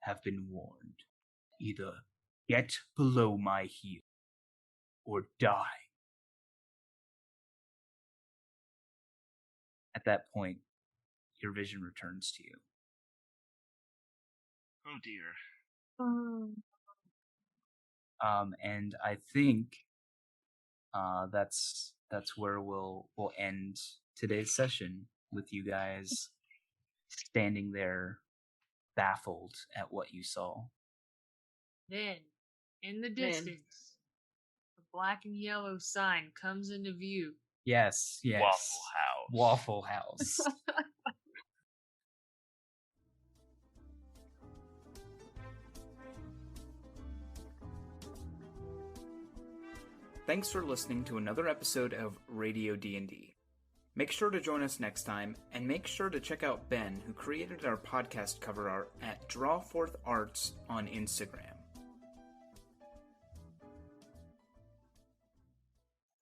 have been warned. Either get below my heel or die." At that point, your vision returns to you. Oh dear. And I think that's where we'll end today's session, with you guys standing there baffled at what you saw. Then, in the distance, a black and yellow sign comes into view. Yes. Waffle House. Waffle House. Thanks for listening to another episode of Radio D&D. Make sure to join us next time, and make sure to check out Ben, who created our podcast cover art, at Drawforth Arts on Instagram.